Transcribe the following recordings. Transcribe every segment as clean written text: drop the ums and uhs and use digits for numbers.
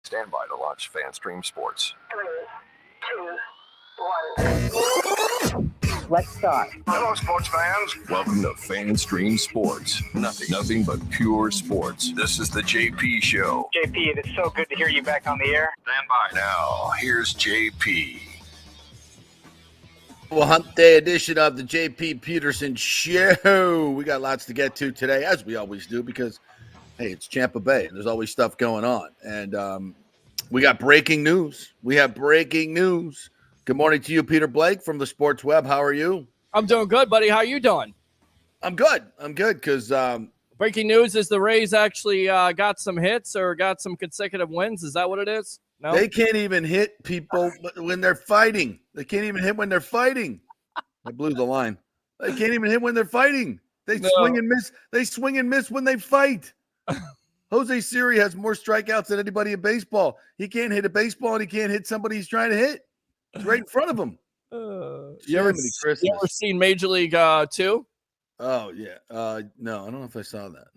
Stand by to launch FanStream Sports. 3, 2, 1. Let's start. Hello, sports fans. Welcome to FanStream Sports. Nothing but pure sports. This is the JP Show. JP, it's so good to hear you back on the air. Stand by. Now, here's JP. Well, Hump Day edition of the JP Peterson Show. We got lots to get to today, as we always do, because, hey, it's Tampa Bay, and there's always stuff going on. And we got breaking news. We have breaking news. Good morning to you, Peter Blake from the Sports Web. How are you? I'm doing good, buddy. How are you doing? I'm good because breaking news is the Rays actually got some hits or got some consecutive wins. Is that what it is? No, they can't even hit people when they're fighting. They can't even hit when they're fighting. I blew the line. They can't even hit when they're fighting. They swing and miss. They swing and miss when they fight. Jose Siri has more strikeouts than anybody in baseball. He can't hit a baseball and he can't hit somebody he's trying to hit. It's right in front of him. You ever seen Major League 2? Oh yeah. No, I don't know if I saw that.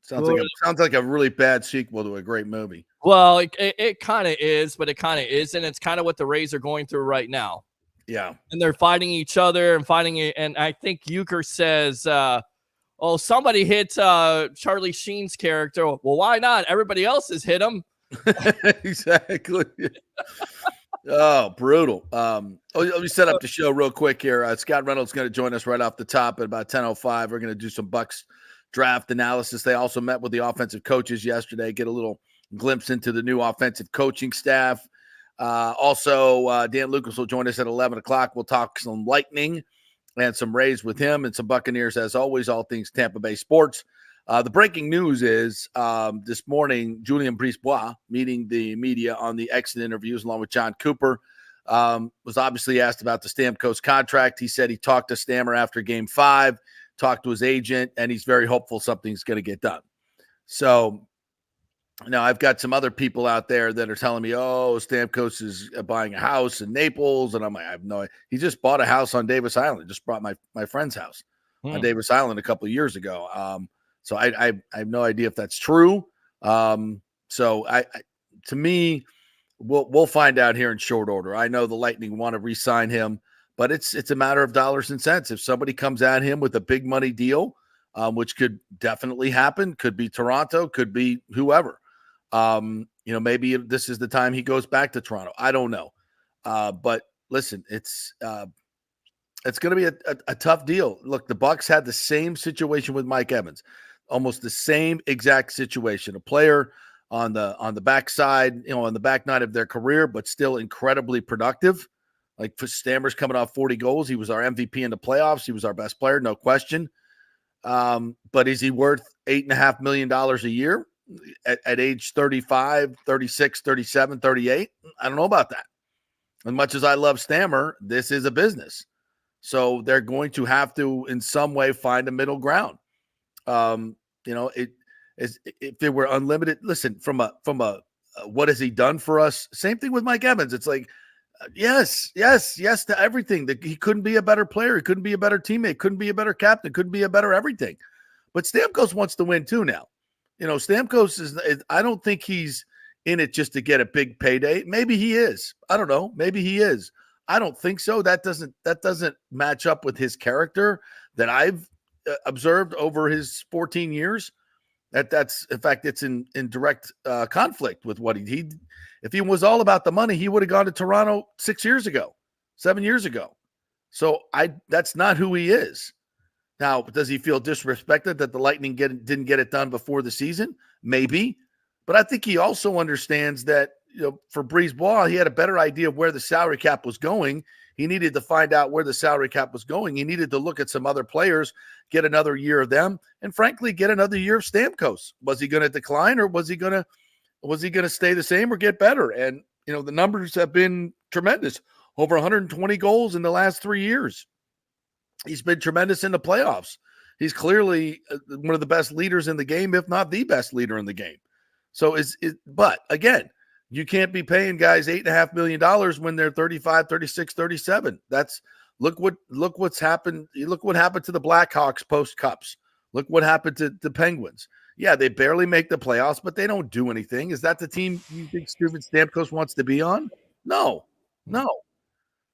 Sounds like a really bad sequel to a great movie. Well, it kind of is, but it kind of isn't. It's kind of what the Rays are going through right now. Yeah, and they're fighting each other and fighting it. And I think Euchre says, "Oh, somebody hit Charlie Sheen's character. Well, why not? Everybody else has hit him." Exactly. Oh, brutal. Let me set up the show real quick here. Scott Reynolds is going to join us right off the top at about 10:05. We're going to do some Bucks draft analysis. They also met with the offensive coaches yesterday, get a little glimpse into the new offensive coaching staff. Also, Dan Lucas will join us at 11 o'clock. We'll talk some Lightning and some Rays with him and some Buccaneers, as always, all things Tampa Bay sports. The breaking news is this morning, Julien Brisebois, meeting the media on the exit interviews along with John Cooper, was obviously asked about the Stamkos contract. He said he talked to Stammer after Game 5, talked to his agent, and he's very hopeful something's going to get done. So now I've got some other people out there that are telling me, oh, Stamkos is buying a house in Naples. And I'm like, I have no idea. He just bought a house on Davis Island, just bought my friend's house on Davis Island a couple of years ago. So I have no idea if that's true. So to me, we'll find out here in short order. I know the Lightning want to re-sign him, but it's a matter of dollars and cents. If somebody comes at him with a big money deal, which could definitely happen, could be Toronto, could be whoever. Maybe this is the time he goes back to Toronto. I don't know. But listen, it's going to be a tough deal. Look, the Bucks had the same situation with Mike Evans. Almost the same exact situation. A player on the backside, on the back nine of their career, but still incredibly productive. Like Stammer's coming off 40 goals. He was our MVP in the playoffs. He was our best player, no question. But is he worth $8.5 million a year at age 35, 36, 37, 38? I don't know about that. As much as I love Stammer, this is a business. So they're going to have to, in some way, find a middle ground. If it were unlimited, listen, from a what has he done for us? Same thing with Mike Evans. It's like, yes to everything. That he couldn't be a better player. He couldn't be a better teammate. Couldn't be a better captain. Couldn't be a better everything. But Stamkos wants to win too now. Stamkos is. I don't think he's in it just to get a big payday. Maybe he is. I don't know. Maybe he is. I don't think so. That doesn't match up with his character that I've observed over his 14 years. That's in fact, it's in direct conflict with what he if he was all about the money, he would have gone to Toronto 7 years ago. So that's not who he is. Now, does he feel disrespected that the Lightning didn't get it done before the season? Maybe. But I think he also understands that, for Brisebois, he had a better idea of where the salary cap was going. He needed to find out where the salary cap was going. He needed to look at some other players, get another year of them, and frankly, get another year of Stamkos. Was he going to decline, or was he going to Was he going to stay the same or get better? And, the numbers have been tremendous. Over 120 goals in the last 3 years. He's been tremendous in the playoffs. He's clearly one of the best leaders in the game, if not the best leader in the game. So but again, you can't be paying guys $8.5 million when they're 35, 36, 37. Look what's happened. Look what happened to the Blackhawks post Cups. Look what happened to the Penguins. Yeah, they barely make the playoffs, but they don't do anything. Is that the team you think Steven Stamkos wants to be on? No.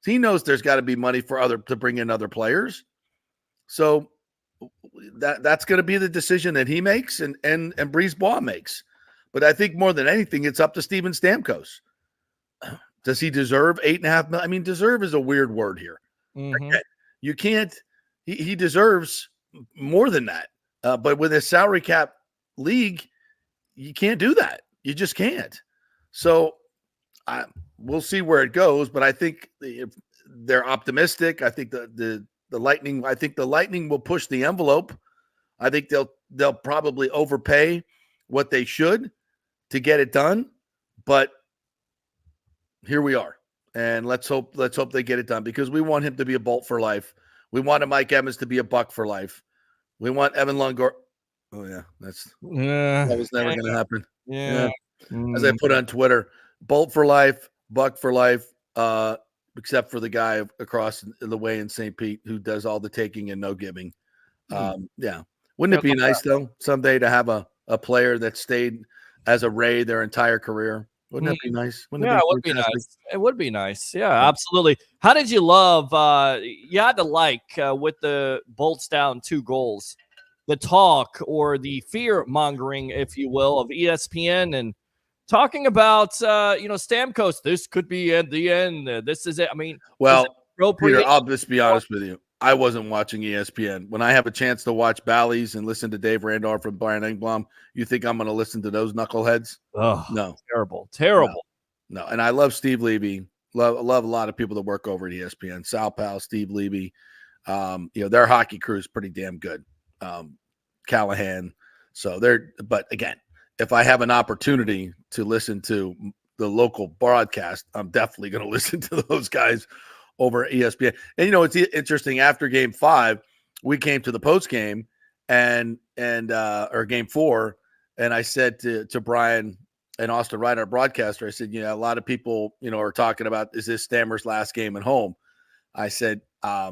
He knows there's got to be money to bring in other players. So that's going to be the decision that he makes and Brisebois makes. But I think more than anything, it's up to Steven Stamkos. Does he deserve $8.5 million? I mean, deserve is a weird word here. Mm-hmm. Again, you can't. He deserves more than that. But with a salary cap league, you can't do that. You just can't. So we'll see where it goes. But I think they're optimistic. I think the Lightning. I think the Lightning will push the envelope. I think they'll probably overpay what they should to get it done. But here we are, and let's hope they get it done because we want him to be a Bolt for life. We wanted Mike Evans to be a Buck for life. We want Evan Longoria. Oh yeah, that was never going to happen. Yeah. As I put on Twitter, Bolt for life, Buck for life, except for the guy across the way in St. Pete who does all the taking and no giving. Yeah. Wouldn't it be nice though someday to have a player that stayed as a Ray their entire career? Wouldn't that be nice? It would be nice. It would be nice. Yeah, absolutely. How did you love? You had to with the Bolts down 2 goals, the talk or the fear mongering, if you will, of ESPN and talking about Stamkos. This could be at the end. This is it. I mean, well, Peter, I'll just be honest with you. I wasn't watching ESPN. When I have a chance to watch Bally's and listen to Dave Randolph and Brian Engblom, you think I'm going to listen to those knuckleheads? Oh, no. Terrible. No. And I love Steve Levy. Love a lot of people that work over at ESPN. Sal Powell, Steve Levy. Their hockey crew is pretty damn good. Callahan. But again, if I have an opportunity to listen to the local broadcast, I'm definitely going to listen to those guys over ESPN. And it's interesting. After Game 5, we came to the post game or Game 4, and I said to Brian and Austin Wright, our broadcaster, I said, a lot of people are talking about, is this Stammer's last game at home? I said, I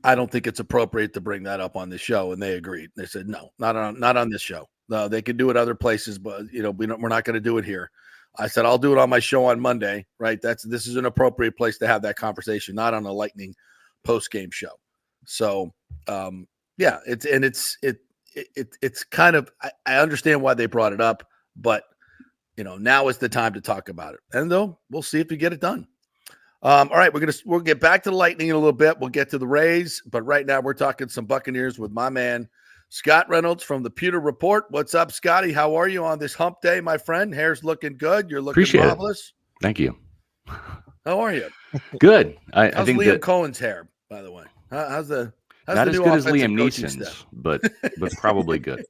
don't think it's appropriate to bring that up on the show, and they agreed. They said, no, not on this show. No, they can do it other places, but we're not going to do it here. I said, I'll do it on my show on Monday, right? This is an appropriate place to have that conversation, not on a Lightning post-game show. So, it's kind of, I understand why they brought it up, but now is the time to talk about it. And though we'll see if we get it done. All right, we'll get back to the Lightning in a little bit. We'll get to the Rays, but right now we're talking some Buccaneers with my man, Scott Reynolds from the Pewter Report. What's up, Scotty? How are you on this hump day, my friend? Hair's looking good. You're looking marvelous. Thank you. How are you? Good. How's Liam Cohen's hair, by the way? How's not the as new good as offensive Liam coaching Neeson's, staff? but probably good.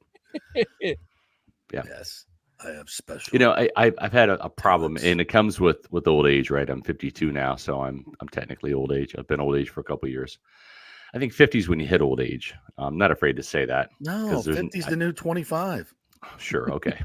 Yeah. Yes, I have special. I've had a problem, and it comes with old age, right? I'm 52 now, so I'm technically old age. I've been old age for a couple of years. I think 50 is when you hit old age. I'm not afraid to say that. No, 50 is the new 25. Sure, okay,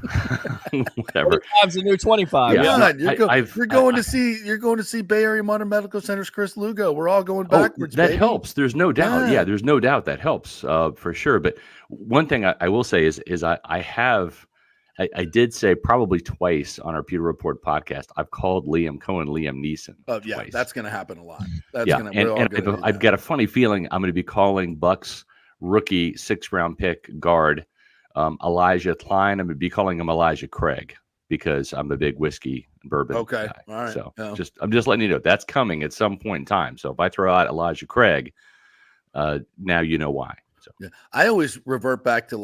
whatever. 25's the new 25. Yeah, you're going to see Bay Area Modern Medical Center's Chris Lugo. We're all going backwards. That baby. helps. There's no doubt. Yeah, there's no doubt that helps for sure. But one thing I will say is I did say probably twice on our Pewter Report podcast, I've called Liam Cohen Liam Neeson. Oh, yeah, twice. That's going to happen a lot. I've got a funny feeling I'm going to be calling Bucks rookie 6th-round pick guard Elijah Klein. I'm going to be calling him Elijah Craig because I'm a big whiskey and bourbon guy. All right. So I'm just letting you know that's coming at some point in time. So if I throw out Elijah Craig, now you know why. So yeah. I always revert back to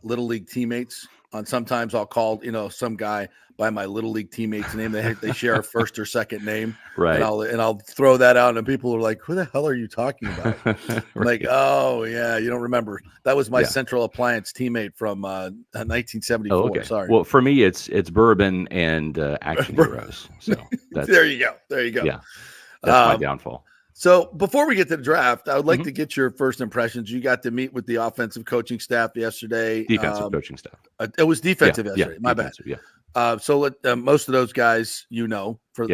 little league teammates. On sometimes I'll call some guy by my little league teammate's name. They share a first or second name, Right. and I'll throw that out, and people are like, "Who the hell are you talking about?" I'm like, "Oh yeah, you don't remember? That was my Central Appliance teammate from 1974." Oh, okay. Sorry. Well, for me, it's bourbon and action heroes. So that's, there you go. Yeah, that's my downfall. So before we get to the draft, I would like to get your first impressions. You got to meet with the offensive coaching staff yesterday. Defensive coaching staff. It was defensive yesterday. My bad. Yeah. So let most of those guys, for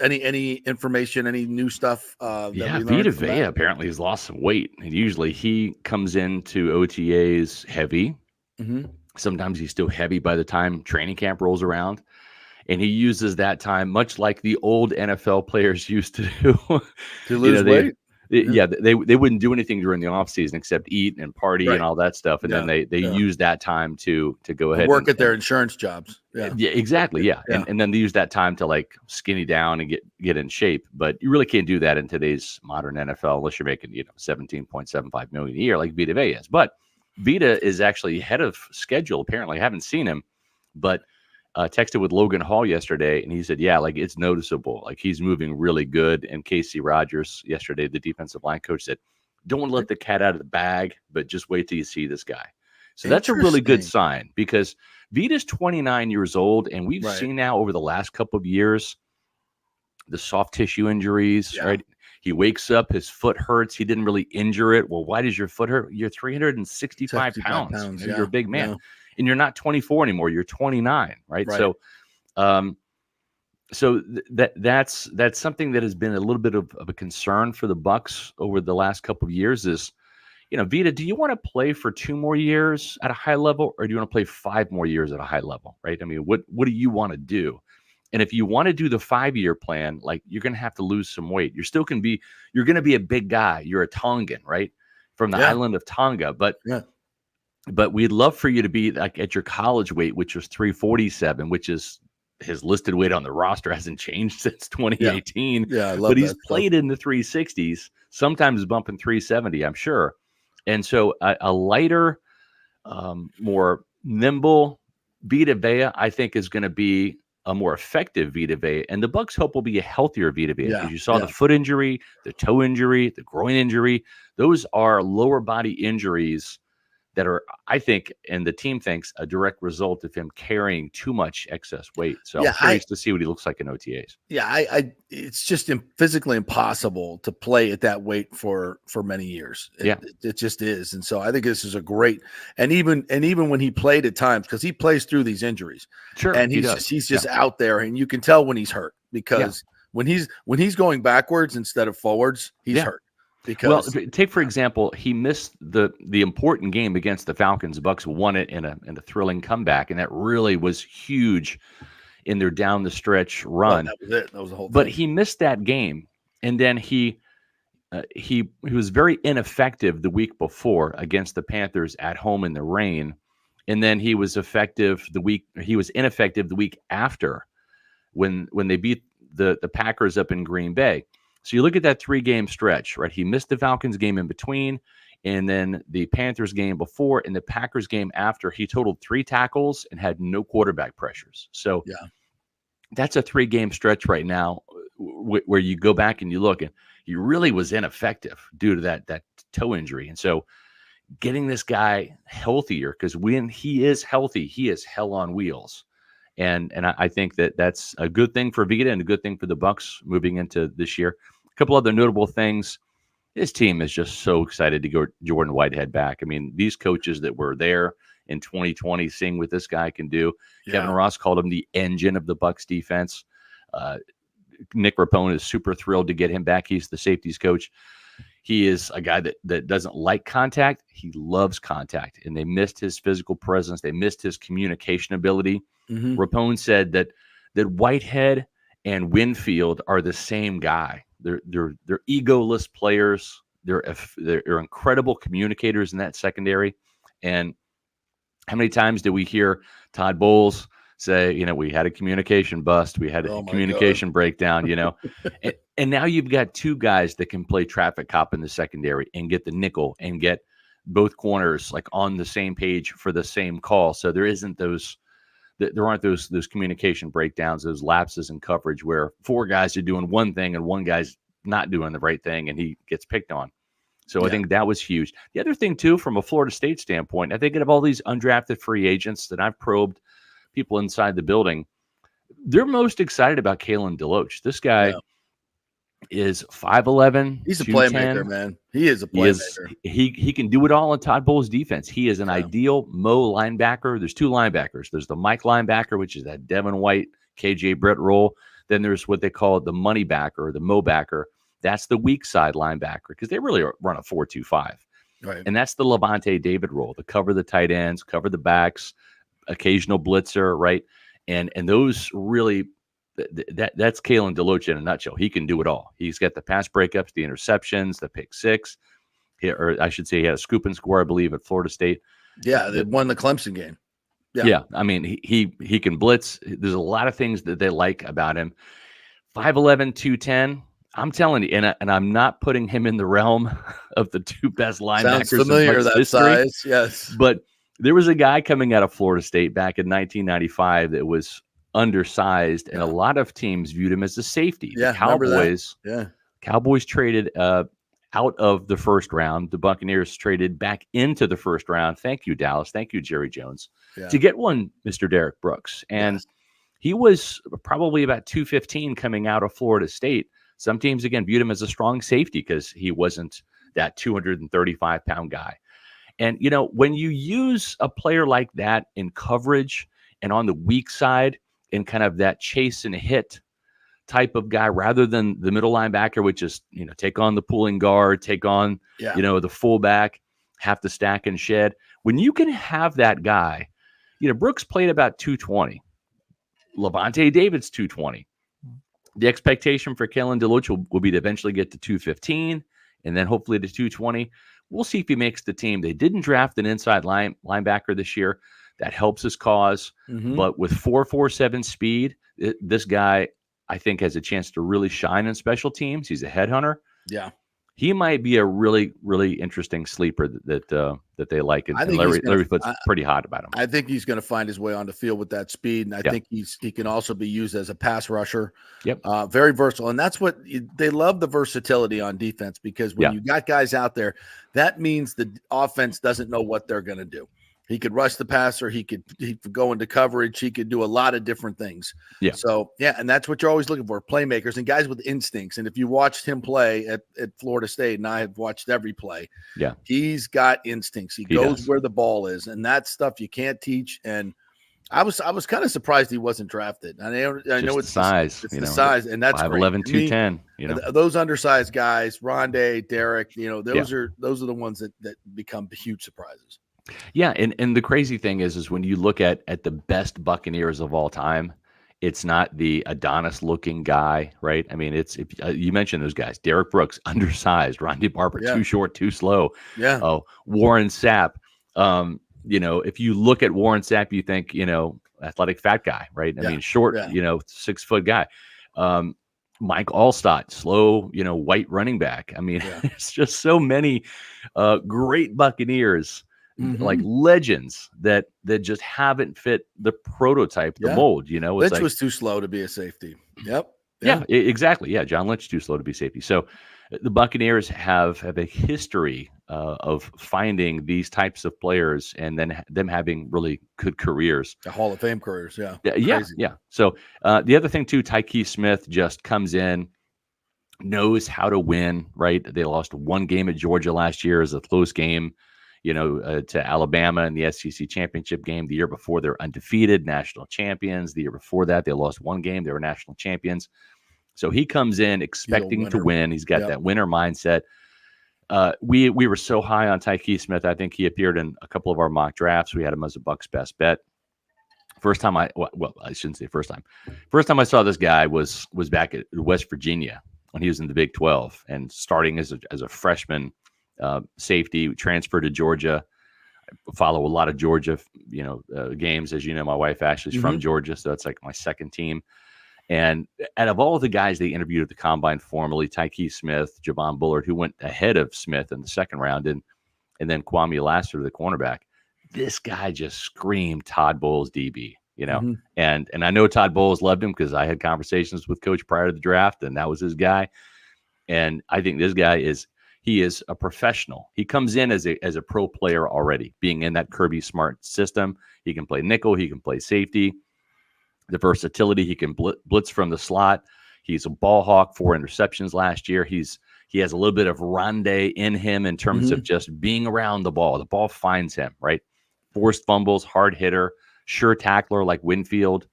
any information, any new stuff. Vita Vea apparently has lost some weight, and usually he comes into OTAs heavy. Mm-hmm. Sometimes he's still heavy by the time training camp rolls around. And he uses that time, much like the old NFL players used to do, to lose weight. They wouldn't do anything during the offseason except eat and party and all that stuff. And then they use that time to go ahead work at their insurance jobs. Yeah, exactly. Yeah. And then they use that time to like skinny down and get in shape. But you really can't do that in today's modern NFL unless you're making $17.75 million a year like Vita Vea is. But Vita is actually ahead of schedule. Apparently, I haven't seen him, but texted with Logan Hall yesterday, and he said, like it's noticeable. Like he's moving really good. And Casey Rogers yesterday, the defensive line coach, said, don't want to let the cat out of the bag, but just wait till you see this guy. So that's a really good sign because Vita's 29 years old, and we've seen now over the last couple of years the soft tissue injuries, right? He wakes up, his foot hurts. He didn't really injure it. Well, why does your foot hurt? You're 365 pounds. You're a big man. Yeah. And you're not 24 anymore. You're 29, right? So, that's something that has been a little bit of a concern for the Bucs over the last couple of years. Is Vita, do you want to play for 2 more years at a high level, or do you want to play 5 more years at a high level? Right? I mean, what do you want to do? And if you want to do the 5-year plan, like you're going to have to lose some weight. You're going to be a big guy. You're a Tongan, right? From the island of Tonga, but we'd love for you to be like at your college weight, which was 347, which is his listed weight on the roster hasn't changed since 2018. Yeah, I love but he's played in the 360s, sometimes bumping 370, I'm sure. And so a lighter, more nimble Vita Vea, I think, is going to be a more effective Vita Vea. And the Bucs hope will be a healthier Vita Vea because you saw the foot injury, the toe injury, the groin injury. Those are lower body injuries that are, I think, and the team thinks, a direct result of him carrying too much excess weight. So I'm curious to see what he looks like in OTAs. Yeah, it's just physically impossible to play at that weight for many years. It just is. And so I think this is a great, and even when he played at times, because he plays through these injuries, and he's just out there, and you can tell when he's hurt because when he's going backwards instead of forwards, he's hurt. Because take for example, he missed the important game against the Falcons. The Bucs won it in a thrilling comeback, and that really was huge in their down the stretch run. That was it. That was the whole thing. But he missed that game, and then he was very ineffective the week before against the Panthers at home in the rain, and then he was ineffective the week after when they beat the Packers up in Green Bay. So you look at that 3-game stretch, right? He missed the Falcons game in between, and then the Panthers game before, and the Packers game after. He totaled 3 tackles and had no quarterback pressures. So that's a 3-game stretch right now where you go back and you look, and he really was ineffective due to that toe injury. And so getting this guy healthier, because when he is healthy, he is hell on wheels. And I think that's a good thing for Vita and a good thing for the Bucs moving into this year. A couple other notable things. This team is just so excited to go Jordan Whitehead back. I mean, these coaches that were there in 2020, seeing what this guy can do. Kevin Ross called him the engine of the Bucs defense. Nick Rapone is super thrilled to get him back. He's the safeties coach. He is a guy that doesn't like contact. He loves contact, and they missed his physical presence. They missed his communication ability. Mm-hmm. Rapone said that Whitehead and Winfield are the same guy. They're egoless players. They're incredible communicators in that secondary. And how many times do we hear Todd Bowles say, we had a communication bust, we had a communication breakdown, and now you've got 2 guys that can play traffic cop in the secondary and get the nickel and get both corners like on the same page for the same call. So there aren't those communication breakdowns, those lapses in coverage where four guys are doing one thing and one guy's not doing the right thing and he gets picked on. So I think that was huge. The other thing too, from a Florida State standpoint, I think of all these undrafted free agents that I've probed, people inside the building, they're most excited about Kalen DeLoach. This guy is 5'11". He's a playmaker, man. He is a playmaker. He can do it all in Todd Bowles' defense. He is an ideal Mo linebacker. There's two linebackers. There's the Mike linebacker, which is that Devin White, KJ Britt role. Then there's what they call the money backer or the Mo backer. That's the weak side linebacker because they really run a 4-2-5. Right. And that's the Levante David role, to cover the tight ends, cover the backs, occasional blitzer, right? And those really that's Kalen DeLoach in a nutshell. He can do it all. He's got the pass breakups, the interceptions, the pick six. Or I should say he had a scoop and score, I believe, at Florida State. Yeah, they won the Clemson game. Yeah. I mean, he can blitz. There's a lot of things that they like about him. 5'11", 210. I'm telling you, and I'm not putting him in the realm of the two best linebackers. Sounds familiar, that history, size, yes. But there was a guy coming out of Florida State back in 1995 that was undersized, and a lot of teams viewed him as a safety. Yeah, the Cowboys traded out of the first round. The Buccaneers traded back into the first round. Thank you, Dallas. Thank you, Jerry Jones, to get one, Mr. Derek Brooks. And he was probably about 215 coming out of Florida State. Some teams, again, viewed him as a strong safety because he wasn't that 235-pound guy. And, when you use a player like that in coverage and on the weak side in kind of that chase and hit type of guy rather than the middle linebacker, which is, take on the pulling guard, take on, the fullback, have to stack and shed. When you can have that guy, Brooks played about 220. Levante David's 220. The expectation for Kalen DeLoach will be to eventually get to 215 and then hopefully to 220. We'll see if he makes the team. They didn't draft an inside linebacker this year. That helps his cause. But with 4.47 speed, this guy, I think, has a chance to really shine in special teams. He's a headhunter. Yeah. He might be a really, really interesting sleeper that they like. And Larry Foote's pretty hot about him. I think he's going to find his way on the field with that speed, and I think he can also be used as a pass rusher. Yep. Very versatile, and that's what they love, the versatility on defense, because when you got guys out there, that means the offense doesn't know what they're going to do. He could rush the passer. He could go into coverage. He could do a lot of different things. Yeah. So, and that's what you're always looking for, playmakers and guys with instincts. And if you watched him play at Florida State, and I have watched every play, he's got instincts. He goes where the ball is, and that stuff you can't teach. And I was kind of surprised he wasn't drafted. I know it's size. It's the size, and that's 5'11", 210. Those undersized guys, Rondé, Derek, those are the ones that become huge surprises. Yeah, and the crazy thing is when you look at the best Buccaneers of all time, it's not the Adonis-looking guy, right? I mean, it's you mentioned those guys: Derek Brooks, undersized; Rondé Barber, too short, too slow. Yeah. Oh, Warren Sapp. If you look at Warren Sapp, you think athletic fat guy, right? I mean, short, 6 foot guy. Mike Allstott, slow, white running back. I mean, it's just so many great Buccaneers. Like legends that just haven't fit the prototype, the mold. Lynch was too slow to be a safety. Yep. Yeah, exactly. Yeah, John Lynch too slow to be safety. So the Buccaneers have a history of finding these types of players and then them having really good careers. The Hall of Fame careers. Yeah. Yeah. So the other thing too, Tyke Smith just comes in, knows how to win. Right. They lost one game at Georgia last year as a close game. To Alabama in the SEC championship game. The year before, they're undefeated, national champions. The year before that, they lost one game. They were national champions. So he comes in expecting to win. He's got that winner mindset. We were so high on Tyke Smith. I think he appeared in a couple of our mock drafts. We had him as a Bucks best bet. First time I shouldn't say first time. First time I saw this guy was back at West Virginia when he was in the Big 12 and starting as a freshman. Safety, transferred to Georgia. I follow a lot of Georgia, games. As you know, my wife Ashley's from Georgia, so it's like my second team. And out of all the guys they interviewed at the Combine formerly, Tyke Smith, Javon Bullard, who went ahead of Smith in the second round, and and then Kwame Lassiter, the cornerback. This guy just screamed Todd Bowles DB, and I know Todd Bowles loved him because I had conversations with Coach prior to the draft, and that was his guy. And I think this guy is a professional. He comes in as a pro player already, being in that Kirby Smart system. He can play nickel, he can play safety. The versatility, he can blitz from the slot. He's a ball hawk, 4 interceptions last year. He has a little bit of Ronde in him in terms of just being around the ball. The ball finds him, right? Forced fumbles, hard hitter, sure tackler like Winfield.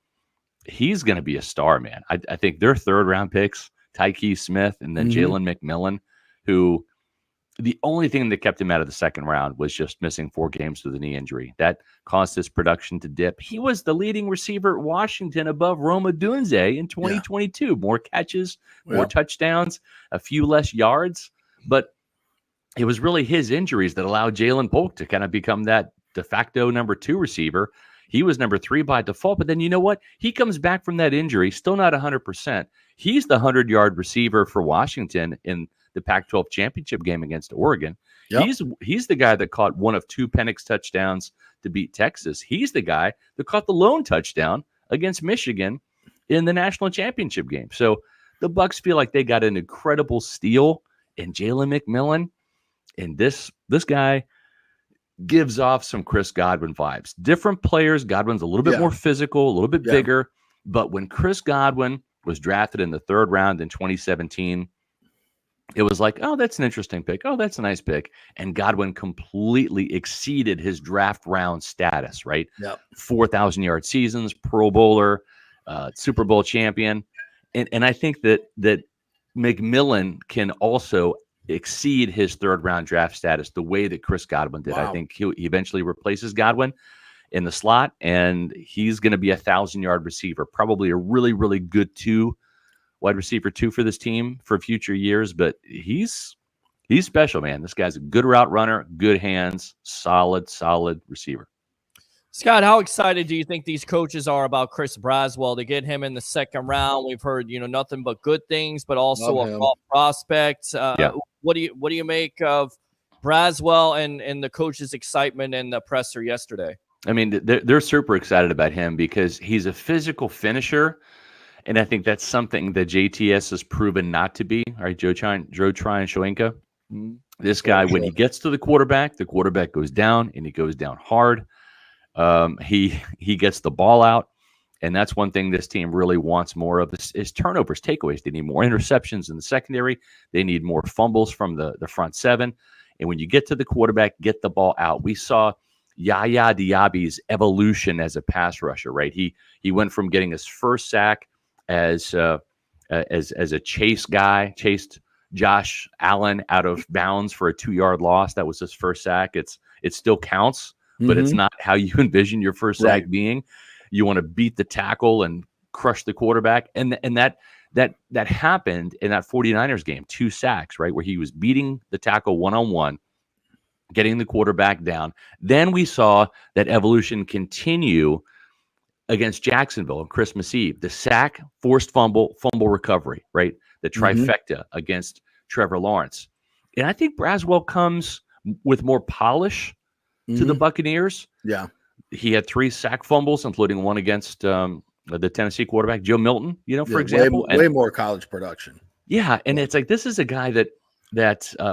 He's going to be a star, man. I think their 3rd-round picks, Tyke Smith and then Jalen McMillan, who the only thing that kept him out of the 2nd round was just missing 4 games with a knee injury. That caused his production to dip. He was the leading receiver at Washington above Roma Dunze in 2022. Yeah. More catches, more touchdowns, a few less yards. But it was really his injuries that allowed Jalen Polk to kind of become that de facto number 2 receiver. He was number 3 by default. But then you know what? He comes back from that injury, still not 100%. He's the 100-yard receiver for Washington in the Pac-12 championship game against Oregon. Yep. He's the guy that caught one of 2 Penix touchdowns to beat Texas. He's the guy that caught the lone touchdown against Michigan in the national championship game. So the Bucs feel like they got an incredible steal in Jalen McMillan, and this guy gives off some Chris Godwin vibes. Different players. Godwin's a little bit more physical, a little bit bigger, but when Chris Godwin was drafted in the 3rd round in 2017, it was like, oh, that's an interesting pick. Oh, that's a nice pick. And Godwin completely exceeded his draft round status, right? Yep. 4,000-yard seasons, Pro Bowler, Super Bowl champion. And I think that McMillan can also exceed his 3rd-round draft status the way that Chris Godwin did. Wow. I think he eventually replaces Godwin in the slot, and he's going to be a 1,000-yard receiver, probably a really, really good wide receiver 2 for this team for future years. But he's special, man. This guy's a good route runner, good hands, solid receiver. Scott, how excited do you think these coaches are about Chris Braswell to get him in the 2nd round? We've heard, nothing but good things, but also a top prospect. What do you make of Braswell and the coach's excitement in the presser yesterday? I mean, they're super excited about him because he's a physical finisher. And I think that's something that JTS has proven not to be. All right, Joe Tryon-Shoyinka. This guy, when he gets to the quarterback goes down, and he goes down hard. He gets the ball out, and that's one thing this team really wants more of is turnovers, takeaways. They need more interceptions in the secondary. They need more fumbles from the front 7. And when you get to the quarterback, get the ball out. We saw Yaya Diaby's evolution as a pass rusher, right? He went from getting his first sack as a chase guy, chased Josh Allen out of bounds for a 2-yard loss. That was his first sack. It still counts, but it's not how you envision your first sack being. You want to beat the tackle and crush the quarterback. And that happened in that 49ers game, 2 sacks, right? Where he was beating the tackle one-on-one, getting the quarterback down. Then we saw that evolution continue against Jacksonville on Christmas Eve. The sack, forced fumble recovery, right? The trifecta against Trevor Lawrence. And I think Braswell comes with more polish to the Buccaneers. Yeah. He had 3 sack fumbles, including one against the Tennessee quarterback, Joe Milton, for example. Way more college production. Yeah, and it's like this is a guy that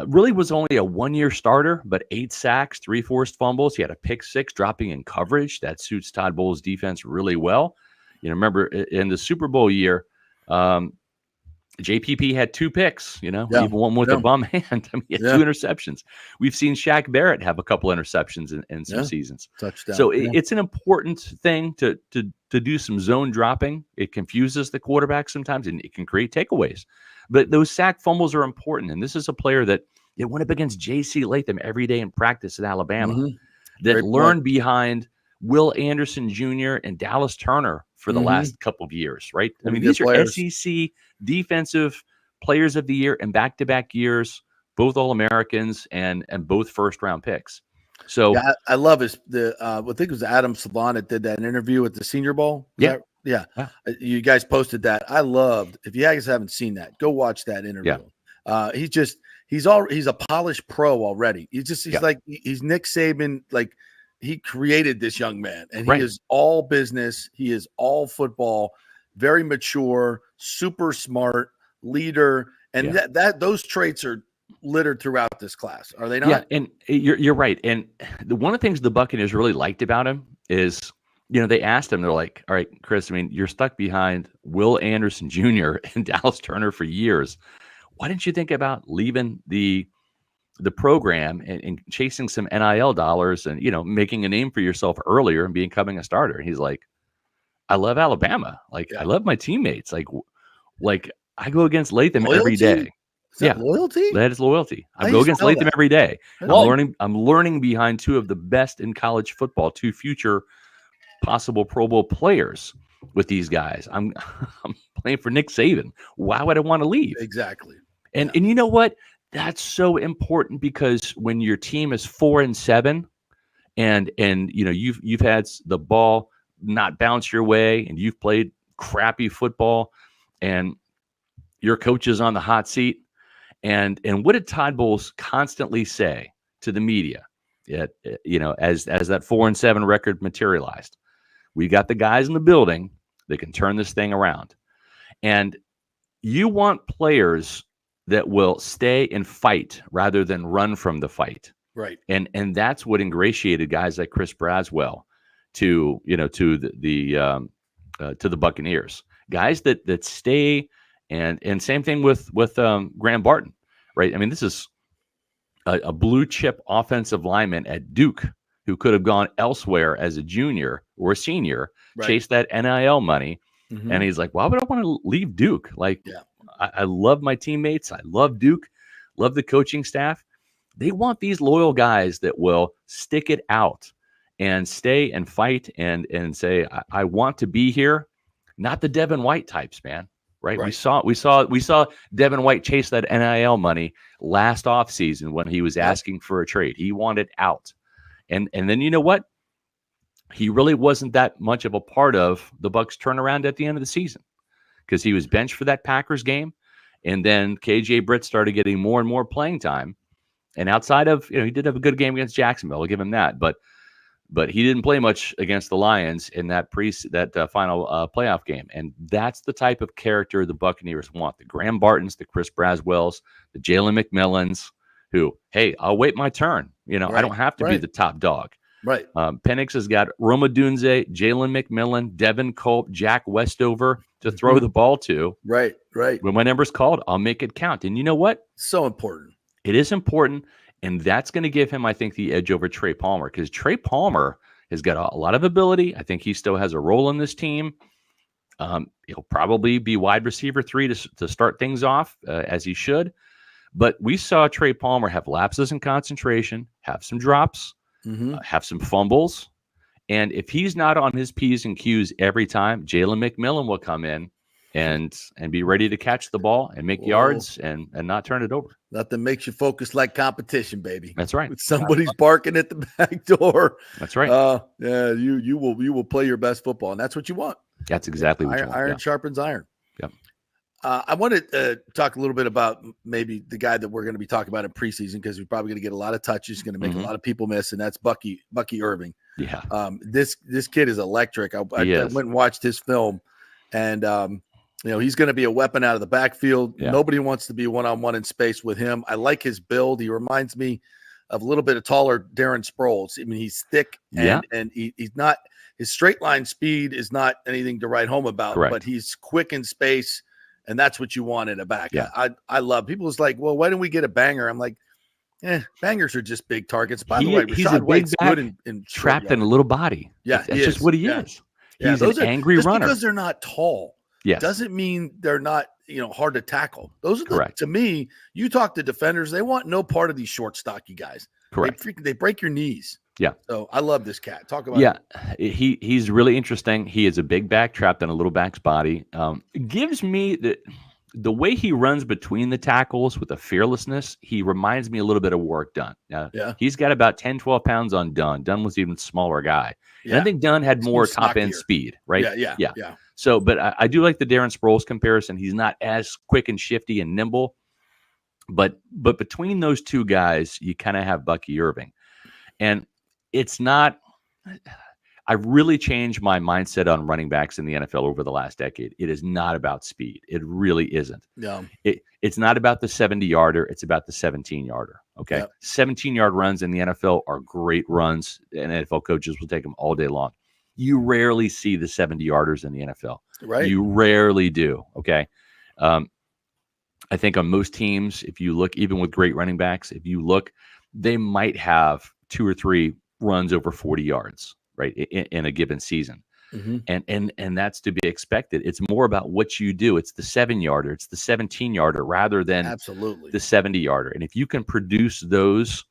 really was only a 1-year starter, but 8 sacks, 3 forced fumbles. He had a pick 6 dropping in coverage. That suits Todd Bowles' defense really well. Remember in the Super Bowl year, JPP had 2 picks, even one with a bum hand. I mean, he had 2 interceptions. We've seen Shaq Barrett have a couple interceptions in some seasons. Touchdown. So it's an important thing to do some zone dropping. It confuses the quarterback sometimes, and it can create takeaways. But those sack fumbles are important. And this is a player that went up against J.C. Latham every day in practice at Alabama, that learned behind Will Anderson Jr. and Dallas Turner for the last couple of years, right? I mean, these are SEC defensive players of the year and back-to-back years, both All-Americans and both first-round picks. So yeah, I love I think it was Adam Savon that did that interview at the Senior Bowl. Yeah. You guys posted that. I loved, if you guys haven't seen that, go watch that interview. Yeah. he's a polished pro already. He's like he's Nick Saban. Like he created this young man, and he is all business. He is all football. Very mature, super smart leader, and that those traits are littered throughout this class. Are they not? Yeah, and you're right. And one of the things the Buccaneers really liked about him is, they asked him, they're like, all right, Chris, I mean, you're stuck behind Will Anderson Jr. and Dallas Turner for years. Why didn't you think about leaving the program and chasing some NIL dollars and, making a name for yourself earlier and becoming a starter? And he's like, I love Alabama. Like, I love my teammates. Like I go against Latham every day. Is that loyalty? That is loyalty. I go against Latham every day. I'm learning behind two of the best in college football, two future possible Pro Bowl players with these guys. I'm playing for Nick Saban. Why would I want to leave? Exactly. And you know what? That's so important, because when your team is 4-7 and you've had the ball not bounce your way and you've played crappy football and your coach is on the hot seat. And what did Todd Bowles constantly say to the media? As that 4-7 record materialized, we got the guys in the building that can turn this thing around. And you want players that will stay and fight rather than run from the fight. Right. And that's what ingratiated guys like Chris Braswell to the Buccaneers. Guys that stay, and same thing with Graham Barton, right? I mean, this is a blue chip offensive lineman at Duke who could have gone elsewhere as a junior or a senior, chase that NIL money. Mm-hmm. And he's like, why would I want to leave Duke? Like, I love my teammates. I love Duke, love the coaching staff. They want these loyal guys that will stick it out and stay and fight and say, I want to be here. Not the Devin White types, man. Right? We saw Devin White chase that NIL money last offseason when he was asking for a trade. He wanted out. And then you know what? He really wasn't that much of a part of the Bucs turnaround at the end of the season, because he was benched for that Packers game. And then KJ Britt started getting more and more playing time. And outside of, he did have a good game against Jacksonville. I'll give him that. But he didn't play much against the Lions in that final playoff game. And that's the type of character the Buccaneers want. The Graham Bartons, the Chris Braswells, the Jalen McMillans, who, hey, I'll wait my turn. I don't have to be the top dog. Right. Penix has got Roma Dunze, Jalen McMillan, Devin Culp, Jack Westover to throw the ball to. Right. When my number's called, I'll make it count. And you know what? So important. It is important. And that's going to give him, I think, the edge over Trey Palmer, because Trey Palmer has got a lot of ability. I think he still has a role in this team. He'll probably be wide receiver 3 to start things off, as he should. But we saw Trey Palmer have lapses in concentration, have some drops, have some fumbles. And if he's not on his P's and Q's every time, Jalen McMillan will come in and be ready to catch the ball and make yards and not turn it over. Nothing makes you focus like competition, baby. That's right. When somebody's barking at the back door. That's right. You will play your best football, and that's what you want. That's exactly what you want. Iron sharpens iron. Yep. I want to talk a little bit about maybe the guy that we're going to be talking about in preseason, because we're probably going to get a lot of touches, going to make a lot of people miss, and that's Bucky Irving. Yeah. This kid is electric. I went and watched his film, and he's going to be a weapon out of the backfield. Yeah. Nobody wants to be one-on-one in space with him. I like his build. He reminds me of a little bit of taller Darren Sproles. I mean, he's thick, and he's not – his straight line speed is not anything to write home about. Correct. But he's quick in space, and that's what you want in a back. Yeah. I love – people is like, well, why didn't we get a banger? I'm like, bangers are just big targets. By the way, he's a big back in trapped in a little body. Yeah, that's just what he is. He's an angry runner. Because they're not tall. Yes. Doesn't mean they're not, hard to tackle. Those are correct. To me, you talk to defenders, they want no part of these short, stocky guys. Correct. They break your knees. Yeah. So I love this cat. Talk about it. He's really interesting. He is a big back trapped in a little back's body. It gives me the way he runs between the tackles with a fearlessness. He reminds me a little bit of Warwick Dunn. He's got about 10, 12 pounds on Dunn. Dunn was even smaller guy. Yeah. And I think Dunn had more top end speed, right? Yeah. So, but I do like the Darren Sproles comparison. He's not as quick and shifty and nimble, But between those two guys, you kind of have Bucky Irving. And it's not – I've really changed my mindset on running backs in the NFL over the last decade. It is not about speed. It really isn't. Yeah. It's not about the 70-yarder. It's about the 17-yarder, okay? Yep. 17-yard runs in the NFL are great runs, and NFL coaches will take them all day long. You rarely see the 70-yarders in the NFL. Right. You rarely do, okay? I think on most teams, if you look, even with great running backs, if you look, they might have 2 or 3 runs over 40 yards, right, in a given season. Mm-hmm. And that's to be expected. It's more about what you do. It's the 7-yarder. It's the 17-yarder rather than absolutely the 70-yarder. And if you can produce those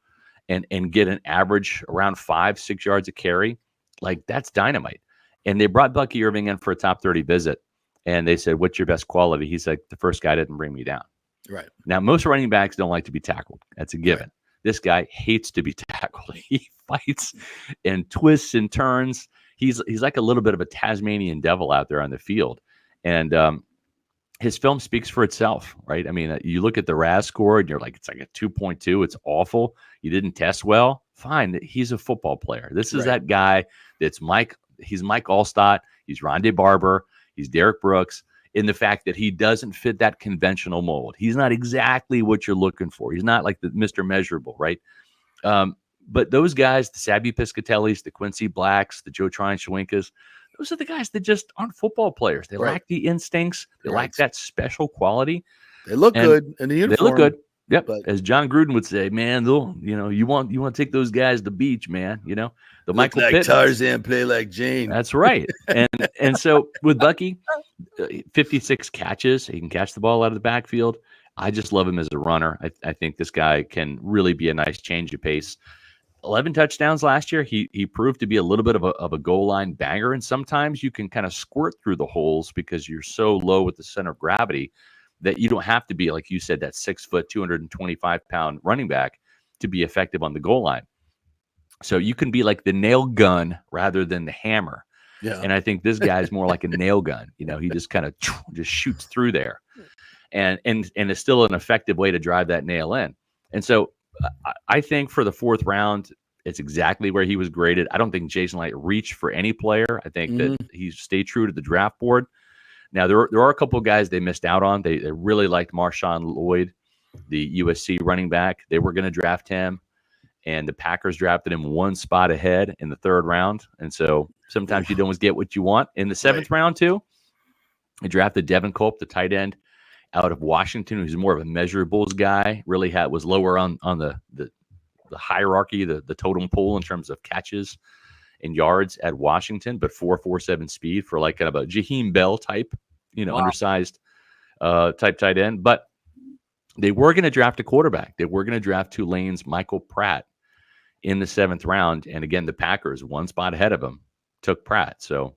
and get an average around 5-6 yards a carry, like that's dynamite. And they brought Bucky Irving in for a top 30 visit. And they said, what's your best quality? He's like, the first guy didn't bring me down. Right. Now, most running backs don't like to be tackled. That's a given. Right. This guy hates to be tackled. He fights and twists and turns. He's like a little bit of a Tasmanian devil out there on the field. And his film speaks for itself, right? I mean, you look at the RAS score and you're like, it's like a 2.2. It's awful. You didn't test well. Fine. He's a football player. This is that guy that's Mike. He's Mike Allstott. He's Rondé Barber. He's Derek Brooks, in the fact that he doesn't fit that conventional mold. He's not exactly what you're looking for. He's not like the Mr. Measurable, right? But those guys, the Sabby Piscatellis, the Quincy Blacks, the Joe Tryon-Schwinkas, those are the guys that just aren't football players. They lack the instincts. They lack that special quality. They look good in the uniform. They look good. Yep. But as John Gruden would say, man, you want to take those guys to the beach, man. The Michael like Pittman. Tarzan, play like Jane. That's right. And so with Bucky, 56 catches, he can catch the ball out of the backfield. I just love him as a runner. I think this guy can really be a nice change of pace. 11 touchdowns last year. He proved to be a little bit of a goal line banger. And sometimes you can kind of squirt through the holes because you're so low with the center of gravity that you don't have to be, like you said, that 6 foot, 225-pound running back to be effective on the goal line. So you can be like the nail gun rather than the hammer. Yeah. And I think this guy is more like a nail gun. He just kind of just shoots through there, and it's still an effective way to drive that nail in. And so I think for the 4th round, it's exactly where he was graded. I don't think Jason Light reached for any player. I think that he stayed true to the draft board. Now, there are a couple of guys they missed out on. They really liked Marshawn Lloyd, the USC running back. They were going to draft him, and the Packers drafted him 1 spot ahead in the 3rd round. And so sometimes you don't always get what you want. In the 7th round, too, they drafted Devin Culp, the tight end out of Washington, who's more of a measurables guy, really was lower on the hierarchy, the totem pole in terms of catches and yards at Washington, but 4.47 speed for like kind of a Jaheim Bell type, undersized type tight end. But they were going to draft a quarterback. They were going to draft Tulane's Michael Pratt in the 7th round. And again, the Packers, 1 spot ahead of him, took Pratt. So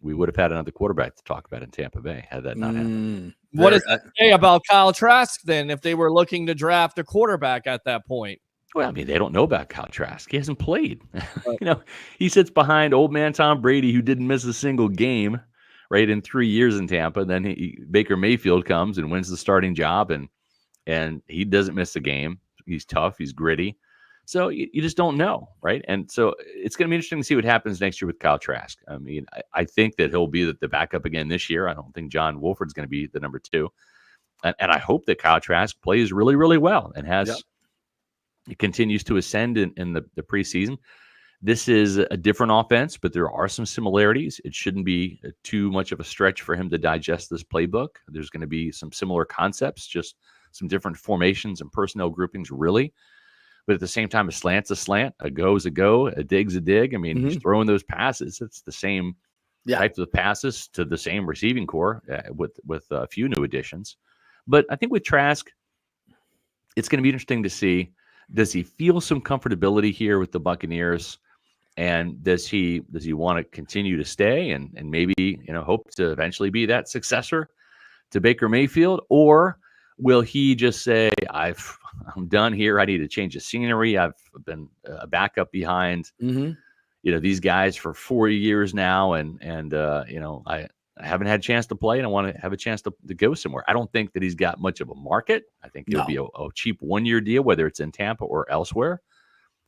we would have had another quarterback to talk about in Tampa Bay had that not happened. What does it say about Kyle Trask then if they were looking to draft a quarterback at that point? Well, I mean, they don't know about Kyle Trask. He hasn't played. He sits behind old man Tom Brady, who didn't miss a single game, right, in 3 years in Tampa. Then Baker Mayfield comes and wins the starting job, and he doesn't miss a game. He's tough. He's gritty. So you just don't know, right? And so it's going to be interesting to see what happens next year with Kyle Trask. I mean, I think that he'll be the backup again this year. I don't think John Wolford's going to be the number 2. And I hope that Kyle Trask plays really, really well and it continues to ascend in the preseason. This is a different offense, but there are some similarities. It shouldn't be too much of a stretch for him to digest this playbook. There's going to be some similar concepts, just some different formations and personnel groupings, really. But at the same time, a slant's a slant, a go's a go, a dig's a dig. I mean, he's throwing those passes. It's the same type of passes to the same receiving core with a few new additions. But I think with Trask, it's going to be interesting to see, does he feel some comfortability here with the Buccaneers? And does he want to continue to stay and maybe, hope to eventually be that successor to Baker Mayfield? Or will he just say, I'm done here. I need to change the scenery. I've been a backup behind, these guys for 4 years now. And I haven't had a chance to play, and I want to have a chance to go somewhere. I don't think that he's got much of a market. I think it'll be a cheap 1-year deal, whether it's in Tampa or elsewhere.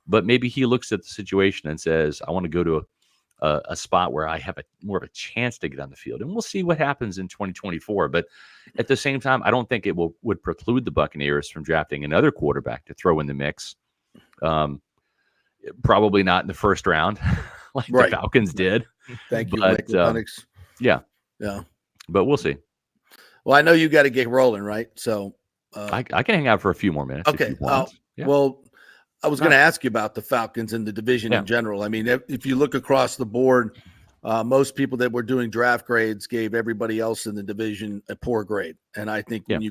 But maybe he looks at the situation and says, I want to go to a spot where I have more of a chance to get on the field. And we'll see what happens in 2024. But at the same time, I don't think it would preclude the Buccaneers from drafting another quarterback to throw in the mix. Probably not in the first round like the Falcons did. Thank you, but, yeah. But we'll see. Well, I know you got to get rolling, right? So I can hang out for a few more minutes. Okay. Well, I was going to ask you about the Falcons and the division in general. I mean, if you look across the board, most people that were doing draft grades gave everybody else in the division a poor grade. And I think when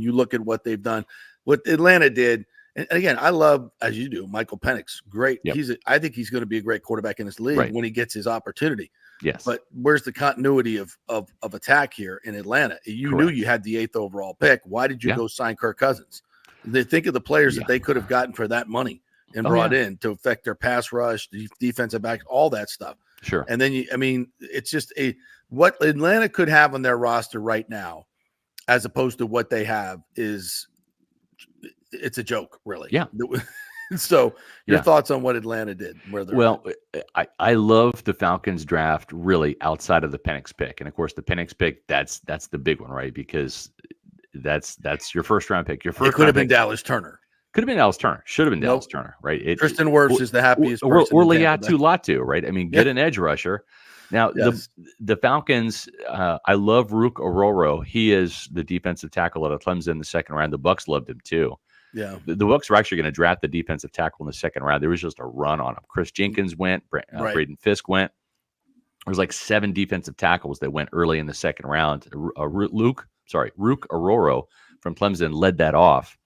you look at what they've done, what Atlanta did, and again, I love, as you do, Michael Penix. Great. Yep. I think he's going to be a great quarterback in this league when he gets his opportunity. Yes. But where's the continuity of attack here in Atlanta? You knew you had the 8th overall pick. Why did you go sign Kirk Cousins? They think of the players that they could have gotten for that money and brought in to affect their pass rush, defensive back, all that stuff. Sure. And then it's just what Atlanta could have on their roster right now, as opposed to what they have it's a joke, really. Yeah. So your thoughts on what Atlanta did? I love the Falcons draft really outside of the Penix pick. And of course the Penix pick, that's the big one, right? Because that's your first round pick. It could have been Dallas Turner. Could have been Dallas Turner. Should have been Dallas Turner, right? Tristan Wirfs is the happiest person. Or Liatu Latu, right? I mean, get an edge rusher. Now, the Falcons, I love Rook Ororo. He is the defensive tackle out of Clemson in the second round. The Bucs loved him too. Yeah. The Bucs were actually going to draft the defensive tackle in the second round. There was just a run on him. Chris Jenkins went. Braden Fisk went. There was like 7 defensive tackles that went early in the second round. Rook Ororo from Clemson led that off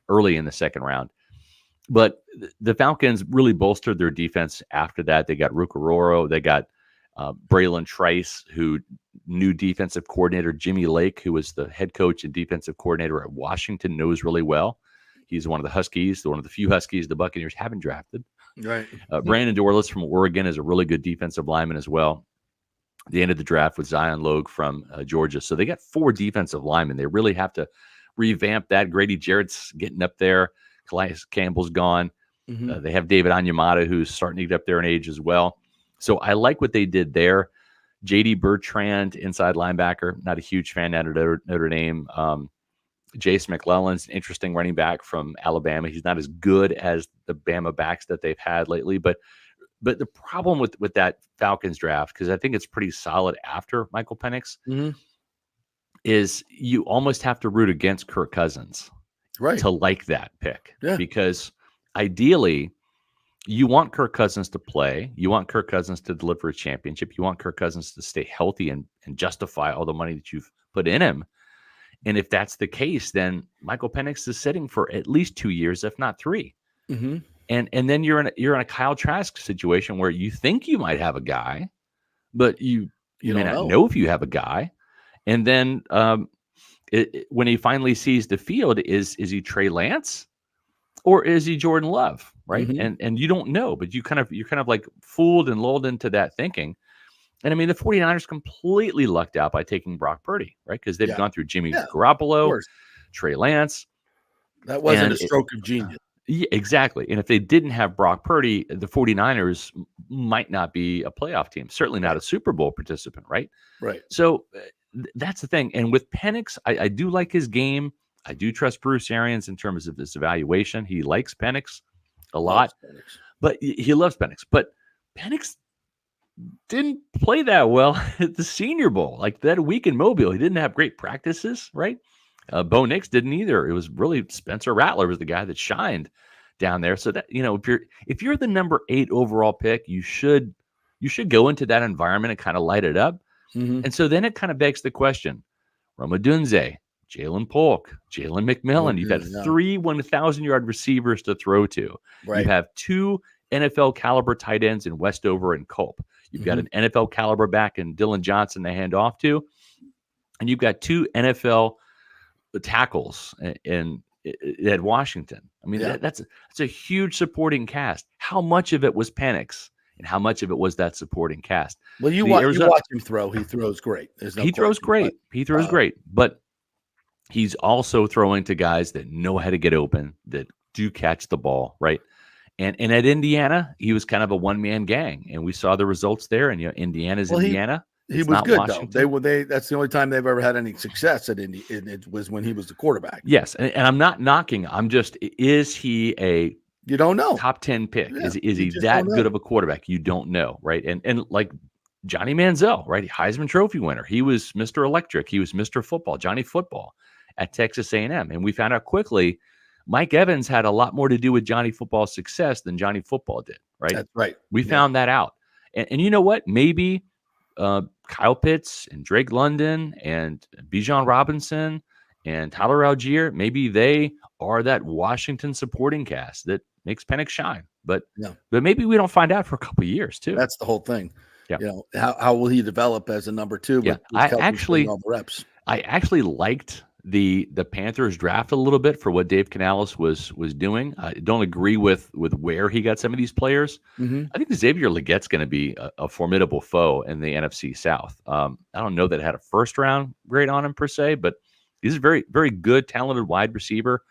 early in the second round. But the Falcons really bolstered their defense after that. They got Rook Ororo. They got Braylon Trice, new defensive coordinator Jimmy Lake, who was the head coach and defensive coordinator at Washington, knows really well. He's one of the Huskies, one of the few Huskies the Buccaneers haven't drafted. Right. Brandon Dorlus from Oregon is a really good defensive lineman as well. The end of the draft with Zion Logue from Georgia. So they got 4 defensive linemen. They really have to revamp that. Grady Jarrett's getting up there. Calais Campbell's gone. Mm-hmm. They have David Onyemata, who's starting to get up there in age as well. So I like what they did there. J.D. Bertrand, inside linebacker, not a huge fan out of Notre Dame. Jace McClellan's an interesting running back from Alabama. He's not as good as the Bama backs that they've had lately, but the problem with that Falcons draft, because I think it's pretty solid after Michael Penix, is you almost have to root against Kirk Cousins to like that pick. Yeah. Because ideally, you want Kirk Cousins to play. You want Kirk Cousins to deliver a championship. You want Kirk Cousins to stay healthy and justify all the money that you've put in him. And if that's the case, then Michael Penix is sitting for at least 2 years, if not 3. Mm-hmm. And then you're in a Kyle Trask situation where you think you might have a guy, but you may not know if you have a guy. And then when he finally sees the field, is he Trey Lance or is he Jordan Love? Right. Mm-hmm. And you don't know, but you're kind of like fooled and lulled into that thinking. And I mean, the 49ers completely lucked out by taking Brock Purdy, right? Because they've gone through Jimmy Garoppolo, Trey Lance. That wasn't a stroke of genius. Yeah, exactly. And if they didn't have Brock Purdy, the 49ers might not be a playoff team, certainly not a Super Bowl participant, right? Right. So that's the thing. And with Penix, I do like his game. I do trust Bruce Arians in terms of his evaluation. He likes Penix a lot, but he loves Penix. But Penix didn't play that well at the Senior Bowl. Like that week in Mobile, he didn't have great practices, right? Bo Nix didn't either. It was really Spencer Rattler was the guy that shined down there. So that, if you're the number 8 overall pick, you should go into that environment and kind of light it up. Mm-hmm. And so then it kind of begs the question: Rome Odunze, Jalen Polk, Jalen McMillan. You've had 3 1,000-yard receivers to throw to. Right. You have 2 NFL caliber tight ends in Westover and Culp. You've got an NFL caliber back in Dylan Johnson to hand off to, and you've got 2 NFL tackles at Washington. I mean, that's a huge supporting cast. How much of it was Penix and how much of it was that supporting cast. Well, you The watch Arizona- him throw. He throws great. There's no he throws question, great. but, He throws great, but he's also throwing to guys that know how to get open, that do catch the ball, right? And at Indiana, he was kind of a one-man gang, and we saw the results there. And Indiana's Indiana. He It's was not good Washington. though. That's the only time they've ever had any success at Indy. It was when he was the quarterback. Yes, and I'm not knocking. I'm just, is he a You don't know. top 10 pick? Yeah, Is you he just that don't know. good of a quarterback? You don't know, right? And like Johnny Manziel, right? Heisman Trophy winner. He was Mr. Electric. He was Mr. Football, Johnny Football at Texas A&M. And we found out quickly Mike Evans had a lot more to do with Johnny Football's success than Johnny Football did, right? That's right. We found that out. And you know what? Maybe Kyle Pitts and Drake London and Bijan Robinson and Tyler Algier, maybe they are that Washington supporting cast that makes Penix shine. But maybe we don't find out for a couple of years too. That's the whole thing. Yeah. How will he develop as a number two? Yeah. With Kelsey getting all the reps. I actually liked the Panthers draft a little bit for what Dave Canales was doing. I don't agree with where he got some of these players. Mm-hmm. I think Xavier Legette's going to be a formidable foe in the NFC South. I don't know that it had a first round grade on him per se, but he's a very, very good, talented wide receiver.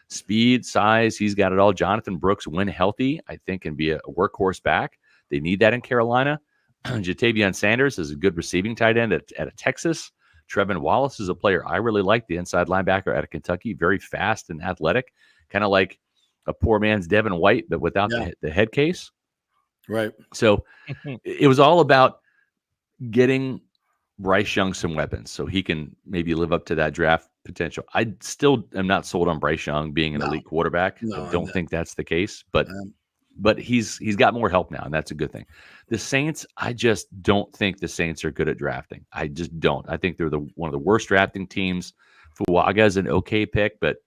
Speed, size, he's got it all. Jonathan Brooks, when healthy, I think can be a workhorse back. They need that in Carolina. Jatavion Sanders is a good receiving tight end at Texas. Trevin Wallace is a player I really like, the inside linebacker out of Kentucky, very fast and athletic, kind of like a poor man's Devin White, but without the head case. Right. So it was all about getting Bryce Young some weapons so he can maybe live up to that draft potential. I still am not sold on Bryce Young being an elite quarterback. I don't think that's the case, but he's got more help now, and that's a good thing. The Saints, I just don't think the Saints are good at drafting. I just don't. I think they're one of the worst drafting teams. Fuaga's an okay pick, but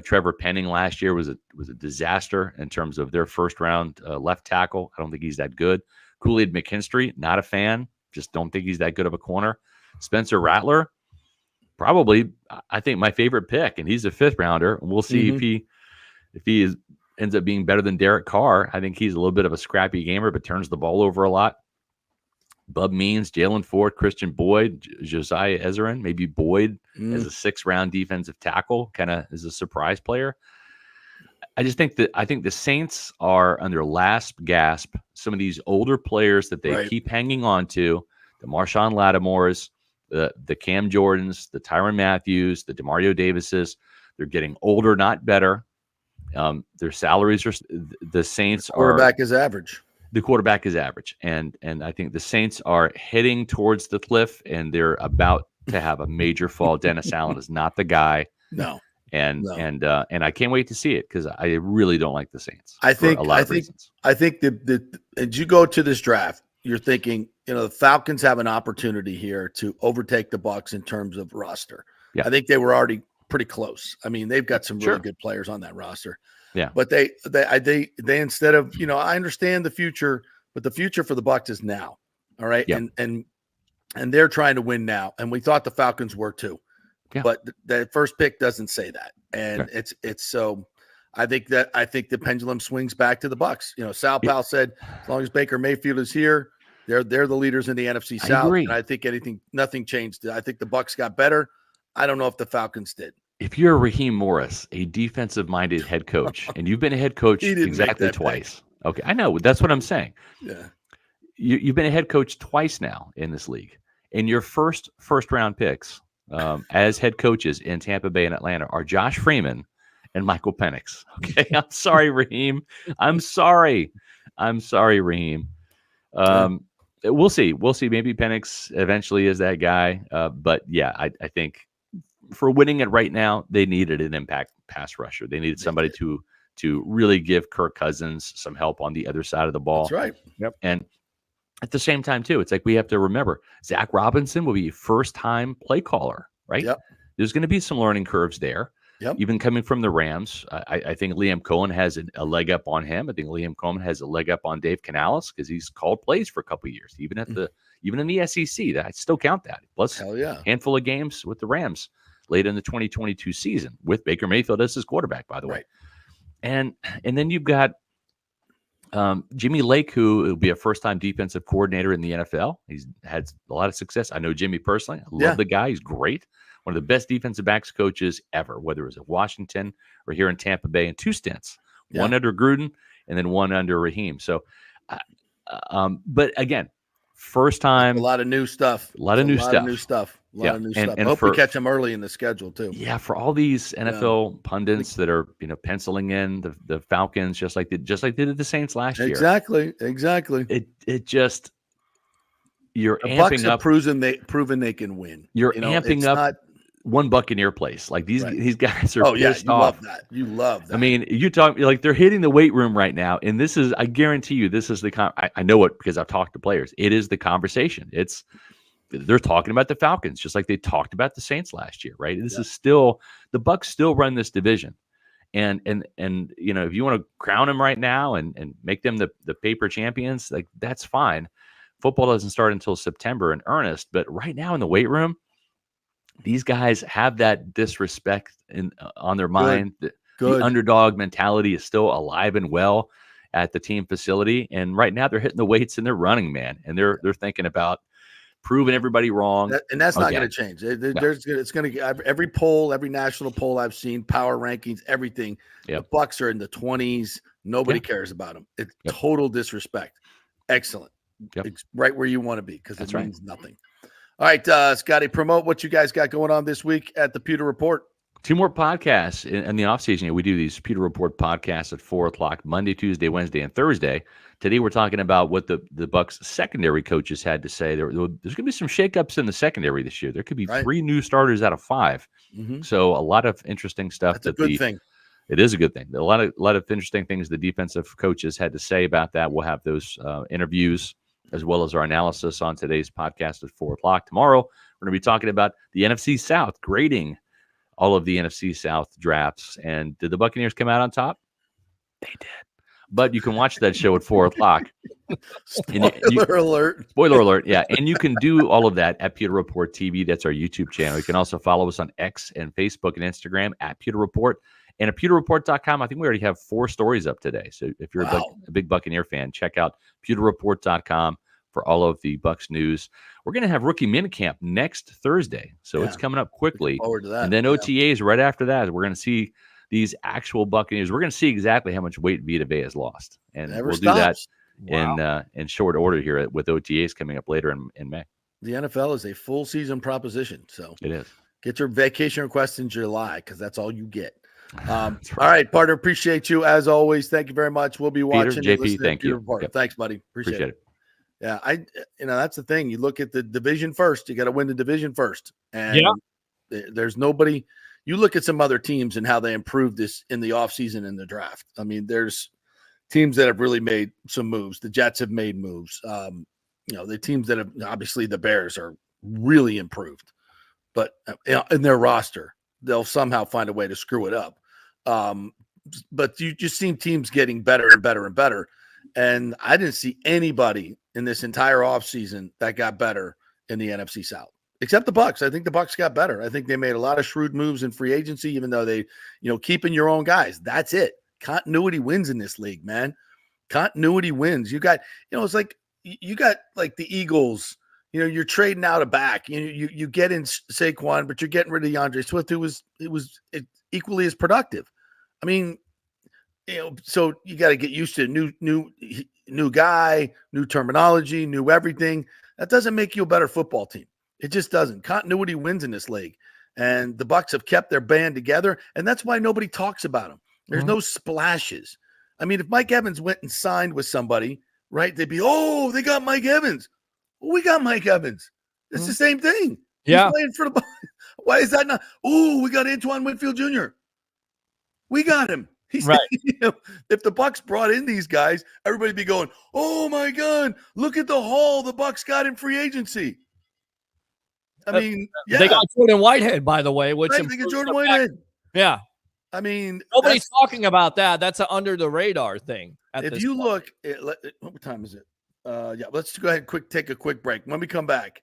Trevor Penning last year was a disaster in terms of their first round left tackle. I don't think he's that good. Kool-Aid McKinstry, not a fan. Just don't think he's that good of a corner. Spencer Rattler, probably I think my favorite pick, and he's a fifth rounder. We'll see if he ends up being better than Derek Carr. I think he's a little bit of a scrappy gamer, but turns the ball over a lot. Bub Means, Jalen Ford, Christian Boyd, Josiah Ezrin, maybe Boyd as a 6th round defensive tackle, kind of as a surprise player. I think the Saints are on their last gasp. Some of these older players that they keep hanging on to, the Marshawn Lattimore's, the Cam Jordans, the Tyrann Matthews, the DeMario Davises, they're getting older, not better. Their salaries are the Saints quarterback is average. The quarterback is average, and I think the Saints are heading towards the cliff, and they're about to have a major fall. Dennis Allen is not the guy. No. And I can't wait to see it because I really don't like the Saints. I think that as you go to this draft, you're thinking, the Falcons have an opportunity here to overtake the Bucs in terms of roster. Yeah. I think they were already pretty close. I mean, they've got some really good players on that roster. Yeah. But they instead of, I understand the future, but the future for the Bucs is now. All right. Yeah. And they're trying to win now. And we thought the Falcons were too. Yeah. But the first pick doesn't say that. And it's so I think the pendulum swings back to the Bucs. Sal Powell said, as long as Baker Mayfield is here, they're the leaders in the NFC South. And I think nothing changed. I think the Bucs got better. I don't know if the Falcons did. If you're Raheem Morris, a defensive-minded head coach, and you've been a head coach exactly twice. Okay, I know. That's what I'm saying. Yeah. You've been a head coach twice now in this league. And your first-round picks as head coaches in Tampa Bay and Atlanta are Josh Freeman and Michael Penix. Okay, I'm sorry, Raheem. I'm sorry, Raheem. We'll see. Maybe Penix eventually is that guy. But yeah, I think for winning it right now, they needed an impact pass rusher. They needed somebody to really give Kirk Cousins some help on the other side of the ball. That's right. Yep. And at the same time, too, it's like we have to remember Zach Robinson will be a first-time play caller, right? Yep. There's going to be some learning curves there. Yep. Even coming from the Rams, I think Liam Cohen has a leg up on him. I think Liam Cohen has a leg up on Dave Canales because he's called plays for a couple of years, even in the SEC. That I still count that. Plus, a handful of games with the Rams late in the 2022 season with Baker Mayfield as his quarterback, by the way. And then you've got Jimmy Lake, who will be a first-time defensive coordinator in the NFL. He's had a lot of success. I know Jimmy personally. I love the guy. He's great. One of the best defensive backs coaches ever, whether it was at Washington or here in Tampa Bay in 2 stints, one under Gruden and then one under Raheem. So, but again, first time. A lot of new stuff. A lot of new stuff. I hope we catch them early in the schedule too. Yeah, for all these NFL pundits that are penciling in the Falcons just like they did the Saints last year. Exactly. It just you're the amping Bucs up. Have proven they can win. You're amping up one Buccaneer place. Like these guys are pissed off. You love that. I mean, you talk like they're hitting the weight room right now, and this is I guarantee you this is I know it because I've talked to players. It is the conversation. They're talking about the Falcons just like they talked about the Saints last year, right? This is still the Bucs still run this division. And if you want to crown them right now and make them the paper champions, like that's fine. Football doesn't start until September in earnest, but right now in the weight room, these guys have that disrespect on their mind. The underdog mentality is still alive and well at the team facility. And right now they're hitting the weights and they're running, man. And they're thinking about proving everybody wrong. And that's not going to change. It's going to every poll, every national poll I've seen, power rankings, everything. The Bucs are in the 20s. Nobody cares about them. It's total disrespect. Excellent. It's right where you want to be because it means nothing. All right, Scotty, promote what you guys got going on this week at the Pewter Report. 2 more podcasts in the offseason. We do these Pewter Report podcasts at 4:00 Monday, Tuesday, Wednesday, and Thursday. Today, we're talking about what the Bucs secondary coaches had to say. There's going to be some shakeups in the secondary this year. There could be 3 new starters out of 5. Mm-hmm. So a lot of interesting stuff. That's a good thing. It is a good thing. A lot of interesting things the defensive coaches had to say about that. We'll have those interviews as well as our analysis on today's podcast at 4:00. Tomorrow, we're going to be talking about the NFC South, grading all of the NFC South drafts. And did the Buccaneers come out on top? They did. But you can watch that show at 4:00. Spoiler alert. Spoiler alert, yeah. And you can do all of that at Pewter Report TV. That's our YouTube channel. You can also follow us on X and Facebook and Instagram at Pewter Report. And at pewterreport.com, I think we already have 4 stories up today. So if you're a big Buccaneer fan, check out pewterreport.com for all of the Bucs news. We're going to have rookie minicamp next Thursday. So it's coming up quickly. Looking forward to that. And then OTAs right after that. We're going to see these actual Buccaneers. We're going to see exactly how much weight Vita Vea has lost. And we'll do that in short order here with OTAs coming up later in May. The NFL is a full season proposition. So it is. Get your vacation request in July because that's all you get. All right, partner. Appreciate you as always. Thank you very much. We'll be watching. Peter, JP, thank you. Yep. Thanks, buddy. Appreciate it. Yeah, that's the thing. You look at the division first. You got to win the division first. And there's nobody. You look at some other teams and how they improved this in the offseason in the draft. I mean, there's teams that have really made some moves. The Jets have made moves. The teams that have obviously the Bears are really improved, but in their roster, they'll somehow find a way to screw it up. But you just seen teams getting better and better and better. And I didn't see anybody in this entire offseason that got better in the NFC South, except the Bucs. I think the Bucs got better. I think they made a lot of shrewd moves in free agency, even though they, keeping your own guys. That's it. Continuity wins in this league, man. Continuity wins. You got, it's like you got like the Eagles. You're trading out a back. You get in Saquon, but you're getting rid of DeAndre Swift, who was equally as productive. I mean, so you got to get used to new guy, new terminology, new everything. That doesn't make you a better football team. It just doesn't. Continuity wins in this league, and the Bucs have kept their band together, and that's why nobody talks about them. There's no splashes. I mean, if Mike Evans went and signed with somebody, right? They'd be, they got Mike Evans. Well, we got Mike Evans. It's the same thing. Yeah. He's playing for the. Why is that not? Oh, we got Antoine Winfield Jr. We got him. He's right. If the Bucs brought in these guys, everybody'd be going, "Oh my God, look at the haul the Bucs got in free agency." I mean, they got Jordan Whitehead, by the way, which they got Jordan Whitehead. Yeah. I mean, nobody's talking about that. That's an under the radar thing. If you look, what time is it? Let's go ahead and take a quick break. When we come back,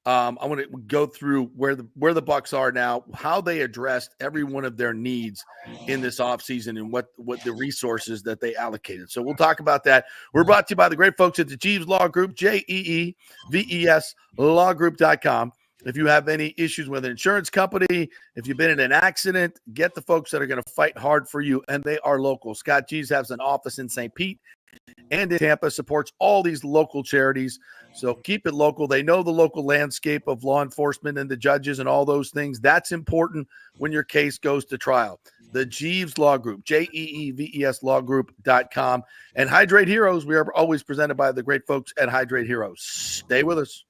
I want to go through where the Bucks are now, how they addressed every one of their needs in this offseason, and what the resources that they allocated. So we'll talk about that. We're brought to you by the great folks at the Jeeves Law Group, JEEVES lawgroup.com. If you have any issues with an insurance company, if you've been in an accident, get the folks that are going to fight hard for you, and they are local. Scott Jeeves has an office in St. Pete and in Tampa, supports all these local charities. So keep it local. They know the local landscape of law enforcement and the judges and all those things. That's important when your case goes to trial. The Jeeves Law Group, JEEVES lawgroup.com. And Hydrate Heroes, we are always presented by the great folks at Hydrate Heroes. Stay with us.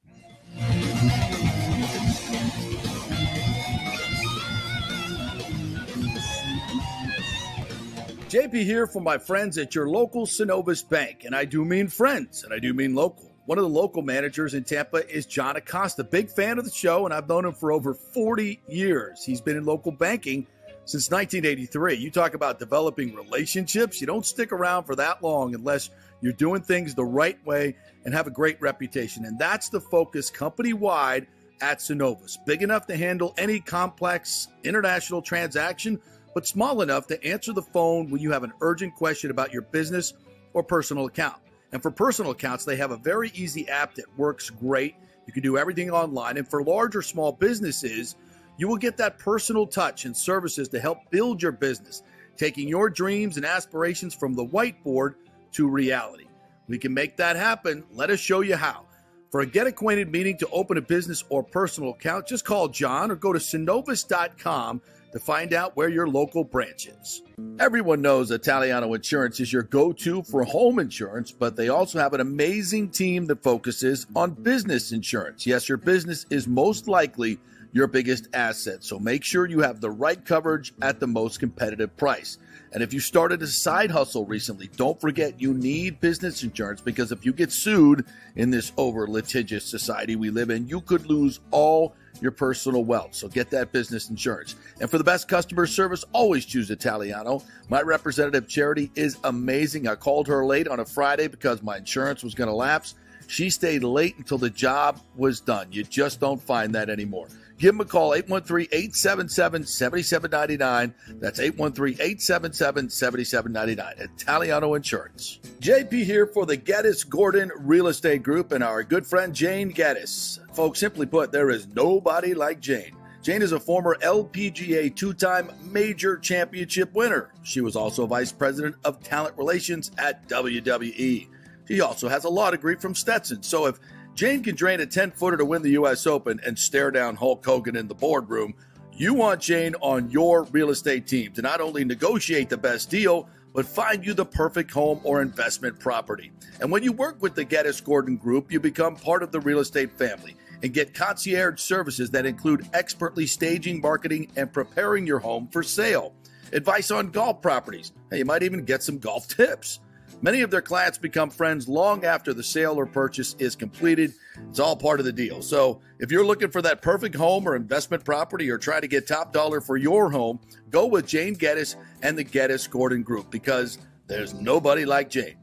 JP here for my friends at your local Synovus Bank. And I do mean friends, and I do mean local. One of the local managers in Tampa is John Acosta, big fan of the show, and I've known him for over 40 years. He's been in local banking since 1983. You talk about developing relationships. You don't stick around for that long unless you're doing things the right way and have a great reputation. And that's the focus company-wide at Synovus. Big enough to handle any complex international transaction, but small enough to answer the phone when you have an urgent question about your business or personal account. And for personal accounts, they have a very easy app that works great. You can do everything online. And for large or small businesses, you will get that personal touch and services to help build your business, taking your dreams and aspirations from the whiteboard to reality. We can make that happen. Let us show you how. For a get acquainted meeting to open a business or personal account, just call John or go to synovus.com to find out where your local branch is. Everyone knows Italiano Insurance is your go-to for home insurance, but they also have an amazing team that focuses on business insurance. Yes, your business is most likely your biggest asset, so make sure you have the right coverage at the most competitive price. And if you started a side hustle recently, don't forget you need business insurance, because if you get sued in this over litigious society we live in, you could lose all your personal wealth. So get that business insurance. And for the best customer service, always choose Italiano. My representative Charity is amazing. I called her late on a Friday because my insurance was going to lapse. She stayed late until the job was done. You just don't find that anymore. Give them a call, 813-877-7799. That's 813-877-7799. Italiano Insurance. JP here for the Geddes Gordon Real Estate Group and our good friend Jane Geddes. Folks, simply put, there is nobody like Jane. Jane is a former LPGA two-time major championship winner. She was also vice president of talent relations at WWE. She also has a law degree from Stetson. So if Jane can drain a 10-footer to win the U.S. Open and stare down Hulk Hogan in the boardroom, you want Jane on your real estate team to not only negotiate the best deal, but find you the perfect home or investment property. And when you work with the Geddes Gordon Group, you become part of the real estate family and get concierge services that include expertly staging, marketing, and preparing your home for sale. Advice on golf properties. Hey, you might even get some golf tips. Many of their clients become friends long after the sale or purchase is completed. It's all part of the deal. So if you're looking for that perfect home or investment property or trying to get top dollar for your home, go with Jane Geddes and the Geddes Gordon Group, because there's nobody like Jane.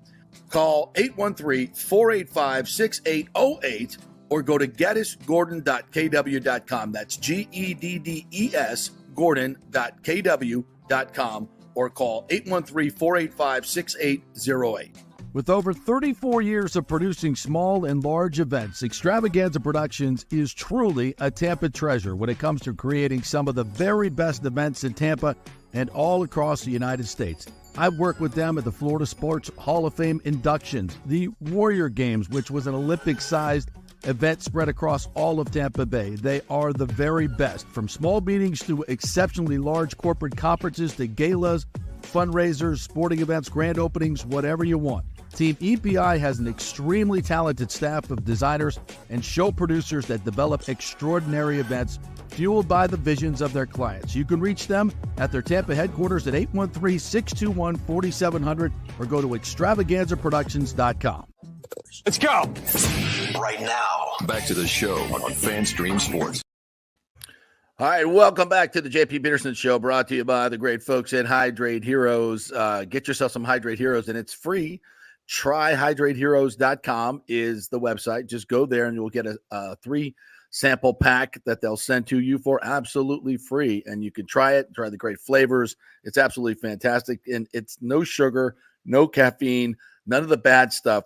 Call 813-485-6808 or go to geddesgordon.kw.com. That's GEDDES Gordon.kw.com. or call 813-485-6808. With over 34 years of producing small and large events, Extravaganza Productions is truly a Tampa treasure when it comes to creating some of the very best events in Tampa and all across the United States. I've worked with them at the Florida Sports Hall of Fame inductions, the Warrior Games, which was an Olympic-sized event spread across all of Tampa Bay. They are the very best, from small meetings to exceptionally large corporate conferences to galas, fundraisers, sporting events, grand openings, whatever you want. Team EPI has an extremely talented staff of designers and show producers that develop extraordinary events fueled by the visions of their clients. You can reach them at their Tampa headquarters at 813-621-4700 or go to extravaganzaproductions.com. Let's go. Right now, back to the show on FanStream Sports. All right, welcome back to the JP Peterson Show, brought to you by the great folks at Hydrate Heroes. Get yourself some Hydrate Heroes, and it's free. Tryhydrateheroes.com is the website. Just go there, and you'll get a sample pack that they'll send to you for absolutely free. And you can try it, try the great flavors. It's absolutely fantastic. And it's no sugar, no caffeine, none of the bad stuff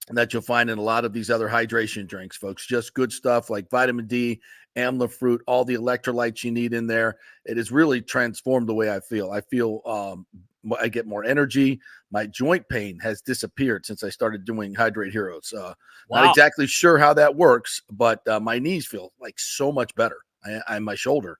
that you'll find in a lot of these other hydration drinks, folks. Just good stuff like vitamin D, amla fruit, all the electrolytes you need in there. It has really transformed the way I feel. I get more energy. My joint pain has disappeared since I started doing Hydrate Heroes. Not exactly sure how that works, but my knees feel like so much better. I my shoulder,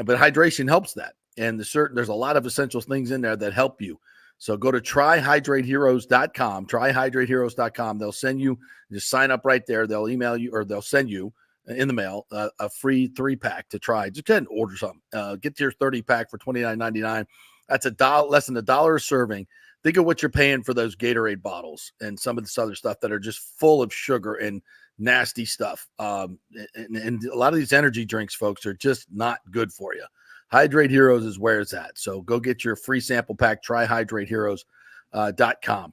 but hydration helps that. And there's a lot of essential things in there that help you. So go to tryhydrateheroes.com, tryhydrateheroes.com. They'll send you, just sign up right there. They'll email you, or they'll send you in the mail a free 3-pack to try. Just go ahead and order something. Get your 30-pack for $29.99. That's less than $1 a serving. Think of what you're paying for those Gatorade bottles and some of this other stuff that are just full of sugar and nasty stuff. And a lot of these energy drinks, folks, are just not good for you. Hydrate Heroes is where it's at. So go get your free sample pack, tryhydrateheroes.com.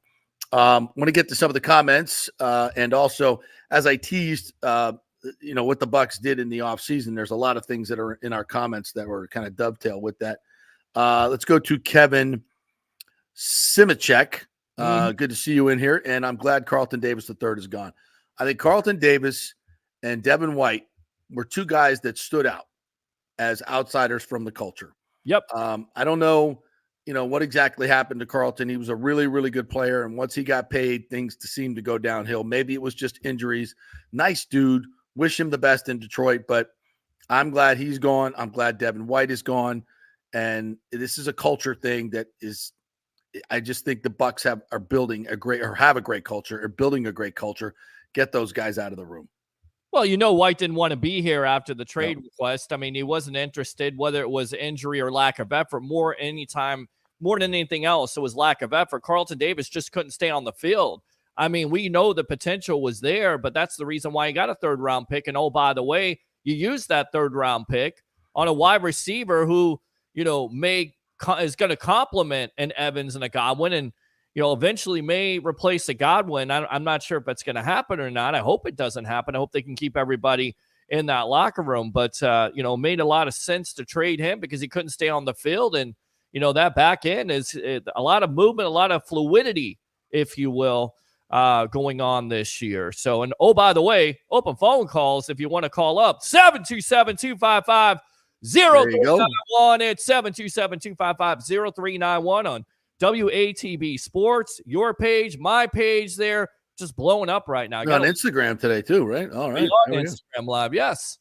Want to get to some of the comments. And also, as I teased, what the Bucks did in the offseason, there's a lot of things that are in our comments that were kind of dovetail with that. Let's go to Kevin Simicek. Good to see you in here. And I'm glad Carlton Davis III is gone. I think Carlton Davis and Devin White were two guys that stood out as outsiders from the culture. Yep. I don't know, what exactly happened to Carlton. He was a really, really good player. And once he got paid, things seemed to go downhill. Maybe it was just injuries. Nice dude. Wish him the best in Detroit, but I'm glad he's gone. I'm glad Devin White is gone. And this is a culture thing that is, I just think the Bucks have a great culture, or building a great culture. Get those guys out of the room. Well, White didn't want to be here after the trade request. I mean, he wasn't interested, whether it was injury or lack of effort. More than anything else, it was lack of effort. Carlton Davis just couldn't stay on the field. I mean, we know the potential was there, but that's the reason why he got a 3rd-round pick. And, oh, by the way, you used that 3rd-round pick on a wide receiver who, is going to complement an Evans and a Godwin, and eventually may replace a Godwin. I'm not sure if it's going to happen or not. I hope it doesn't happen. I hope they can keep everybody in that locker room. But, made a lot of sense to trade him because he couldn't stay on the field. And, that back end is a lot of movement, a lot of fluidity, if you will, going on this year. So, and oh, by the way, open phone calls if you want to call up. 727-255-0391. It's 727-255-0391 on WATB Sports, your page, my page there, just blowing up right now. You're on Instagram today too, right? All right. On Instagram Live, yes.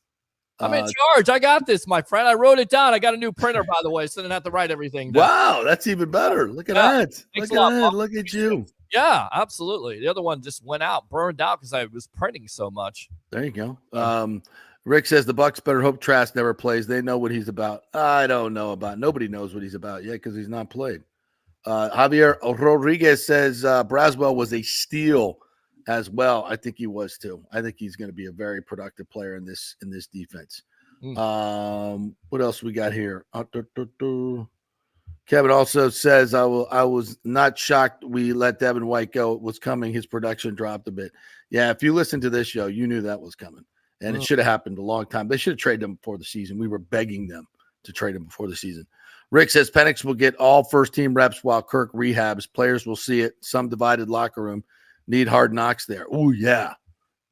I'm in charge. I got this, my friend. I wrote it down. I got a new printer, by the way, so I didn't have to write everything down. Wow, that's even better. Look at that. Look at you. Yeah, absolutely. The other one just went out, burned out because I was printing so much. There you go. Rick says the Bucks better hope Trask never plays. They know what he's about. I don't know about. Nobody knows what he's about yet because he's not played. Javier Rodriguez says Braswell was a steal as well. I think he was too. I think he's going to be a very productive player in this defense. What else we got here? Kevin also says I was not shocked we let Devin White go. It was coming. His production dropped a bit. Yeah, if you listen to this show, you knew that was coming. And it should have happened a long time. They should have traded him before the season. We were begging them to trade him before the season. Rick says Penix will get all first-team reps while Kirk rehabs. Players will see it. Some divided locker room need hard knocks there. Oh, yeah.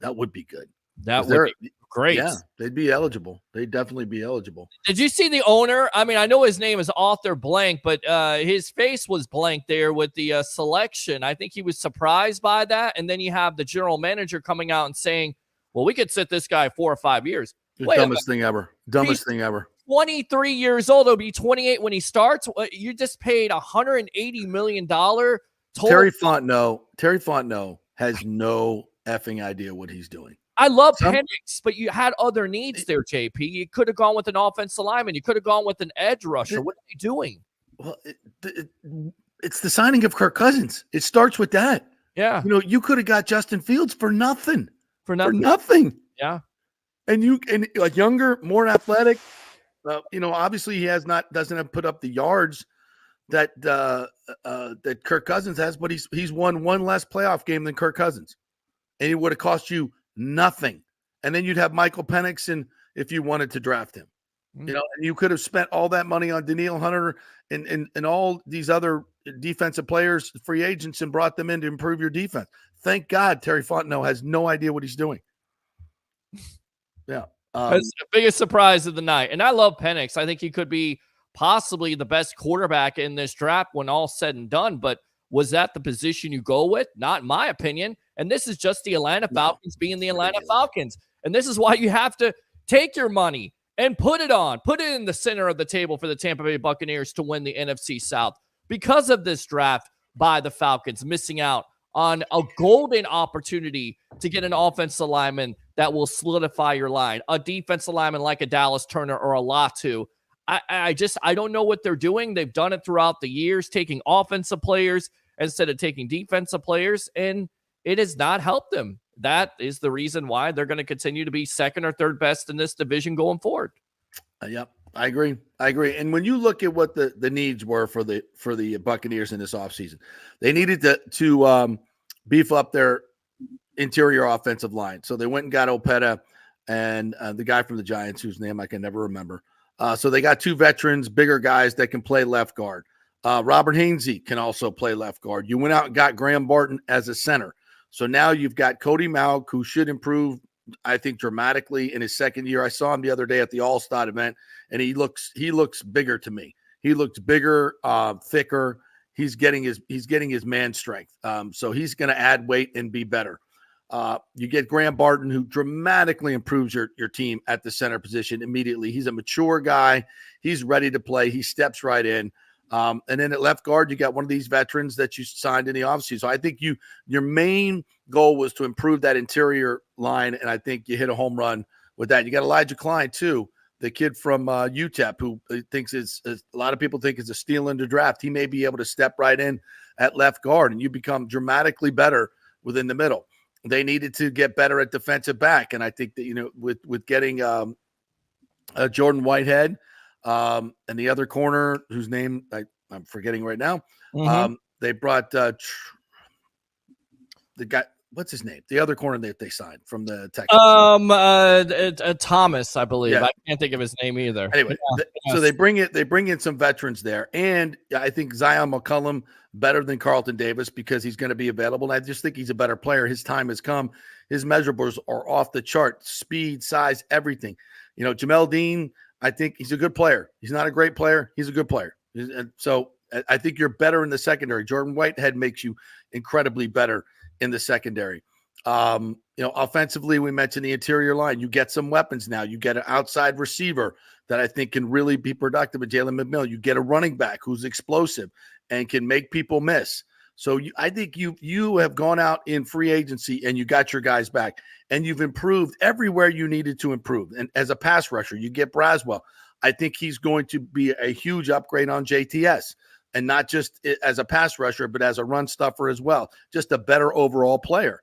That would be good. That would be great. Yeah, they'd be eligible. They'd definitely be eligible. Did you see the owner? I mean, I know his name is Author Blank, but his face was blank there with the selection. I think he was surprised by that. And then you have the general manager coming out and saying, well, we could sit this guy 4 or 5 years. Dumbest thing ever. Dumbest thing ever. 23 years old. He'll be 28 when he starts. You just paid $180 million total. Terry Fontenot has no effing idea what he's doing. I love Penix, but you had other needs there, JP. You could have gone with an offensive lineman. You could have gone with an edge rusher. What are you doing? Well, it's the signing of Kirk Cousins. It starts with that. Yeah. You could have got Justin Fields for nothing. For nothing. Yeah. And like younger, more athletic. Obviously he doesn't have put up the yards that Kirk Cousins has, but he's won one less playoff game than Kirk Cousins, and it would have cost you nothing. and then you'd have Michael Penix if you wanted to draft him. You know, and you could have spent all that money on Daniil Hunter and all these other defensive players, free agents, and brought them in to improve your defense. Thank God Terry Fontenot has no idea what he's doing. Yeah. That's the biggest surprise of the night. And I love Penix. I think he could be possibly the best quarterback in this draft when all's said and done. But was that the position you go with? Not in my opinion. And this is just the Atlanta Falcons being the Atlanta Falcons. And this is why you have to take your money and put it in the center of the table for the Tampa Bay Buccaneers to win the NFC South because of this draft by the Falcons, missing out on a golden opportunity to get an offensive lineman that will solidify your line, a defensive lineman like a Dallas Turner or a Latu. I don't know what they're doing. They've done it throughout the years, taking offensive players instead of taking defensive players, and it has not helped them. That is the reason why they're going to continue to be second or third best in this division going forward. Yep, I agree. And when you look at what the needs were for the Buccaneers in this offseason, they needed to beef up their interior offensive line. So they went and got Opeta and the guy from the Giants, whose name I can never remember. So they got two veterans, bigger guys that can play left guard. Robert Hainsey can also play left guard. You went out and got Graham Barton as a center. So now you've got Cody Mauk, who should improve, I think, dramatically in his second year. I saw him the other day at the All-Star event, and he looks bigger to me. He looks bigger, thicker. He's getting his man strength. So he's going to add weight and be better. You get Graham Barton, who dramatically improves your team at the center position immediately. He's a mature guy. He's ready to play. He steps right in. And then at left guard, you got one of these veterans that you signed in the offseason. So I think your main goal was to improve that interior line, and I think you hit a home run with that. You got Elijah Klein, too, the kid from UTEP, who thinks a lot of people think is a steal in the draft. He may be able to step right in at left guard, and you become dramatically better within the middle. They needed to get better at defensive back, and I think that, with getting Jordan Whitehead, and the other corner, whose name I'm forgetting right now, they brought the guy. What's his name? The other corner that they signed from the Texans. Thomas, I believe. Yeah. I can't think of his name either. Anyway, so they bring in some veterans there, and I think Zion McCollum better than Carlton Davis because he's going to be available. And I just think he's a better player. His time has come. His measurables are off the chart: speed, size, everything. Jamel Dean, I think he's a good player. He's not a great player. He's a good player. So I think you're better in the secondary. Jordan Whitehead makes you incredibly better in the secondary. Offensively, we mentioned the interior line. You get some weapons now. You get an outside receiver that I think can really be productive with Jalen McMillan. You get a running back who's explosive and can make people miss. So I think you have gone out in free agency and you got your guys back, and you've improved everywhere you needed to improve. And as a pass rusher, you get Braswell. I think he's going to be a huge upgrade on JTS, and not just as a pass rusher, but as a run stuffer as well. Just a better overall player.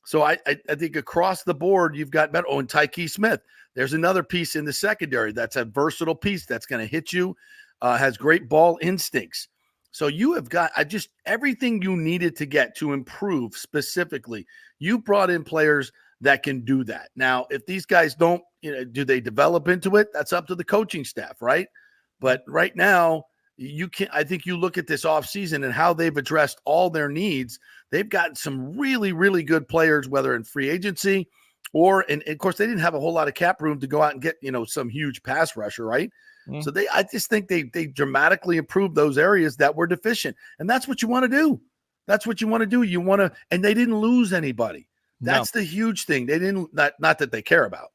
So I think across the board, you've got better. Oh, and Tyke Smith. There's another piece in the secondary that's a versatile piece that's going to hit you, has great ball instincts. So you have got everything you needed to get to improve specifically. You brought in players that can do that. Now, if these guys don't, do they develop into it? That's up to the coaching staff, right? But right now, I think you look at this offseason and how they've addressed all their needs. They've gotten some really, really good players, whether in free agency and of course, they didn't have a whole lot of cap room to go out and get, some huge pass rusher, right? Mm-hmm. So I just think they dramatically improved those areas that were deficient. And that's what you want to do. That's what you want to do. And they didn't lose anybody. That's the huge thing. They didn't, not that they care about.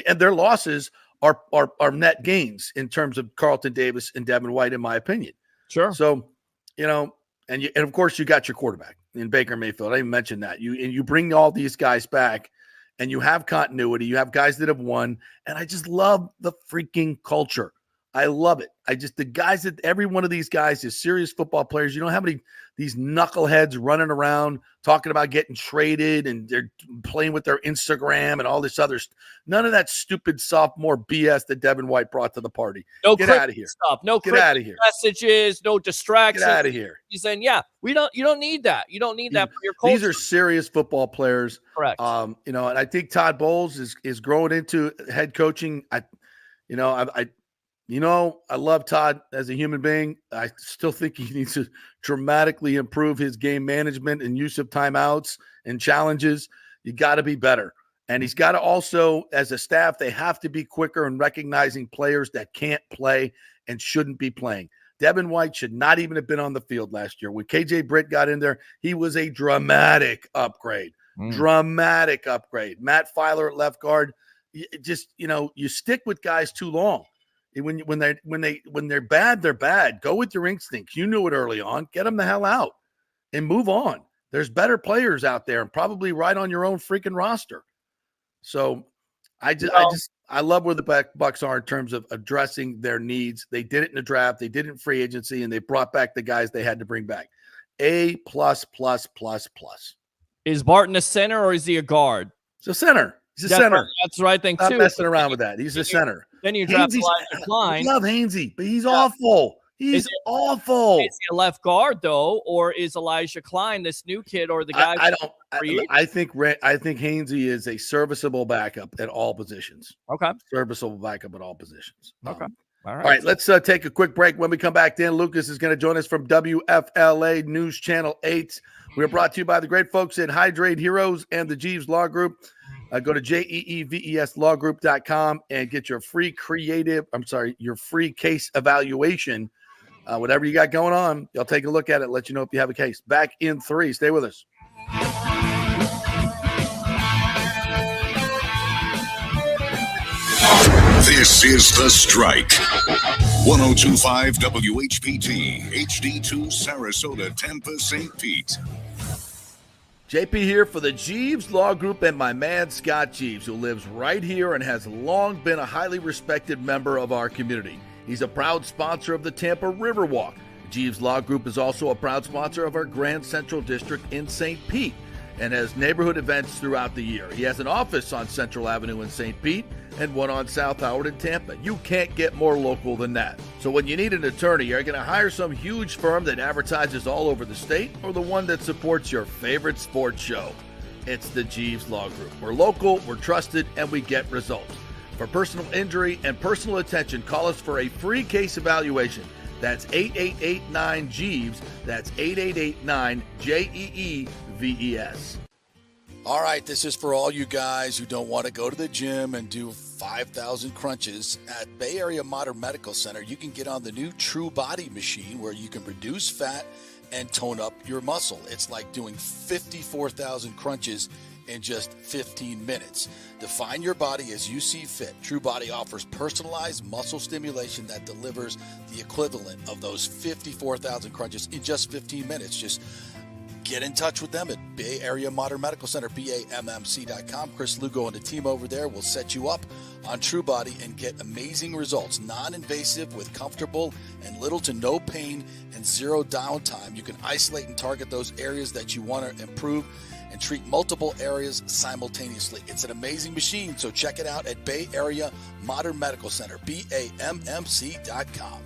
And their losses are net gains in terms of Carlton Davis and Devin White, in my opinion. Sure. So, and of course you got your quarterback in Baker Mayfield. I didn't mention that. You bring all these guys back, and you have continuity. You have guys that have won, and I just love the freaking culture. I love it. The guys that every one of these guys is serious football players. You know how many these knuckleheads running around talking about getting traded and they're playing with their Instagram and all this other stuff. None of that stupid sophomore BS that Devin White brought to the party. No, get out of here. Stuff. No, get out of here. Messages. No distractions. Get out of here. He's saying, yeah, you don't need that. You don't need that for your culture. These are serious football players. Correct. And I think Todd Bowles is growing into head coaching. I love Todd as a human being. I still think he needs to dramatically improve his game management and use of timeouts and challenges. You got to be better. And he's got to also, as a staff, they have to be quicker in recognizing players that can't play and shouldn't be playing. Devin White should not even have been on the field last year. When KJ Britt got in there, he was a dramatic upgrade. Dramatic upgrade. Matt Filer at left guard. You stick with guys too long. When they're bad, they're bad. Go with your instincts. You knew it early on. Get them the hell out and move on. There's better players out there and probably right on your own freaking roster. So I love where the Bucs are in terms of addressing their needs. They did it in the draft. They did it in free agency, and they brought back the guys they had to bring back. A++++. Is Barton a center or is he a guard? He's a center. He's a center. That's the right thing, too. Not messing around with that. He's a center. Then you draft Elijah Klein. I love Hainsey, but he's awful. He's awful. Is he a left guard, though, or is Elijah Klein this new kid or the guy? I think Hainsey is a serviceable backup at all positions. Okay. Serviceable backup at all positions. Okay. All right, let's take a quick break. When we come back, Dan Lucas is going to join us from WFLA News Channel 8. We're brought to you by the great folks at Hydrate Heroes and the Jeeves Law Group. Go to jeeveslawgroup.com and get your free case evaluation. Whatever you got going on, they'll take a look at it, let you know if you have a case. Back in 3. Stay with us. This is The Strike. 102.5 WHPT, HD2 Sarasota, Tampa, St. Pete. JP here for the Jeeves Law Group and my man Scott Jeeves, who lives right here and has long been a highly respected member of our community. He's a proud sponsor of the Tampa Riverwalk. Jeeves Law Group is also a proud sponsor of our Grand Central District in St. Pete and has neighborhood events throughout the year. He has an office on Central Avenue in St. Pete and one on South Howard in Tampa. You can't get more local than that. So when you need an attorney, you're going to hire some huge firm that advertises all over the state or the one that supports your favorite sports show. It's the Jeeves Law Group. We're local, we're trusted, and we get results. For personal injury and personal attention, call us for a free case evaluation. That's 8889-JEEVES. That's 8889-JEEVES. All right, this is for all you guys who don't want to go to the gym and do 5,000 crunches. At Bay Area Modern Medical Center, you can get on the new True Body machine where you can reduce fat and tone up your muscle. It's like doing 54,000 crunches in just 15 minutes. Define your body as you see fit. True Body offers personalized muscle stimulation that delivers the equivalent of those 54,000 crunches in just 15 minutes. Just get in touch with them at Bay Area Modern Medical Center, BAMMC.com. Chris Lugo and the team over there will set you up on True Body and get amazing results. Non-invasive with comfortable and little to no pain and zero downtime. You can isolate and target those areas that you want to improve and treat multiple areas simultaneously. It's an amazing machine, so check it out at Bay Area Modern Medical Center, BAMMC.com.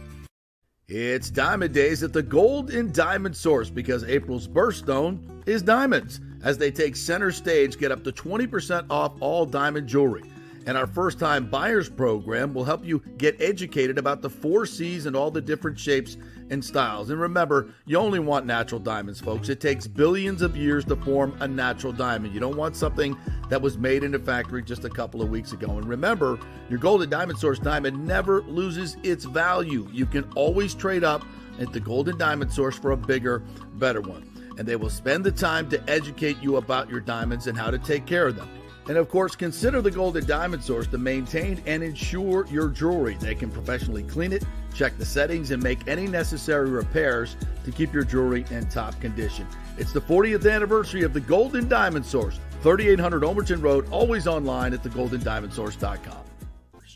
It's Diamond Days at the Gold and Diamond Source because April's birthstone is diamonds. As they take center stage, get up to 20% off all diamond jewelry. And our first-time buyers program will help you get educated about the 4 C's and all the different shapes and styles. And remember, you only want natural diamonds, folks. It takes billions of years to form a natural diamond. You don't want something that was made in a factory just a couple of weeks ago. And remember, your Gold and Diamond Source diamond never loses its value. You can always trade up at the Gold and Diamond Source for a bigger, better one. And they will spend the time to educate you about your diamonds and how to take care of them. And of course, consider the Gold and Diamond Source to maintain and insure your jewelry. They can professionally clean it, check the settings, and make any necessary repairs to keep your jewelry in top condition. It's the 40th anniversary of the Gold and Diamond Source, 3800 Overton Road, always online at thegoldendiamondsource.com.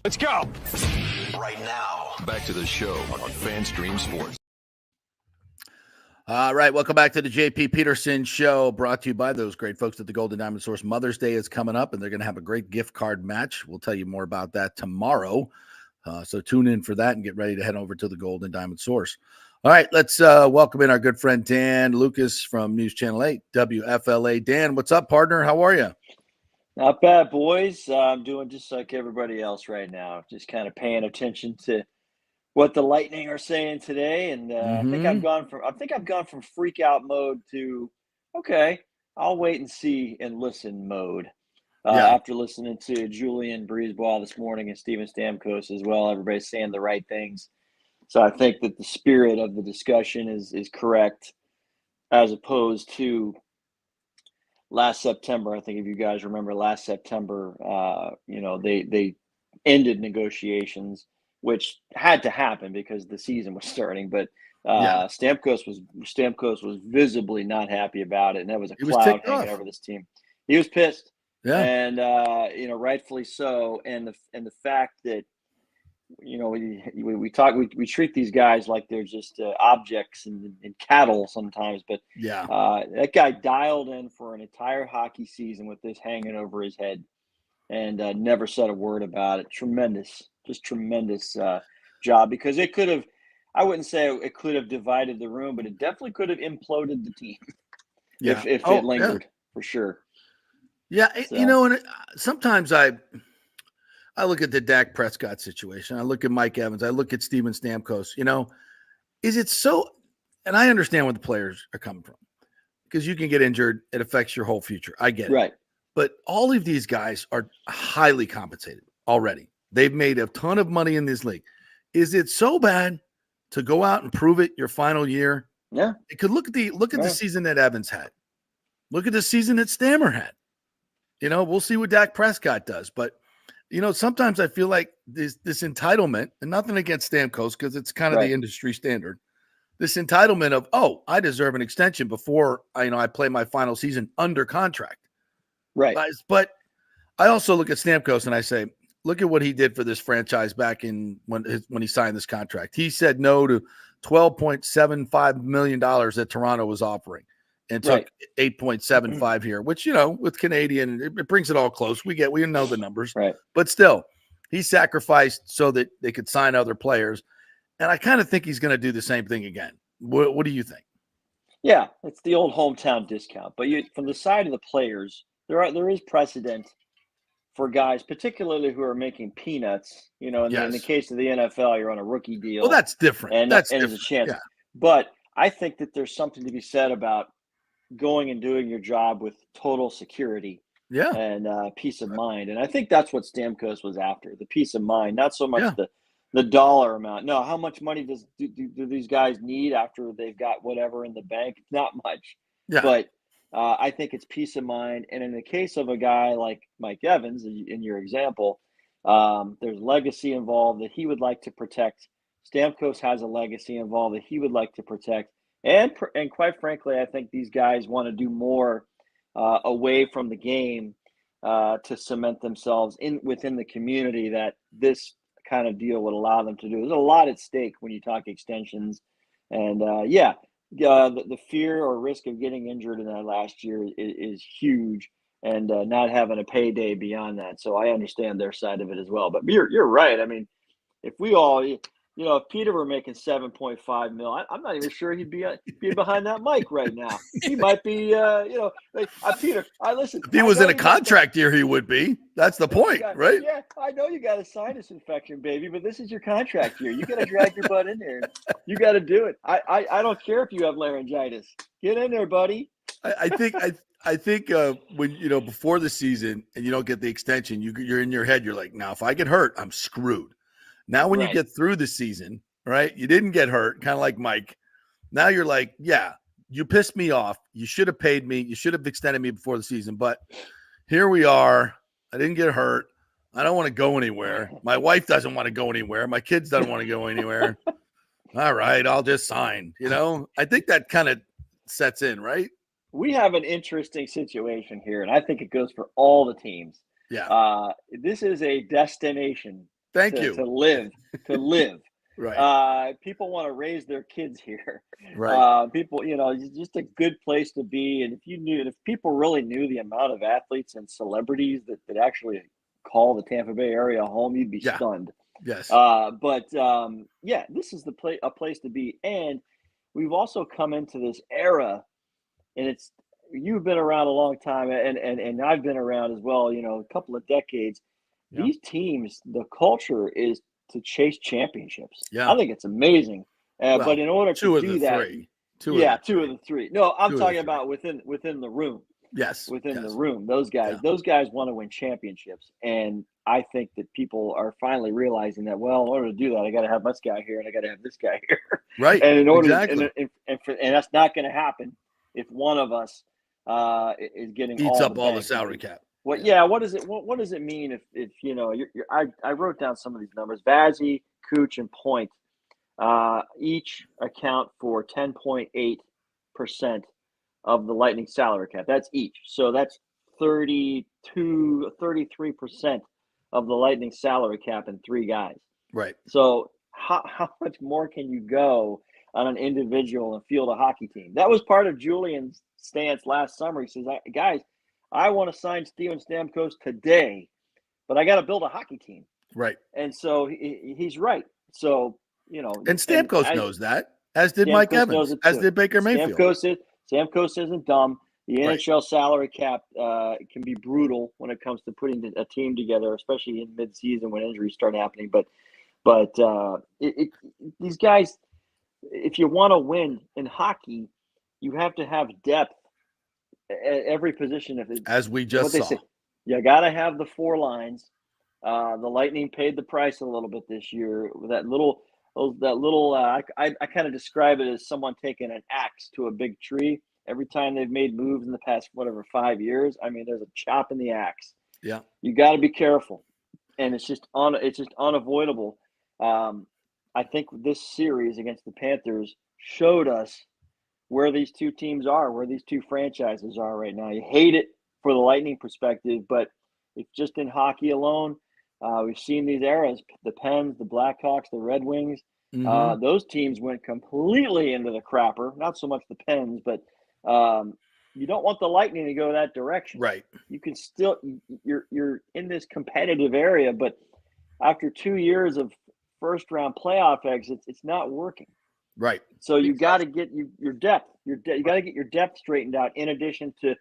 Let's go. Right now. Back to the show on FanStream Sports. All right, welcome back to the JP Peterson Show, brought to you by those great folks at the Golden Diamond Source. Mother's Day is coming up, and they're going to have a great gift card match. We'll tell you more about that tomorrow. So tune in for that and get ready to head over to the Golden Diamond Source. All right, let's welcome in our good friend Dan Lucas from News Channel 8, WFLA. Dan, what's up, partner? How are you? Not bad, boys. I'm doing just like everybody else right now, just kind of paying attention to what the Lightning are saying today, and I think I've gone from freak out mode to okay, I'll wait and see and listen mode. After listening to Julian Breezeball this morning and Steven Stamkos as well, everybody's saying the right things. So I think that the spirit of the discussion is correct, as opposed to last September. I think if you guys remember last September, they ended negotiations, which had to happen because the season was starting. But Stamkos was visibly not happy about it, and there was a cloud hanging over this team. He was pissed, and rightfully so. And the fact that we treat these guys like they're just objects and cattle sometimes. But that guy dialed in for an entire hockey season with this hanging over his head, and never said a word about it. Tremendous job, because it could have, I wouldn't say it could have divided the room, but it definitely could have imploded the team if it lingered, for sure. Yeah, so. And sometimes I look at the Dak Prescott situation. I look at Mike Evans. I look at Steven Stamkos. Is it so – and I understand where the players are coming from, because you can get injured. It affects your whole future. I get it. Right. But all of these guys are highly compensated already. They've made a ton of money in this league. Is it so bad to go out and prove it your final year? Yeah. Because look at the season that Evans had. Look at the season that Stammer had. We'll see what Dak Prescott does. But, sometimes I feel like this entitlement, and nothing against Stamkos because it's kind of the industry standard, this entitlement of, I deserve an extension before I play my final season under contract. Right. But I also look at Stamkos and I say, look at what he did for this franchise back in when he signed this contract. He said no to $12.75 million that Toronto was offering, and took 8.75 here, which, with Canadian, it brings it all close. We know the numbers, right? But still, he sacrificed so that they could sign other players. And I kind of think he's going to do the same thing again. What do you think? Yeah, it's the old hometown discount. But from the side of the players, there is precedent for guys, particularly who are making peanuts. In the case of the NFL, you're on a rookie deal. Well, that's different. And there's a chance. Yeah. But I think that there's something to be said about going and doing your job with total security and peace of mind. And I think that's what Stamkos was after, the peace of mind, not so much the dollar amount. No, how much money do these guys need after they've got whatever in the bank? Not much. Yeah. But I think it's peace of mind. And in the case of a guy like Mike Evans, in your example, there's legacy involved that he would like to protect. Stamkos has a legacy involved that he would like to protect. And quite frankly, I think these guys want to do more away from the game to cement themselves within the community that this kind of deal would allow them to do. There's a lot at stake when you talk extensions. And the fear or risk of getting injured in that last year is huge, and not having a payday beyond that. So I understand their side of it as well. But you're right. I mean, if we all – if Peter were making $7.5 million, I'm not even sure he'd be behind that mic right now. He might be, Peter. Listen. If he was in a contract year, he would be. That's the point, right? Yeah, I know you got a sinus infection, baby, but this is your contract year. You got to drag your butt in there. You got to do it. I don't care if you have laryngitis. Get in there, buddy. I think when before the season and you don't get the extension, you're in your head. You're like, now if I get hurt, I'm screwed. Now, when you get through the season, right, you didn't get hurt, kind of like Mike. Now you're like, yeah, you pissed me off. You should have paid me. You should have extended me before the season. But here we are. I didn't get hurt. I don't want to go anywhere. My wife doesn't want to go anywhere. My kids don't want to go anywhere. All right, I'll just sign. I think that kind of sets in, right? We have an interesting situation here, and I think it goes for all the teams. Yeah. This is a destination Thank you. To live. Right. People want to raise their kids here. Right. People, it's just a good place to be. And if people really knew the amount of athletes and celebrities that actually call the Tampa Bay area home, you'd be stunned. Yes. This is a place to be. And we've also come into this era, and you've been around a long time, and I've been around as well, a couple of decades. Yeah. These teams, the culture is to chase championships. Yeah. I think it's amazing. But in order to do that, two of the three. No, I'm talking about within the room. Yes. Within the room, those guys want to win championships. And I think that people are finally realizing that, well, in order to do that, I got to have this guy here and I got to have this guy here. Right. And in order, exactly. and that's not going to happen if one of us is getting eats up all the salary cap. What does it mean if I wrote down some of these numbers. Vazzy, Cooch, and Point each account for 10.8% of the Lightning salary cap. That's each. So that's 33% of the Lightning salary cap in three guys. Right. So how much more can you go on an individual and field a hockey team? That was part of Julian's stance last summer. He says, guys, I want to sign Steven Stamkos today, but I got to build a hockey team. Right. And so he's right. So, and Stamkos knows that, as did Mike Evans, as did Baker Mayfield. Stamkos isn't dumb. The NHL salary cap can be brutal when it comes to putting a team together, especially in midseason when injuries start happening. But these guys, if you want to win in hockey, you have to have depth at every position. As we just saw. Say, you got to have the four lines. The Lightning paid the price a little bit this year. I kind of describe it as someone taking an axe to a big tree. Every time they've made moves in the past, 5 years, I mean, there's a chop in the axe. Yeah. You got to be careful. And it's just unavoidable. I think this series against the Panthers showed us where these two teams are, where these two franchises are right now. You hate it for the Lightning perspective, but it's just in hockey alone. We've seen these eras, the Pens, the Blackhawks, the Red Wings. Mm-hmm. Those teams went completely into the crapper. Not so much the Pens, but you don't want the Lightning to go that direction. Right. You can still you're in this competitive area, but after 2 years of first round playoff exits, it's not working. Right. So you got to get your depth. You got to get your depth straightened out. In addition to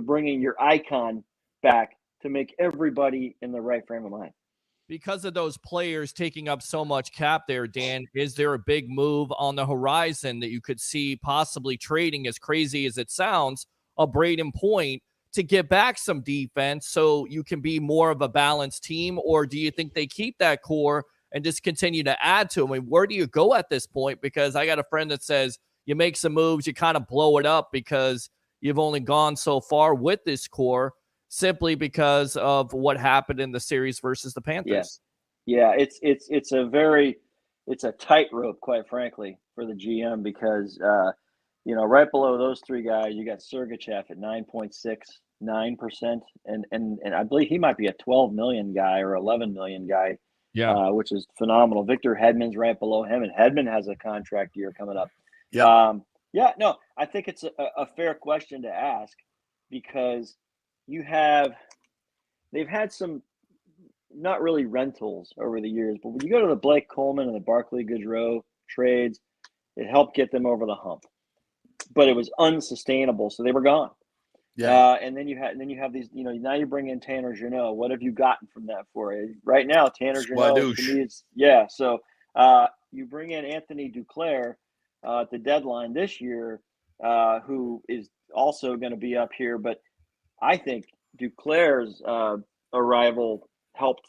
bringing your icon back to make everybody in the right frame of mind. Because of those players taking up so much cap there, Dan, is there a big move on the horizon that you could see possibly trading, as crazy as it sounds, a Braden Point to get back some defense so you can be more of a balanced team? Or do you think they keep that core and just continue to add to them? I mean, where do you go at this point? Because I got a friend that says you make some moves, you kind of blow it up because you've only gone so far with this core, simply because of what happened in the series versus the Panthers. Yeah, it's a tightrope, quite frankly, for the GM because right below those three guys, you got Sergachev at 9.69%, and I believe he might be a 12 million guy or 11 million guy. Yeah, which is phenomenal. Victor Hedman's right below him, and Hedman has a contract year coming up. Yeah. I think it's a fair question to ask because they've had some not really rentals over the years, but when you go to the Blake Coleman and the Barclay Goodrow trades, it helped get them over the hump. But it was unsustainable, so they were gone. Yeah. And then you have these, now you bring in Tanner Jeannot. What have you gotten from that for it? Right now, Tanner Jeannot, to me, so you bring in Anthony Duclair at the deadline this year, who is also going to be up here. But I think Duclair's arrival helped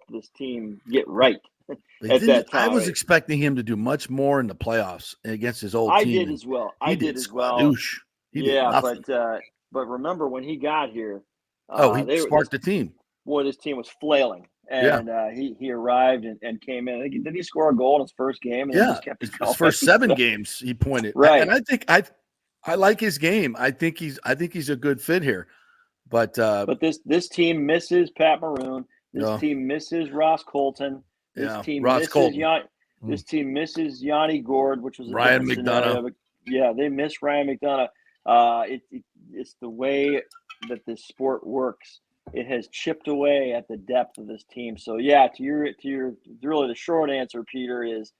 this team get right at that time. I was expecting him to do much more in the playoffs against his old team. I did as well. But remember when he got here? He sparked the team. Boy, this team was flailing, and he arrived and came in. Did he score a goal in his first game? And just kept his first 7 games he pointed. Right, and I think I like his game. I think he's a good fit here. But this team misses Pat Maroon. This team misses Ross Colton. This team Ross misses Colton. This team misses Yanni Gord, which was a Ryan different McDonough. scenario. But yeah, they miss Ryan McDonough. It's the way that this sport works. It has chipped away at the depth of this team. So yeah, to your really the short answer, Peter, is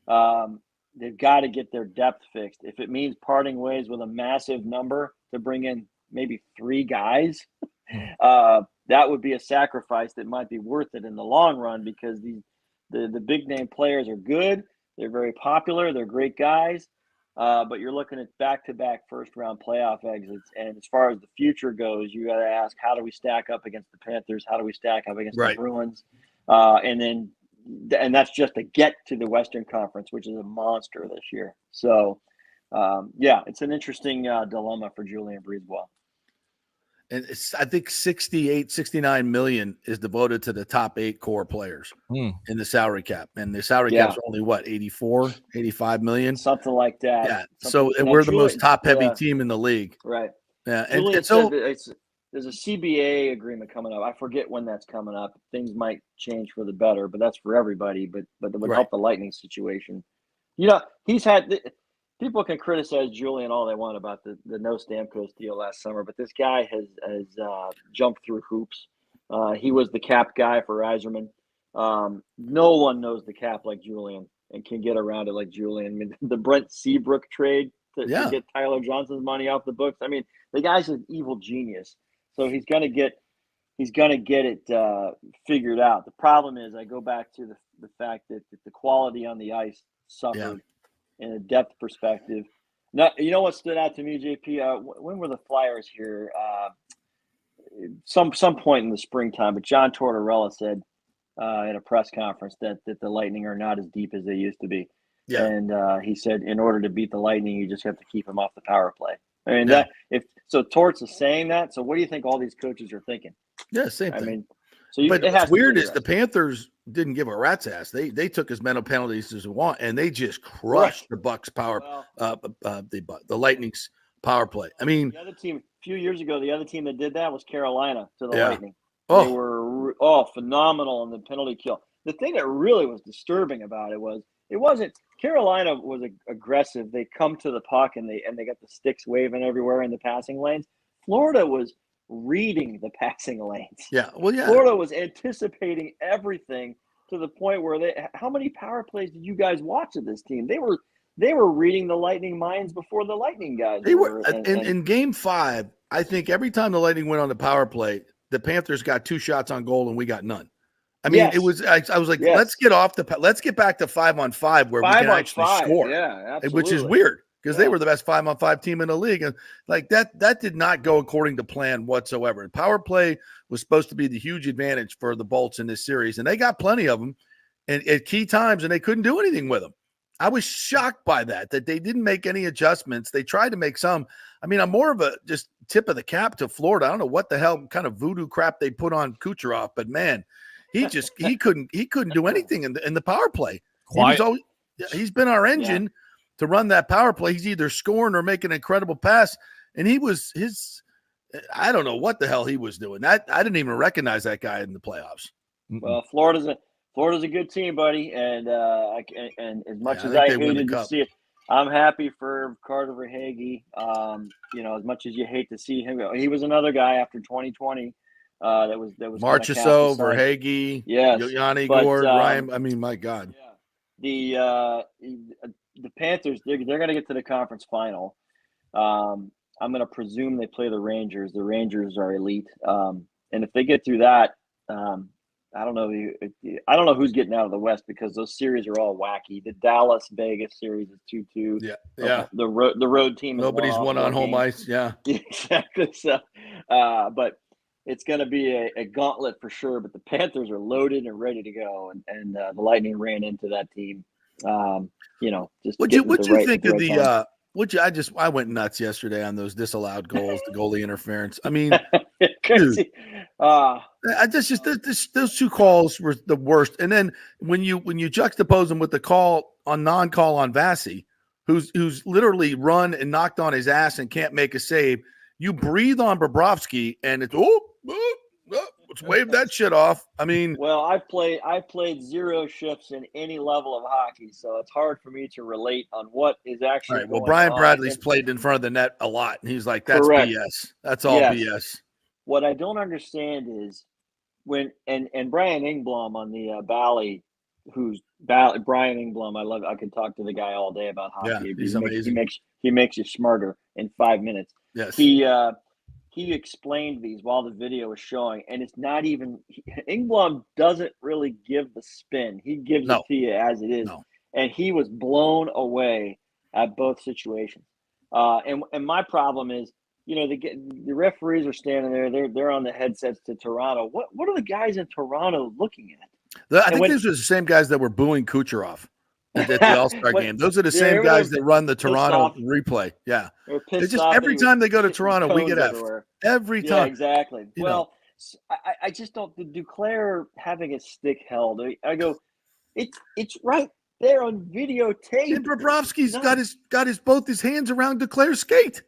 they've got to get their depth fixed. If it means parting ways with a massive number to bring in maybe 3 guys, that would be a sacrifice that might be worth it in the long run, because the big name players are good. They're very popular. They're great guys. But you're looking at back-to-back first-round playoff exits. And as far as the future goes, you got to ask, how do we stack up against the Panthers? How do we stack up against the Bruins? And that's just to get to the Western Conference, which is a monster this year. So, it's an interesting dilemma for Julian Breezewell. And I think 69 million is devoted to the top 8 core players in the salary cap. And the salary cap's only what, 85 million? Something like that. Yeah. And we're the most top heavy team in the league. Right. Yeah. And so there's a CBA agreement coming up. I forget when that's coming up. Things might change for the better, but that's for everybody. But it would help the Lightning situation. He's had people can criticize Julian all they want about the no Stamkos deal last summer, but this guy has jumped through hoops. He was the cap guy for Yzerman. No one knows the cap like Julian and can get around it like Julian. I mean, the Brent Seabrook trade to get Tyler Johnson's money off the books. I mean, the guy's an evil genius. So he's gonna get it figured out. The problem is, I go back to the fact that the quality on the ice suffered. In a depth perspective. Now, you know what stood out to me, JP? When were the Flyers here? Some point in the springtime, but John Tortorella said at a press conference that the Lightning are not as deep as they used to be. Yeah. And he said, in order to beat the Lightning, you just have to keep them off the power play. I mean, Torts is saying that. So what do you think all these coaches are thinking? Yeah, same thing. I mean, but what's weird is the Panthers didn't give a rat's ass. They took as many penalties as they want, and they just crushed the Bucks the Lightning's power play. I mean, the other team a few years ago, the other team that did that was Carolina to the Lightning. Oh. They were phenomenal in the penalty kill. The thing that really was disturbing about it wasn't Carolina was aggressive. They come to the puck and they got the sticks waving everywhere in the passing lanes. Florida was reading the passing lanes. Florida was anticipating everything to the point where how many power plays did you guys watch of this team? They were reading the Lightning minds before the Lightning guys. In game 5, I think every time the Lightning went on the power play, the Panthers got 2 shots on goal and we got none. I mean, it was. I was like, let's get back to 5-on-5 where we can actually score. Yeah, absolutely. Which is weird. Because they were the best 5-on-5 team in the league. And like that did not go according to plan whatsoever. And power play was supposed to be the huge advantage for the Bolts in this series. And they got plenty of them and at key times, and they couldn't do anything with them. I was shocked by that they didn't make any adjustments. They tried to make some. I mean, I'm more of a just tip of the cap to Florida. I don't know what the hell kind of voodoo crap they put on Kucherov, but man, he couldn't do anything in the power play. He's been our engine. To run that power play. He's either scoring or making an incredible pass. And I don't know what the hell he was doing. I didn't even recognize that guy in the playoffs. Well, Florida's a good team, buddy. And as much as I hated to see it, I'm happy for Carter Verhaeghe. As much as you hate to see him go, he was another guy after 2020. That was Marchessault, Verhaeghe, Yanni Gord, Ryan. I mean, my God. Yeah. The Panthers, they're going to get to the conference final. I'm going to presume they play the Rangers. The Rangers are elite. And if they get through that, I don't know who's getting out of the West because those series are all wacky. The Dallas-Vegas series is 2-2. Yeah. The road team is nobody's won on home ice. Yeah. Exactly. So, but it's going to be a gauntlet for sure. But the Panthers are loaded and ready to go, and the Lightning ran into that team. Just what'd you think of the I went nuts yesterday on those disallowed goals, the goalie interference. I mean, dude, those 2 calls were the worst. And then when you juxtapose them with the call on non-call on Vasi, who's literally run and knocked on his ass and can't make a save, you breathe on Bobrovsky and it's let's wave that shit off. I mean, Well, I've played 0 shifts in any level of hockey, so it's hard for me to relate on what is all actually right. Well, going Brian on. Bradley's And- played in front of the net a lot, and he's like, "That's Correct. BS. That's all Yes. BS." What I don't understand is when and Brian Ingblom on the Bally, Brian Ingblom. I could talk to the guy all day about hockey. Yeah, he's amazing. He makes you smarter in 5 minutes. Yes. He explained these while the video was showing, and it's not even Ingblom doesn't really give the spin. He gives it to you as it is, and he was blown away at both situations. And my problem is, the referees are standing there. They're on the headsets to Toronto. What are the guys in Toronto looking at? I think these are the same guys that were booing Kucherov at the All-Star game. Those are the same guys that run the Toronto replay. Yeah. It's just every time they go to Toronto, we get F. Every time. Yeah, exactly. Well, I just don't. The Duclair having his stick held, I go, it's right there on videotape. And Bobrovsky's got his both his hands around Duclair's skate.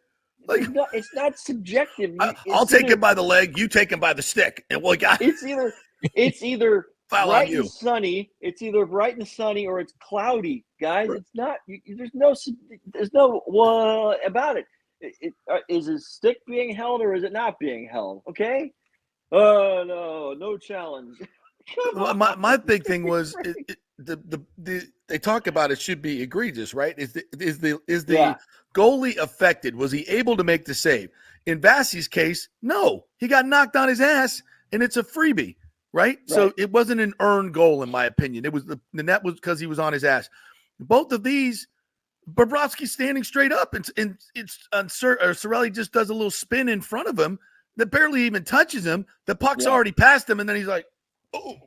Like, it's not subjective. I'll take him by the leg. You take him by the stick, and we got. It's either foul bright on you. And sunny. It's either bright and sunny or it's cloudy, guys. It's not. There's no about it. Is his stick being held or is it not being held? Okay. Oh no challenge. Well, my big thing was they talk about it should be egregious, right? Is the goalie affected? Was he able to make the save? In Vassie's case, no, he got knocked on his ass, and it's a freebie, right? So it wasn't an earned goal, in my opinion. It was the net was because he was on his ass. Both of these, Bobrovsky's standing straight up, and Cirelli just does a little spin in front of him that barely even touches him. The puck's already past him, and then he's like, oh.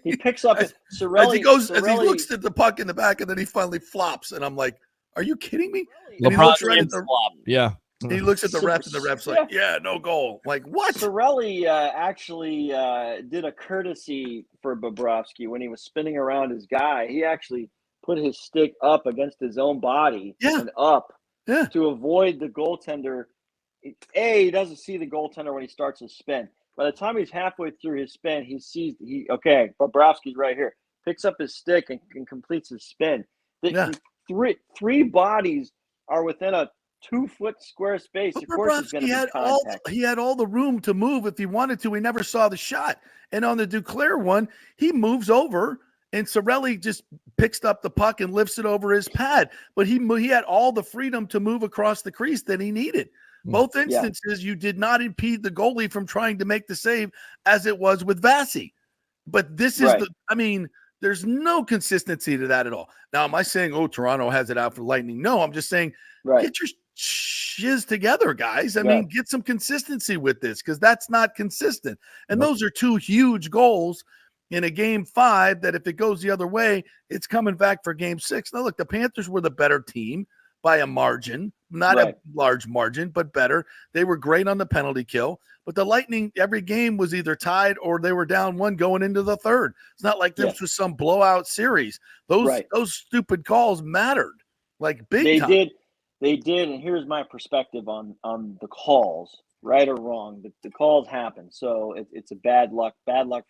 He picks up Cirelli as he looks at the puck in the back, and then he finally flops, and I'm like, "Are you kidding me?" LeBron James flop. Yeah. He looks at the ref, and the ref's like, "Yeah, no goal." Like, what? Cirelli actually did a courtesy for Bobrovsky when he was spinning around his guy. He actually put his stick up against his own body and up to avoid the goaltender. He doesn't see the goaltender when he starts his spin. By the time he's halfway through his spin, he sees Bobrovsky's right here. Picks up his stick and completes his spin. Three bodies are within a 2-foot square space. But of course, he's going to be contact. He had all the room to move if he wanted to. He never saw the shot. And on the Duclair one, he moves over, and Cirelli just picks up the puck and lifts it over his pad. But he had all the freedom to move across the crease that he needed. Both instances, you did not impede the goalie from trying to make the save as it was with Vassie. But this is there's no consistency to that at all. Now, am I saying, Toronto has it out for Lightning? No, I'm just saying, get your shiz together, guys. I mean, get some consistency with this because that's not consistent. And those are two huge goals in a game 5 that if it goes the other way, it's coming back for game 6. Now, look, the Panthers were the better team by a margin, not a large margin, but better. They were great on the penalty kill, but the Lightning, every game was either tied or they were down 1 going into the third. It's not like this was some blowout series. Those stupid calls mattered, like big time. They did, and here's my perspective on the calls, right or wrong. The calls happen, so it's a bad luck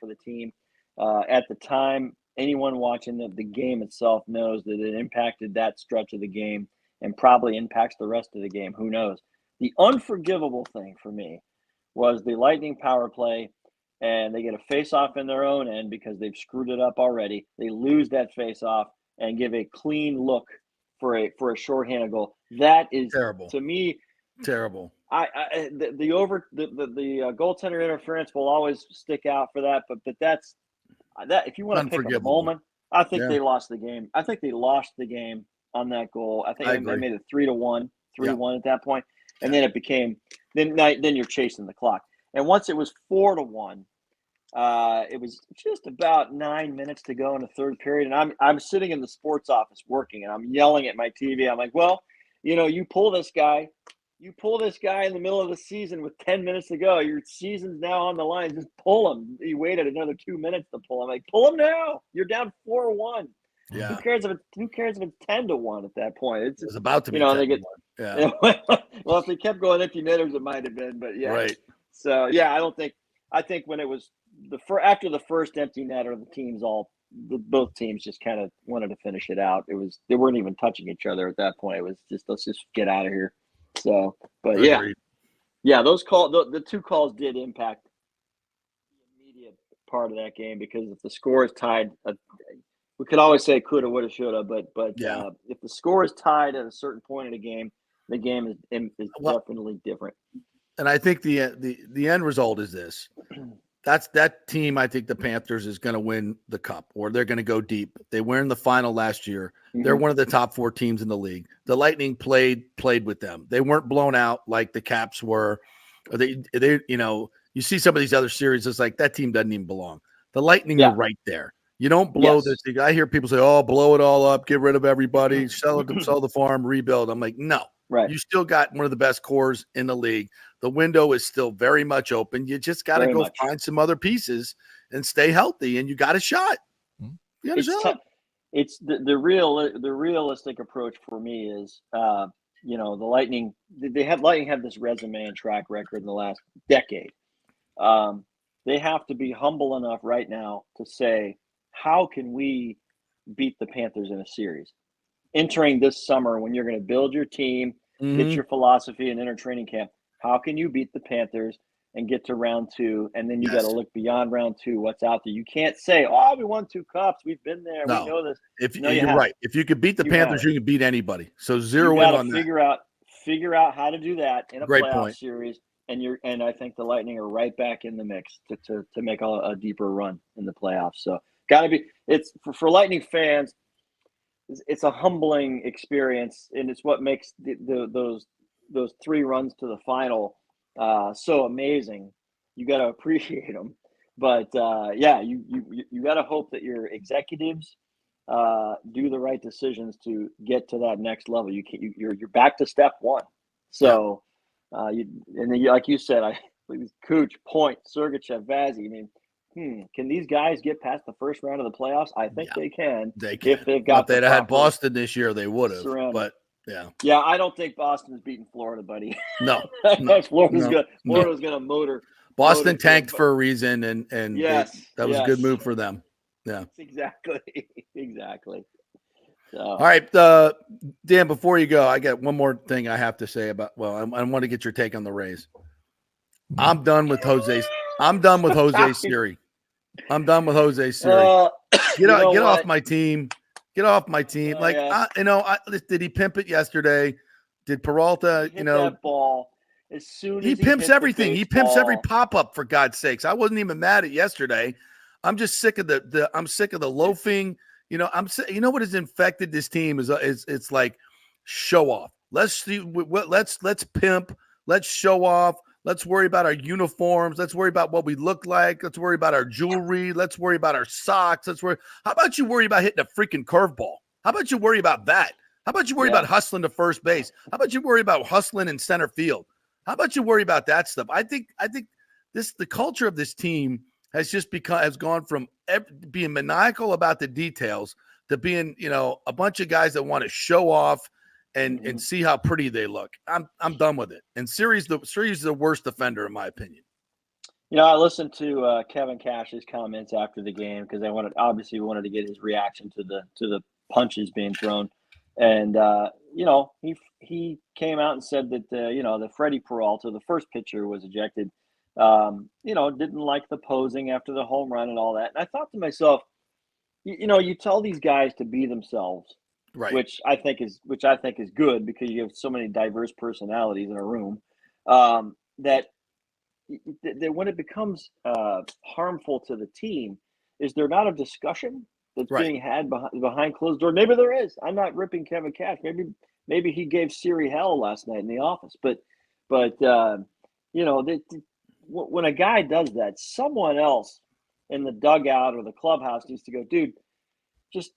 for the team. At the time, anyone watching the game itself knows that it impacted that stretch of the game and probably impacts the rest of the game. Who knows? The unforgivable thing for me was the Lightning power play, and they get a face-off in their own end because they've screwed it up already. They lose that face-off and give a clean look for a shorthanded goal. That is terrible to me. Terrible. The goaltender interference will always stick out for that, but that's that. If you want to pick a moment, I think they lost the game. I think they lost the game on that goal. I think they made it 3-1 at that point. And then it became then you're chasing the clock. And once it was 4-1, it was just about 9 minutes to go in the third period. And I'm sitting in the sports office working, and I'm yelling at my TV. I'm like, well, you pull this guy in the middle of the season with 10 minutes to go. Your season's now on the line. Just pull him. You waited another 2 minutes to pull him. Like, pull him now. You're down 4-1. Yeah. Who cares if it's 10-1 at that point? It was about to be 10-1. Yeah. Well, if they kept going empty netters, it might have been. But yeah. Right. So yeah, I don't think I think when it was after the first empty netter, both teams just kind of wanted to finish it out. They weren't even touching each other at that point. It was just, let's just get out of here. So, but Agreed. those the two calls did impact the immediate part of that game, because if the score is tied, we could always say coulda, woulda, shoulda, but if the score is tied at a certain point in the game is definitely different. And I think the end result is this. That's that team. I think the Panthers is going to win the cup, or they're going to go deep. They were in the final last year. Mm-hmm. They're one of the top 4 teams in the league. The Lightning played with them. They weren't blown out like the Caps were. Or they you see some of these other series, it's like that team doesn't even belong. The Lightning are right there. You don't blow this thing. I hear people say, "Oh, blow it all up, get rid of everybody, sell the farm, rebuild." I'm like, no. Right. You still got one of the best cores in the league. The window is still very much open. You just got to go find some other pieces and stay healthy, and you got a shot. You got a shot. It's the realistic approach for me is, the Lightning. Lightning have this resume and track record in the last decade. They have to be humble enough right now to say, how can we beat the Panthers in a series? Entering this summer, when you're going to build your team, get your philosophy and enter training camp, how can you beat the Panthers and get to round 2? And then you got to look beyond round 2, what's out there. You can't say, "Oh, we won 2 cups. We've been there. No. We know this." You're right. If you could beat the Panthers, you can beat anybody. So zero in on that. Figure out how to do that in a Great playoff point. series. And I think the Lightning are right back in the mix to make a deeper run in the playoffs. So got to be. It's for Lightning fans. It's a humbling experience, and it's what makes those 3 runs to the final so amazing. You got to appreciate them, but you got to hope that your executives do the right decisions to get to that next level. You're back to step 1. So like you said, Kuch, Point, Sergachev, Vazzy. I mean, can these guys get past the first round of the playoffs? I think they can. They can. If they've got. If they'd had Boston this year, they would have. But yeah, I don't think Boston's beating Florida, buddy. No, Florida's gonna motor. Boston tanked for a reason, and that was a good move for them. Yeah, exactly. So. All right, Dan. Before you go, I got one more thing I have to say about. Well, I want to get your take on the Rays. I'm done with Jose. I'm done with Jose Siri. I'm done with Jose Siri. Get off my team. Get off my team. Did he pimp it yesterday? Did Peralta? That ball as soon as he pimps everything. He pimps every pop up. For God's sakes, I wasn't even mad at yesterday. I'm just sick of I'm sick of the loafing. You know what has infected this team is it's like show off. Let's see. Let's pimp. Let's show off. Let's worry about our uniforms. Let's worry about what we look like. Let's worry about our jewelry. Let's worry about our socks. How about you worry about hitting a freaking curveball? How about you worry about that? How about you worry about hustling to first base? How about you worry about hustling in center field? How about you worry about that stuff? I think the culture of this team has gone from being maniacal about the details to being, a bunch of guys that want to show off and see how pretty they look. I'm done with it. And Siri's the worst offender in my opinion. I listened to Kevin Cash's comments after the game because I wanted to get his reaction to the punches being thrown, and he came out and said that the Freddie Peralta, the first pitcher, was ejected. Didn't like the posing after the home run and all that. And I thought to myself, you tell these guys to be themselves. Right. Which I think is good because you have so many diverse personalities in a room, that when it becomes harmful to the team, is there not a discussion that's being had behind closed doors? Maybe there is. I'm not ripping Kevin Cash. Maybe he gave Siri hell last night in the office. But when a guy does that, someone else in the dugout or the clubhouse needs to go, dude, just.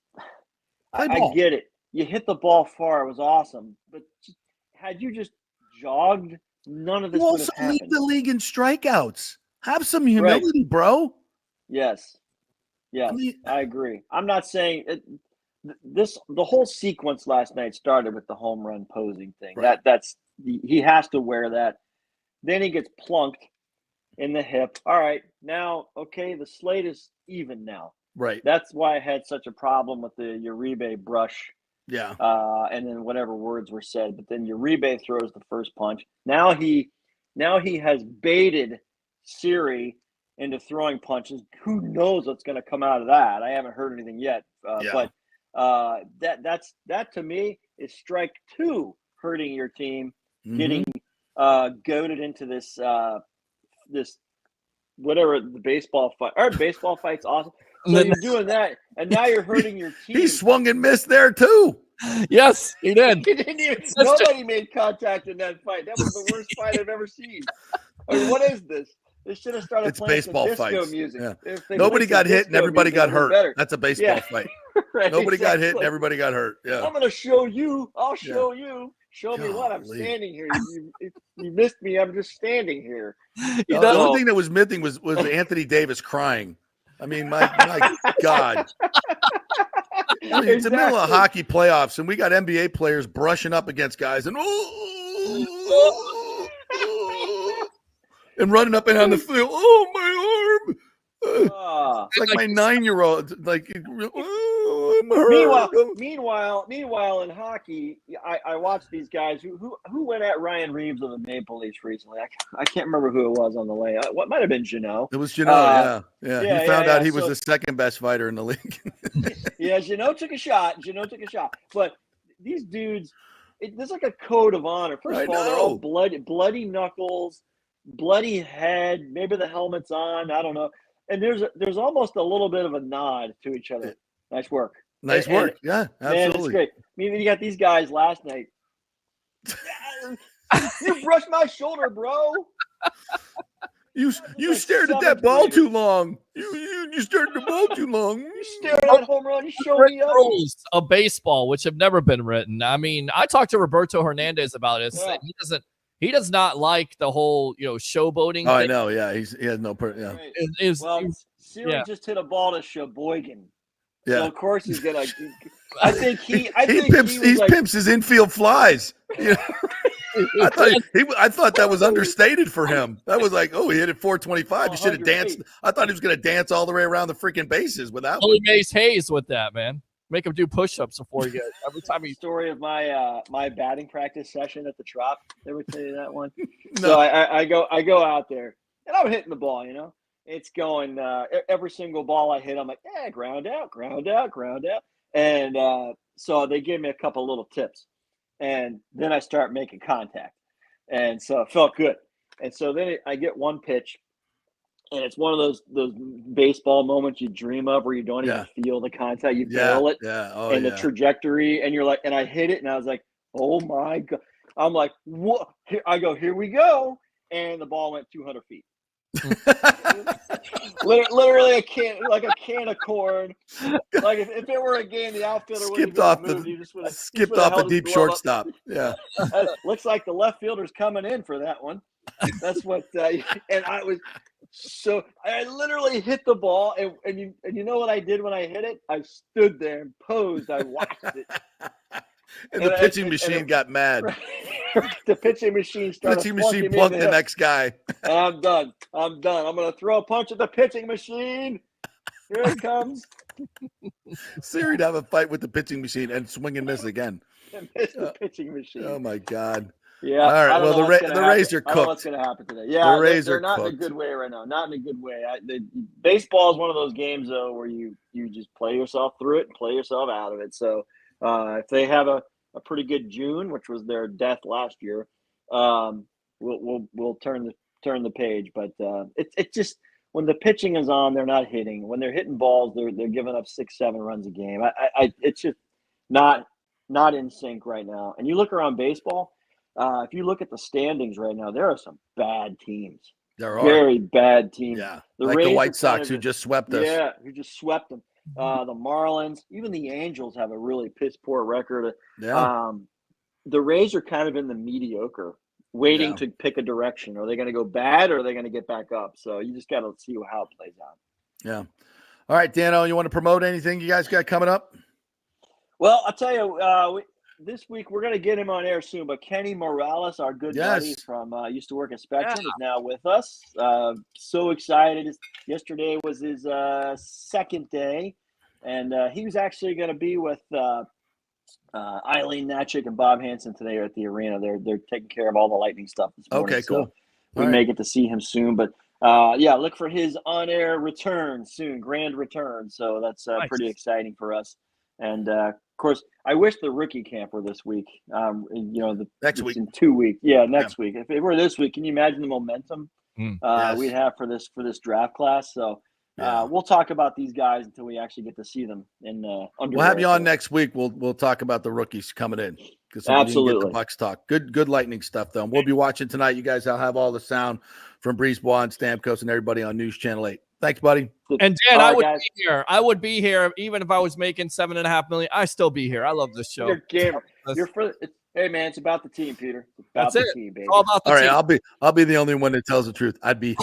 I get it. You hit the ball far. It was awesome. But had you just jogged, none of this would have happened. You also lead the league in strikeouts. Have some humility, bro. Yes. I agree. I'm not saying it. The whole sequence last night started with the home run posing thing. Right. He has to wear that. Then he gets plunked. in the hip. All right, now, okay, the slate is even now. Right. That's why I had such a problem with the Uribe brush. Yeah. And then whatever words were said, but then Uribe throws the first punch. Now he has baited Siri into throwing punches. Who knows what's going to come out of that? I haven't heard anything yet. But that to me is strike two, hurting your team, getting goaded into this this whatever the baseball fight. Our baseball fight's awesome. So you're doing that, and now you're hurting your team. He swung and missed there too. Yes, he did. Nobody made contact in that fight. That was the worst fight I've ever seen. I mean, what is this? They should have started It's playing baseball some disco fights. music. Yeah. If they Nobody played got some hit and disco everybody music, got it would be hurt. better. That's a baseball fight. Right, Nobody got hit and exactly. everybody got hurt. Yeah. I'm going to show you. I'll show you. Show me what I'm Golly. standing here. You missed me. I'm just standing here. The only thing that was missing was Anthony Davis crying. I mean, my God. I mean, it's the middle of hockey playoffs, and we got NBA players brushing up against guys and and running up and on the field. Oh, my arm! It's like my 9-year-old. Like, oh, I'm hurt. Meanwhile, in hockey, I watched these guys who went at Ryan Reeves of the Maple Leafs recently. I can't remember who it was on the lane. What might have been Jeannot. It was Jeannot. Yeah. He found out he was so, the second best fighter in the league. Yeah, Jeannot took a shot. But these dudes, there's like a code of honor. First of all, they're all bloody knuckles, bloody head. Maybe the helmet's on. I don't know. And there's almost a little bit of a nod to each other. Nice work. Nice work. Yeah, absolutely. Man, it's great. I mean, you got these guys last night. You brushed my shoulder, bro. You stared at that ball too long. You stared at the ball too long. You stared at that home run. You showed me up. Rules of baseball, which have never been written. I mean, I talked to Roberto Hernandez about it. Yeah. He does not like the whole, showboating. Oh, I know. Yeah, he has no. Yeah. Right. Siri just hit a ball to Sheboygan. Yeah. So of course he's gonna. I think he pimps his infield flies. Yeah. I thought that was understated for him. That was like, he hit it 425. He should have danced. I thought he was going to dance all the way around the freaking bases without. Only Mace Hayes with that, man. Make him do push-ups before he gets every time he. Story of my my batting practice session at the Trop. Ever tell you that one? No. So I go out there and I'm hitting the ball. It's going every single ball I hit. I'm like, ground out. And so they gave me a couple little tips, and then I start making contact, and so it felt good. And so then I get one pitch, and it's one of those baseball moments you dream of where you don't even feel the contact, you feel it, the trajectory, and you're like, and I hit it, and I was like, oh my God. I'm like, what? Here we go, and the ball went 200 feet. Literally a can of corn. Like if it were a game, the outfielder skipped off the deep shortstop. Yeah, looks like the left fielder's coming in for that one. That's what. And I literally hit the ball, and you know what I did when I hit it? I stood there and posed. I watched it. And the pitching machine got mad. The pitching machine started. Pitching machine plunked the next guy. And I'm done. I'm going to throw a punch at the pitching machine. Here it comes. Siri to have a fight with the pitching machine and swing and miss again. And miss the pitching machine. Oh my God. Yeah. All right. Well, the Rays are cooked. I don't know what's going to happen today. Yeah, the Rays they're are not cooked. in a good way right now. Not in a good way. Baseball is one of those games though where you just play yourself through it and play yourself out of it. So if they have a pretty good June, which was their death last year, we'll turn the page. But it's just when the pitching is on, they're not hitting. When they're hitting balls, they're giving up 6-7 runs a game. It's just not in sync right now. And you look around baseball, if you look at the standings right now, there are some bad teams. There are very bad teams. Yeah, the White Sox who just swept us. Yeah, who just swept them. The Marlins, even the Angels have a really piss poor record. Yeah. The Rays are kind of in the mediocre, waiting to pick a direction. Are they going to go bad or are they going to get back up? So you just got to see how it plays out. Yeah. All right, Dano, you want to promote anything you guys got coming up? Well, I'll tell you, this week we're gonna get him on air soon. But Kenny Morales, our good buddy Yes. from used to work at Spectrum, is now with us. So excited! Yesterday was his second day, and he was actually going to be with Eileen Natchick and Bob Hansen today at the arena. They're taking care of all the Lightning stuff this morning. Okay, cool. So we may get to see him soon, but yeah, look for his on-air return soon, grand return. So that's Nice. pretty exciting for us. And of course, I wish the rookie camp were this week. Next week. In 2 weeks. Yeah, next week. If it were this week, can you imagine the momentum Yes. we'd have for this draft class? So we'll talk about these guys until we actually get to see them in. We'll have you on next week. We'll talk about the rookies coming in because Absolutely. get the Bucks talk. Good Lightning stuff though. And we'll be watching tonight. You guys, I'll have all the sound from Breeze Bois and Stamkos and everybody on News Channel 8. Thanks, buddy. And Dan, All I right, would guys. be here. I would be here even if I was making $7.5 million. I still be here. I love this show. You're gamer. Hey man, it's about the team, Peter. It's about That's the it. team, baby. It's all about the All right, team. I'll be the only one that tells the truth. I'd be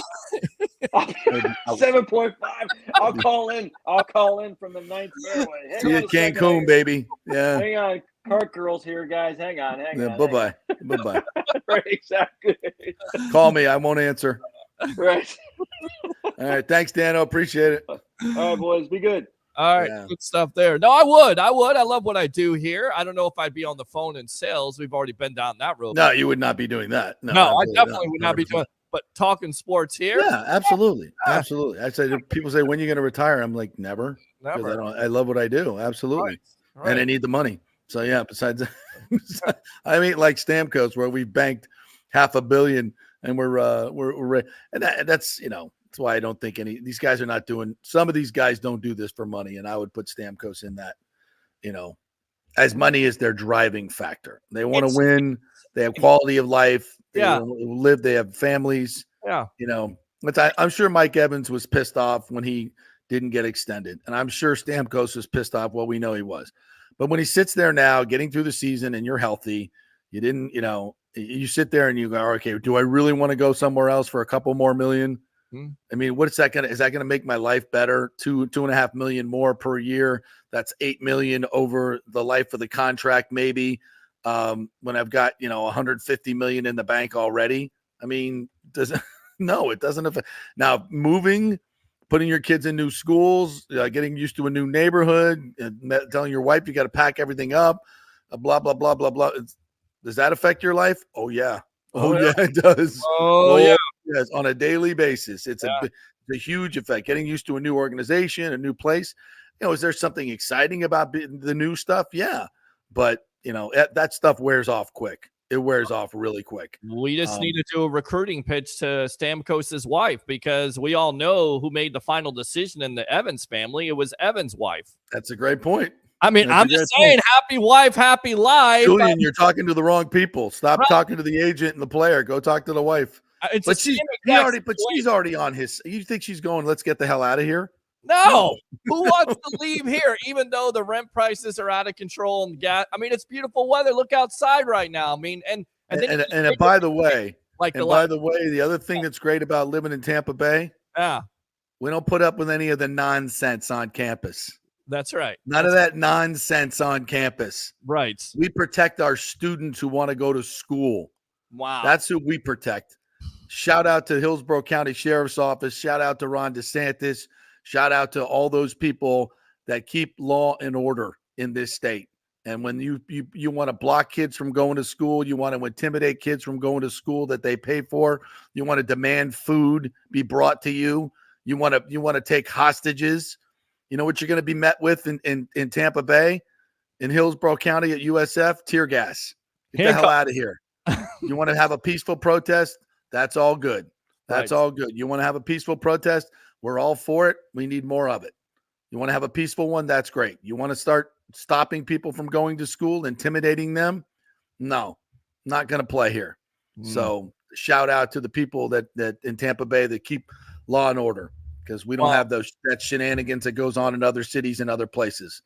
7.5. I'll call in from the ninth fairway. Hang see you on in a second. Cancun, baby. Yeah. Hang on, cart girls here, guys. Hang on. Bye-bye. Bye-bye. Right, exactly. Call me. I won't answer. Right. All right. Thanks, Dano. Appreciate it. All right, boys. Be good. All right, Yeah. good stuff there. No, I would. I love what I do here. I don't know if I'd be on the phone in sales. We've already been down that road. No, you would not be doing that. No, I absolutely definitely would not be 100%. doing. But talking sports here, Yeah, absolutely. Absolutely. I say people say, when are you going to retire? I'm like, never. 'Cause never. I love what I do. Absolutely. Right. And I need the money. So yeah, besides I mean, like Stamkos, where we banked $500 million and we're and that's that's why I don't think these guys are not doing. Some of these guys don't do this for money, and I would put Stamkos in that. As money is their driving factor. They want to win. They have quality of life. They live. They have families. Yeah. But I'm sure Mike Evans was pissed off when he didn't get extended, and I'm sure Stamkos was pissed off. Well, we know he was. But when he sits there now, getting through the season, and you're healthy, you didn't. You sit there and you go, okay, do I really want to go somewhere else for a couple more million? I mean, what's that is that going to make my life better? $2.5 million more per year. That's $8 million over the life of the contract, maybe. When I've got, $150 million in the bank already. I mean, no, it doesn't affect. Now moving, putting your kids in new schools, getting used to a new neighborhood, telling your wife you got to pack everything up, blah, blah, blah, blah, blah. Does that affect your life? Oh yeah. Oh yeah, it does. Oh yeah. Yes, on a daily basis. It's a huge effect. Getting used to a new organization, a new place. Is there something exciting about the new stuff? Yeah. But, that stuff wears off quick. It wears off really quick. We just need to do a recruiting pitch to Stamkos' wife because we all know who made the final decision in the Evans family. It was Evans' wife. That's a great point. I mean, That's I'm just saying, happy wife, happy life. Julian, you're talking to the wrong people. Stop talking to the agent and the player. Go talk to the wife. It's But the she's same exact she's already on his. You think she's going? Let's get the hell out of here. No. Who wants to leave here, even though the rent prices are out of control and gas? I mean, it's beautiful weather. Look outside right now. I mean, and by the way, the the other thing that's great about living in Tampa Bay, we don't put up with any of the nonsense on campus. That's right. None of that nonsense on campus. Right. We protect our students who want to go to school. Wow. That's who we protect. Shout out to Hillsborough County Sheriff's Office. Shout out to Ron DeSantis. Shout out to all those people that keep law and order in this state. And when you want to block kids from going to school, you want to intimidate kids from going to school that they pay for, you want to demand food be brought to you, you want to take hostages. You know what you're going to be met with in Tampa Bay, in Hillsborough County at USF? Tear gas. Get the hell out of here. You want to have a peaceful protest? That's all good. That's all good. You want to have a peaceful protest? We're all for it. We need more of it. You want to have a peaceful one? That's great. You want to start stopping people from going to school, intimidating them? No, not going to play here. So shout out to the people that in Tampa Bay that keep law and order, because we don't have that shenanigans that goes on in other cities and other places.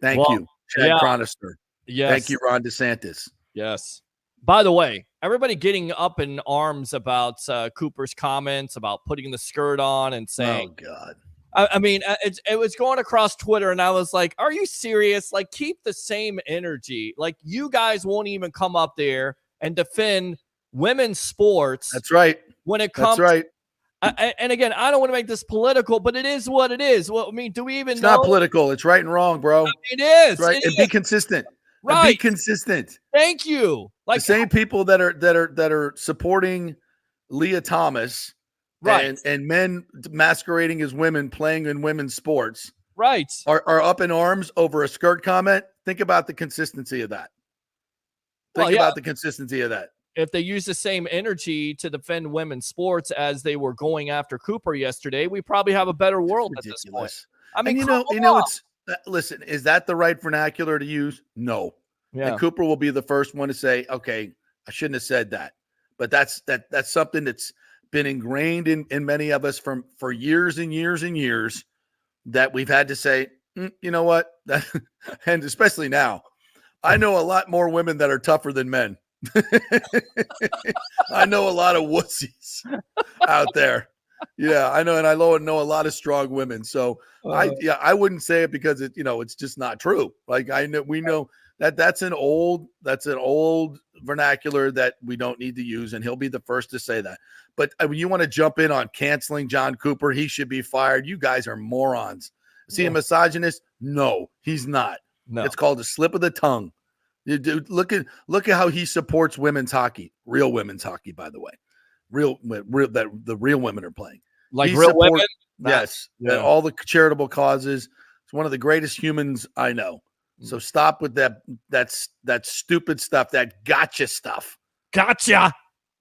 Thank you, Chad Cronister. Yes. Thank you, Ron DeSantis. Yes. By the way, everybody getting up in arms about Cooper's comments about putting the skirt on and saying, "Oh God, I mean, it was going across Twitter, and I was like, "Are you serious? Like, keep the same energy. Like, you guys won't even come up there and defend women's sports." That's right. When it comes, That's right. And again, I don't want to make this political, but it is what it is. Well, I mean, do we even It's know? not political. It's right and wrong, bro. It is. Right. It And is. be consistent. Right. And be consistent. Thank you. Like the same people that are supporting Leah Thomas, right, and men masquerading as women playing in women's sports, right, are up in arms over a skirt comment. Think about the consistency of that. Think about the consistency of that. If they use the same energy to defend women's sports as they were going after Cooper yesterday, we probably have a better world at this point. I mean, it's listen, is that the right vernacular to use? No. Yeah. And Cooper will be the first one to say, okay, I shouldn't have said that. But that's something that's been ingrained in many of us for years and years and years, that we've had to say, you know what? And especially now, I know a lot more women that are tougher than men. I know a lot of wussies out there. Yeah, I know. And I know a lot of strong women. So I wouldn't say it because it's just not true. Like we know that's an old vernacular that we don't need to use. And he'll be the first to say that. But when you want to jump in on canceling John Cooper, he should be fired. You guys are morons. Is he a misogynist? No, he's not. No. It's called a slip of the tongue. Look at how he supports women's hockey, real women's hockey, by the way, real that the real women are playing, like real women. Yes, and all the charitable causes. It's one of the greatest humans I know. So stop with that stupid stuff, that gotcha stuff. Gotcha.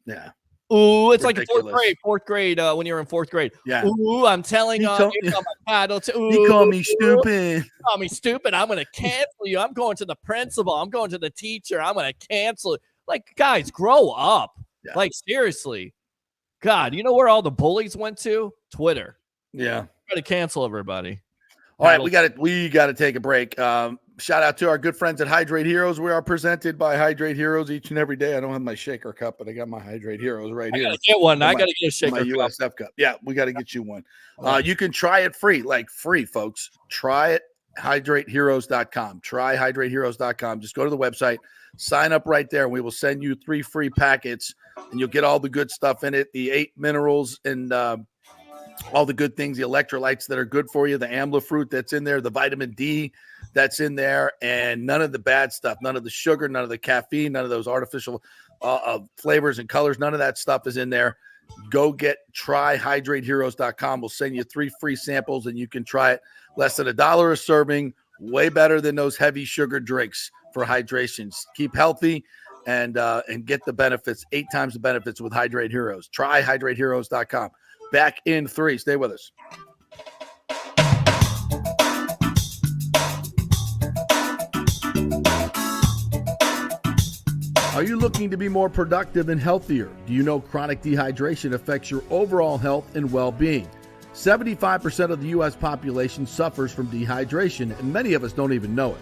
Yeah. Ooh, it's ridiculous. Like fourth grade, when you were in fourth grade. Yeah. Ooh, I'm telling you, He called me stupid. Call me stupid. I'm going to cancel you. I'm going to the principal. I'm going to the teacher. I'm going to cancel it. Like, guys, grow up. Yeah. Like, seriously. God, you know where all the bullies went to? Twitter. Yeah. Try to cancel everybody. All right, we got to take a break. Shout out to our good friends at Hydrate Heroes. We are presented by Hydrate Heroes each and every day. I don't have my shaker cup, but I got my Hydrate Heroes right here. I gotta get one. I gotta get a shaker my cup. USF cup. Yeah, we got to get you one. You can try it free, folks. Try it. HydrateHeroes.com. Try HydrateHeroes.com. Just go to the website, sign up right there, and we will send you 3 free packets, and you'll get all the good stuff in it. The 8 minerals and all the good things, the electrolytes that are good for you, the amla fruit that's in there, the vitamin D that's in there, and none of the bad stuff, none of the sugar, none of the caffeine, none of those artificial flavors and colors, none of that stuff is in there. Go try HydrateHeroes.com. We'll send you 3 free samples, and you can try it. Less than $1 a serving, way better than those heavy sugar drinks for hydration. Keep healthy and get the benefits, 8 times the benefits with Hydrate Heroes. Try HydrateHeroes.com. Back in 3. Stay with us. Are you looking to be more productive and healthier? Do you know chronic dehydration affects your overall health and well-being? 75% of the U.S. population suffers from dehydration, and many of us don't even know it.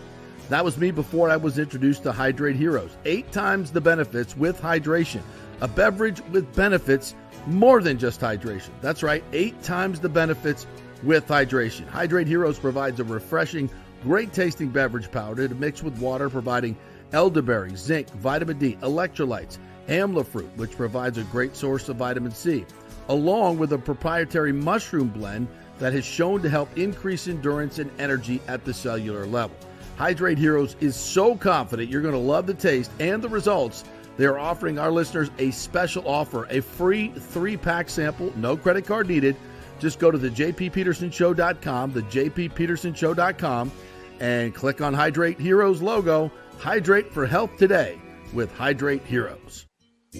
That was me before I was introduced to Hydrate Heroes. 8 times the benefits with hydration. A beverage with benefits more than just hydration. That's right, 8 times the benefits with hydration. Hydrate Heroes provides a refreshing, great-tasting beverage powder to mix with water, providing elderberry, zinc, vitamin D, electrolytes, amla fruit, which provides a great source of vitamin C, along with a proprietary mushroom blend that has shown to help increase endurance and energy at the cellular level. Hydrate Heroes is so confident you're going to love the taste and the results. They are offering our listeners a special offer, a free 3-pack sample, no credit card needed. Just go to the jppetersonshow.com, the jppetersonshow.com, and click on Hydrate Heroes logo. Hydrate for health today with Hydrate Heroes.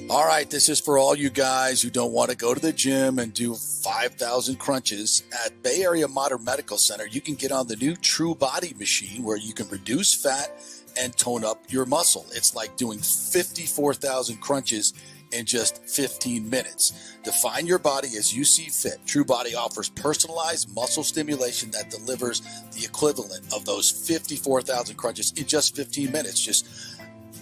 All right, this is for all you guys who don't want to go to the gym and do 5,000 crunches. At Bay Area Modern Medical Center, you can get on the new True Body machine where you can reduce fat and tone up your muscle. It's like doing 54,000 crunches in just 15 minutes. Define your body as you see fit. True Body offers personalized muscle stimulation that delivers the equivalent of those 54,000 crunches in just 15 minutes. Just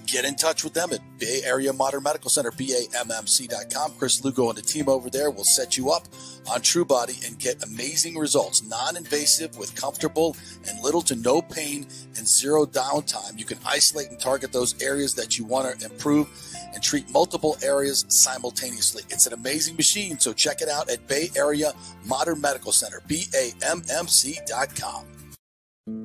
get in touch with them at Bay Area Modern Medical Center, BAMMC.com. Chris Lugo and the team over there will set you up on TrueBody and get amazing results. Non-invasive with comfortable and little to no pain and zero downtime. You can isolate and target those areas that you want to improve and treat multiple areas simultaneously. It's an amazing machine, so check it out at Bay Area Modern Medical Center, BAMMC.com.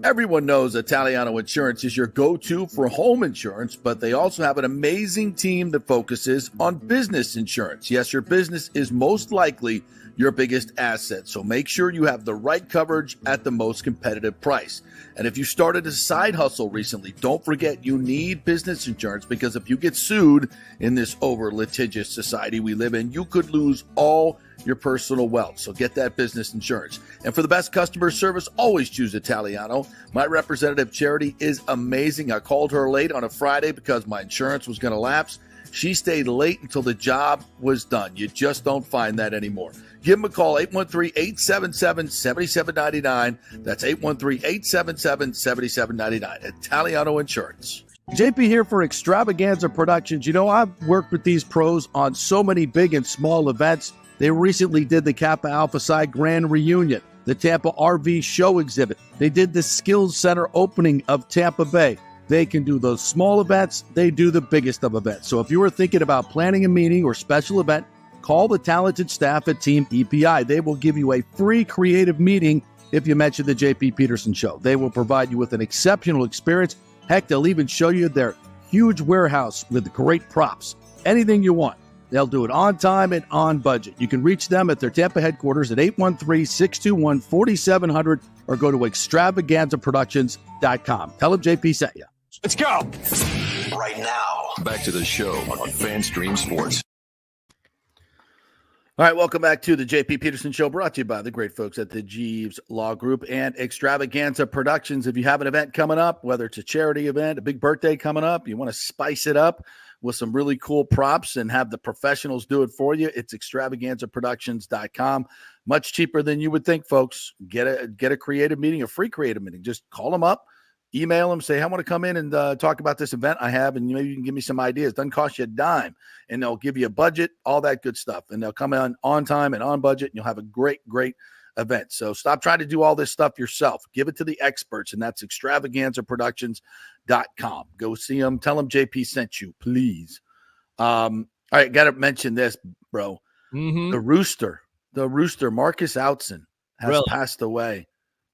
Everyone knows Italiano Insurance is your go-to for home insurance, but they also have an amazing team that focuses on business insurance. Yes, your business is most likely your biggest asset, so make sure you have the right coverage at the most competitive price. And if you started a side hustle recently, don't forget you need business insurance, because if you get sued in this over-litigious society we live in, you could lose all your personal wealth. So get that business insurance. And for the best customer service, always choose Italiano. My representative, Charity, is amazing. I called her late on a Friday because my insurance was going to lapse. She stayed late until the job was done. You just don't find that anymore. Give them a call, 813-877-7799. That's 813-877-7799. Italiano Insurance. JP here for Extravaganza Productions. You know, I've worked with these pros on so many big and small events. They recently did the Kappa Alpha Psi Grand Reunion, the Tampa RV Show Exhibit. They did the Skills Center opening of Tampa Bay. They can do those small events. They do the biggest of events. So if you are thinking about planning a meeting or special event, call the talented staff at Team EPI. They will give you a free creative meeting if you mention the JP Peterson Show. They will provide you with an exceptional experience. Heck, they'll even show you their huge warehouse with great props. Anything you want. They'll do it on time and on budget. You can reach them at their Tampa headquarters at 813-621-4700 or go to extravaganzaproductions.com. Tell them JP sent you. Let's go. Right now, back to the show on FanStream Sports. All right, welcome back to the JP Peterson Show, brought to you by the great folks at the Jeeves Law Group and Extravaganza Productions. If you have an event coming up, whether it's a charity event, a big birthday coming up, you want to spice it up with some really cool props and have the professionals do it for you, it's extravaganzaproductions.com. Much cheaper than you would think, folks. Get a creative meeting, a free creative meeting. Just call them up, email them, say, I want to come in and talk about this event I have, and maybe you can give me some ideas. Doesn't cost you a dime, and they'll give you a budget, all that good stuff, and they'll come in on time and on budget, and you'll have a great event. So stop trying to do all this stuff yourself. Give it to the experts, and that's extravaganzaproductions.com. Go see them. Tell them JP sent you, please. All right, got to mention this, bro. Mm-hmm. The rooster, Marcus Outson, has passed away.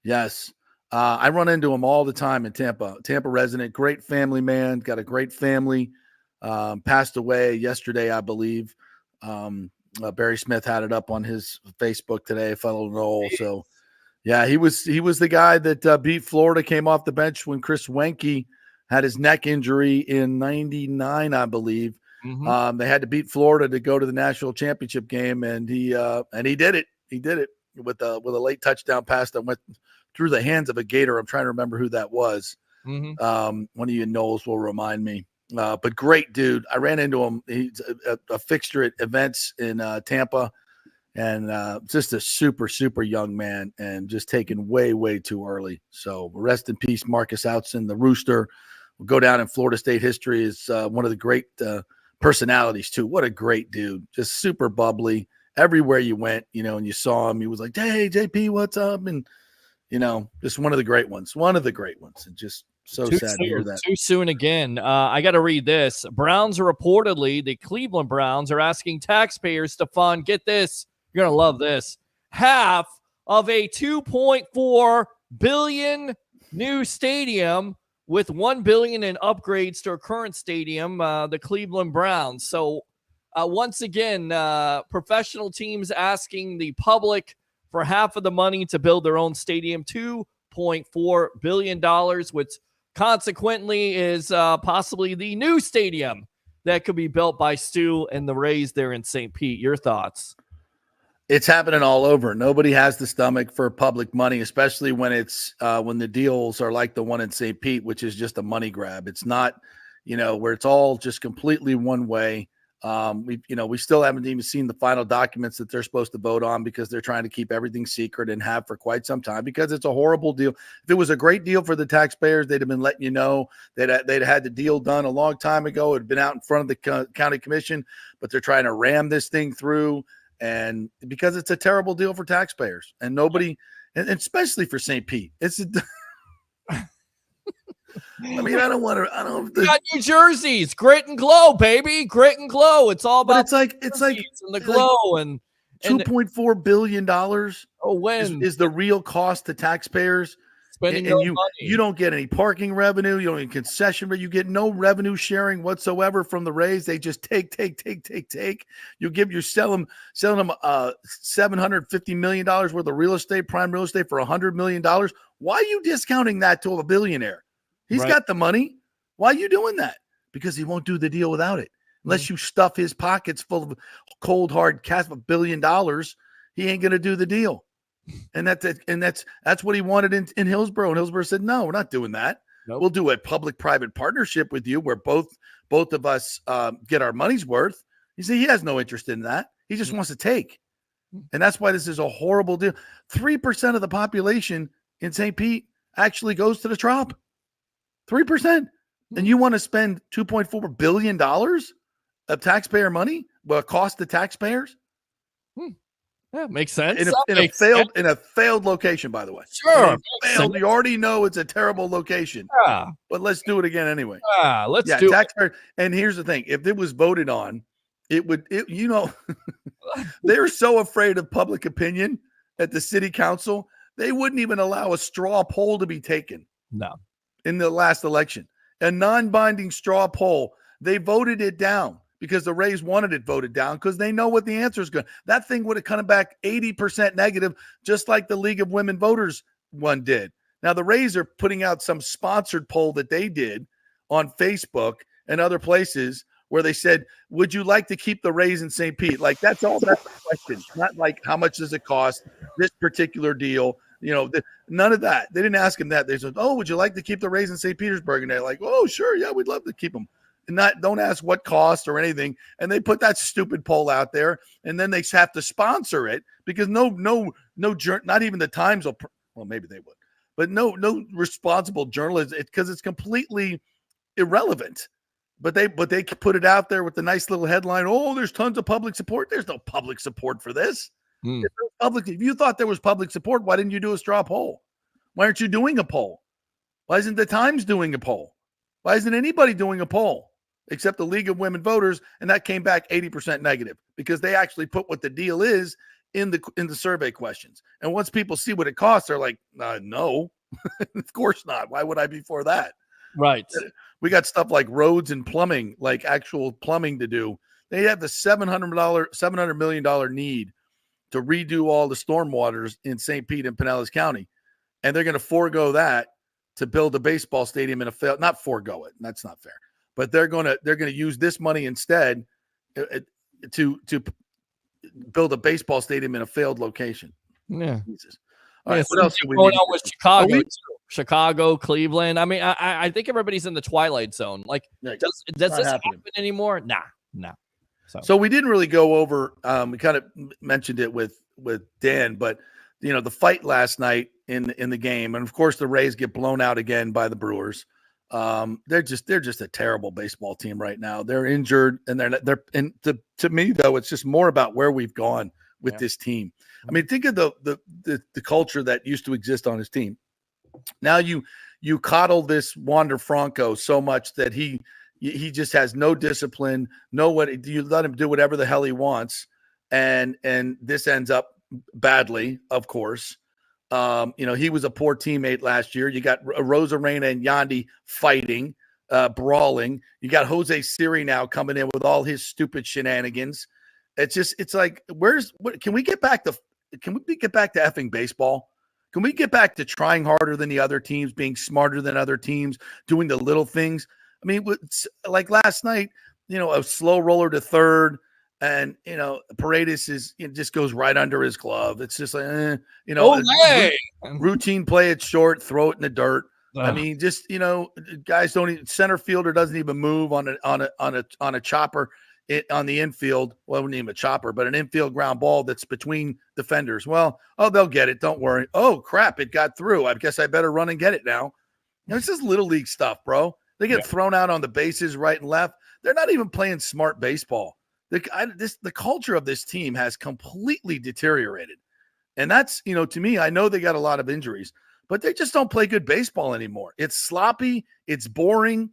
Yes. I run into him all the time in Tampa resident, great family man, got a great family, passed away yesterday, I believe. Barry Smith had it up on his Facebook today, fellow Noel. So yeah, he was the guy that beat Florida, came off the bench when Chris Wenke had his neck injury in 99, I believe. Mm-hmm. They had to beat Florida to go to the national championship game. And he did it. He did it with a late touchdown pass that went through the hands of a Gator. I'm trying to remember who that was. Mm-hmm. One of you Knowles will remind me. But great dude. I ran into him. He's a fixture at events in Tampa, and just a super, super young man, and just taken way, way too early. So rest in peace, Marcus Outson, the Rooster. Will go down in Florida State history as one of the great personalities too. What a great dude. Just super bubbly. Everywhere you went, and you saw him, he was like, "Hey, JP, what's up?" And just one of the great ones. And just so Too sad soon, to hear that. Too soon again. I got to read this. Browns are reportedly, the Cleveland Browns are asking taxpayers to fund, get this, you're going to love this, half of a $2.4 billion new stadium with $1 billion in upgrades to a current stadium, the Cleveland Browns. So once again, professional teams asking the public for half of the money to build their own stadium, $2.4 billion, which consequently is possibly the new stadium that could be built by Stu and the Rays there in St. Pete. Your thoughts? It's happening all over. Nobody has the stomach for public money, especially when it's when the deals are like the one in St. Pete, which is just a money grab. It's not, where it's all just completely one way. We still haven't even seen the final documents that they're supposed to vote on because they're trying to keep everything secret and have for quite some time because it's a horrible deal. If it was a great deal for the taxpayers, they'd have been letting you know that they'd had the deal done a long time ago. It had been out in front of the county commission, but they're trying to ram this thing through. And because it's a terrible deal for taxpayers and nobody, and especially for St. Pete, I mean, I don't want to. You got New Jerseys, grit and glow, baby, grit and glow. It's all about. But it's like and the glow and $2.4 billion. Oh, when is the real cost to taxpayers? Spending and no money. You don't get any parking revenue. You don't get concession, but you get no revenue sharing whatsoever from the Rays. They just take. You're selling them $750 million worth of real estate, prime real estate for $100 million. Why are you discounting that to a billionaire? He's got the money. Why are you doing that? Because he won't do the deal without it. Unless you stuff his pockets full of cold, hard cash of $1 billion, he ain't going to do the deal. And that's what he wanted in Hillsborough. And Hillsborough said, no, we're not doing that. Nope. We'll do a public-private partnership with you where both of us get our money's worth. You see, he has no interest in that. He just wants to take. And that's why this is a horrible deal. 3% of the population in St. Pete actually goes to the Trop. 3%. And you want to spend $2.4 billion of taxpayer money? Well, cost the taxpayers? Yeah, makes sense. In a failed location, by the way. Sure. You already know it's a terrible location. Yeah. But let's do it again anyway. Let's do taxpayer. And here's the thing. If it was voted on, they're so afraid of public opinion at the city council, they wouldn't even allow a straw poll to be taken. No. In the last election, a non-binding straw poll, they voted it down because the Rays wanted it voted down because they know what the answer is going. That thing would have come back 80% negative, just like the League of Women Voters one did. Now the Rays are putting out some sponsored poll that they did on Facebook and other places where they said, would you like to keep the Rays in St. Pete? Like that's all that's the question. Not like how much does it cost, this particular deal. None of that. They didn't ask him that. They said, oh, would you like to keep the Rays in St. Petersburg? And they're like, oh, sure. Yeah, we'd love to keep them. And don't ask what cost or anything. And they put that stupid poll out there. And then they have to sponsor it because not even the Times will, well, maybe they would, but no responsible journalist, because it's completely irrelevant. But they put it out there with the nice little headline. Oh, there's tons of public support. There's no public support for this. If you thought there was public support, why didn't you do a straw poll? Why aren't you doing a poll? Why isn't the Times doing a poll? Why isn't anybody doing a poll except the League of Women Voters? And that came back 80% negative because they actually put what the deal is in the survey questions. And once people see what it costs, they're like, no, of course not. Why would I be for that? Right. We got stuff like roads and plumbing, like actual plumbing to do. They have the $700 million need to redo all the stormwaters in St. Pete and Pinellas County. And they're going to forego that to build a baseball stadium in not forego it. That's not fair. But they're going to use this money instead to build a baseball stadium in a failed location. Yeah. Jesus. All right, what else do we going need? on with Chicago? Chicago, Cleveland. I mean, I think everybody's in the twilight zone. Like, does this happen anymore? Nah. So we didn't really go over. We kind of mentioned it with Dan, but the fight last night in the game, and of course the Rays get blown out again by the Brewers. They're just a terrible baseball team right now. They're injured, and to me though, it's just more about where we've gone with this team. I mean, think of the culture that used to exist on his team. Now you coddle this Wander Franco so much that he just has no discipline. You let him do whatever the hell he wants, and this ends up badly, of course. He was a poor teammate last year. You got Rosarena and Yandy fighting, brawling. You got Jose Siri now coming in with all his stupid shenanigans. It's like, can we get back to effing baseball? Can we get back to trying harder than the other teams, being smarter than other teams, doing the little things? I mean, like last night, a slow roller to third, and Paredes just goes right under his glove. It's just like, routine play it short, throw it in the dirt. I mean, just guys don't even, center fielder doesn't even move on a chopper. on the infield. Well, I wouldn't name a chopper, but an infield ground ball that's between defenders. Well, they'll get it. Don't worry. Oh, crap. It got through. I guess I better run and get it now. It's just little league stuff, bro. They get thrown out on the bases right and left. They're not even playing smart baseball. The culture of this team has completely deteriorated. And that's, to me, I know they got a lot of injuries, but they just don't play good baseball anymore. It's sloppy. It's boring.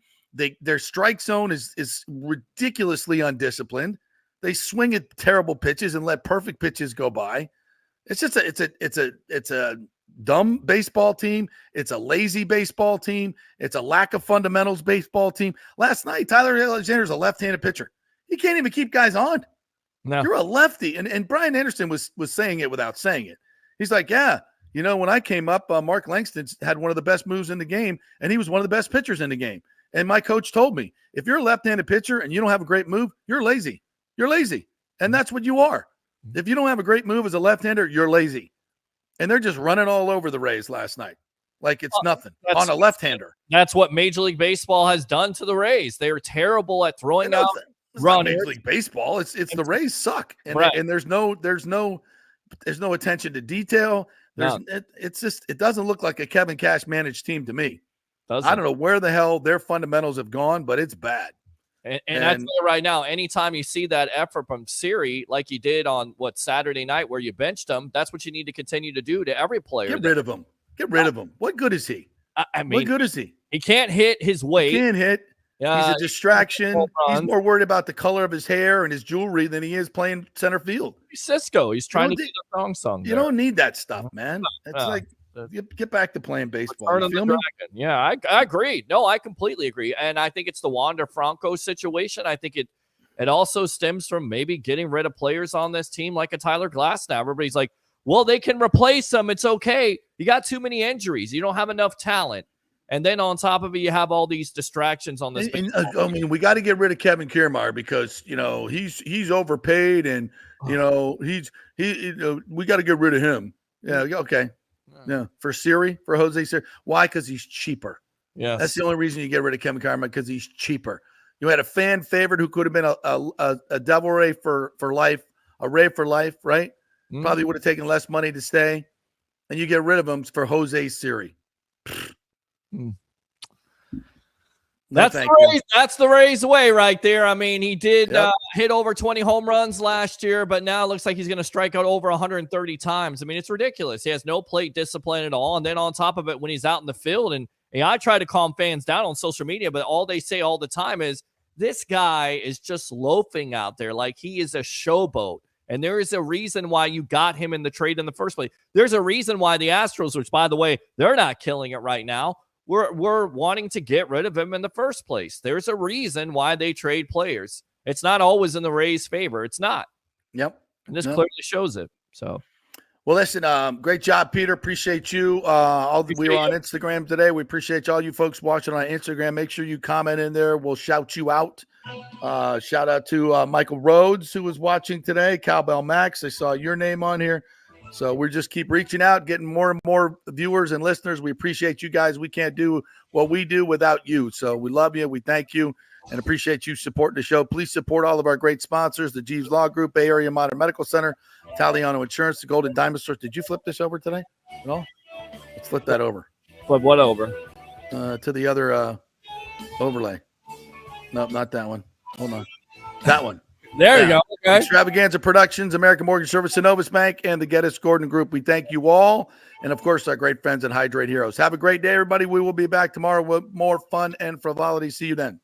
Their strike zone is ridiculously undisciplined. They swing at terrible pitches and let perfect pitches go by. It's just it's a dumb baseball team. It's a lazy baseball team. It's a lack of fundamentals baseball team. Last night, Tyler Alexander's a left-handed pitcher. He can't even keep guys on. No. You're a lefty. And Brian Anderson was saying it without saying it. He's like, yeah, when I came up, Mark Langston had one of the best moves in the game, and he was one of the best pitchers in the game. And my coach told me, if you're a left-handed pitcher and you don't have a great move, you're lazy. You're lazy. And that's what you are. If you don't have a great move as a left-hander, you're lazy. And they're just running all over the Rays last night like it's nothing on a left-hander. That's what Major League Baseball has done to the Rays. They are terrible at throwing out runners. Major League Baseball. It's the Rays suck. And, right. and there's no attention to detail. It doesn't look like a Kevin Cash managed team to me. I don't know where the hell their fundamentals have gone, but it's bad. And I tell you right now, anytime you see that effort from Siri, like you did on Saturday night where you benched him, that's what you need to continue to do to every player. Get rid of him. Get rid of him. What good is he? I mean, what good is he? He can't hit his weight. He can't hit. He's a distraction. He's more worried about the color of his hair and his jewelry than he is playing center field. Cisco. He's trying to do the song. You don't need that stuff, man. It's like get back to playing baseball. You feel me? Yeah, I agree. No, I completely agree. And I think it's the Wander Franco situation. I think it also stems from maybe getting rid of players on this team like a Tyler Glass now. Everybody's like, well, they can replace them. It's okay. You got too many injuries. You don't have enough talent. And then on top of it, you have all these distractions on this. I mean, we got to get rid of Kevin Kiermaier because he's overpaid, and we got to get rid of him. Yeah, okay. Yeah, for Jose Siri. Why? Because he's cheaper. Yeah, that's the only reason you get rid of Kevin Kiermaier, because he's cheaper. You had a fan favorite who could have been a Devil Ray for life, a Ray for life, right? Probably would have taken less money to stay, and you get rid of him for Jose Siri. That's the Rays way right there. I mean, he did hit over 20 home runs last year, but now it looks like he's going to strike out over 130 times. I mean, it's ridiculous. He has no plate discipline at all. And then on top of it, when he's out in the field, and I try to calm fans down on social media, but all they say all the time is this guy is just loafing out there like he is a showboat. And there is a reason why you got him in the trade in the first place. There's a reason why the Astros, which, by the way, they're not killing it right now, we're wanting to get rid of him in the first place. There's a reason why they trade players. It's not always in the Rays' favor. It's not. Yep. And this clearly shows it. So, well, listen, great job, Peter. Appreciate you. We were on Instagram today. We appreciate all you folks watching on Instagram. Make sure you comment in there. We'll shout you out. Shout out to Michael Rhodes, who was watching today. Cowbell Max, I saw your name on here. So we just keep reaching out, getting more and more viewers and listeners. We appreciate you guys. We can't do what we do without you. So we love you. We thank you and appreciate you supporting the show. Please support all of our great sponsors, the Jeeves Law Group, Bay Area Modern Medical Center, Italiano Insurance, the Golden Diamond Source. Did you flip this over today? No? Let's flip that over. Flip what over? To the other overlay. No, not that one. Hold on. That one. There you go. Okay. Extravaganza Productions, American Mortgage Service, Synovus Bank, and the Geddes Gordon Group. We thank you all. And, of course, our great friends at Hydrate Heroes. Have a great day, everybody. We will be back tomorrow with more fun and frivolity. See you then.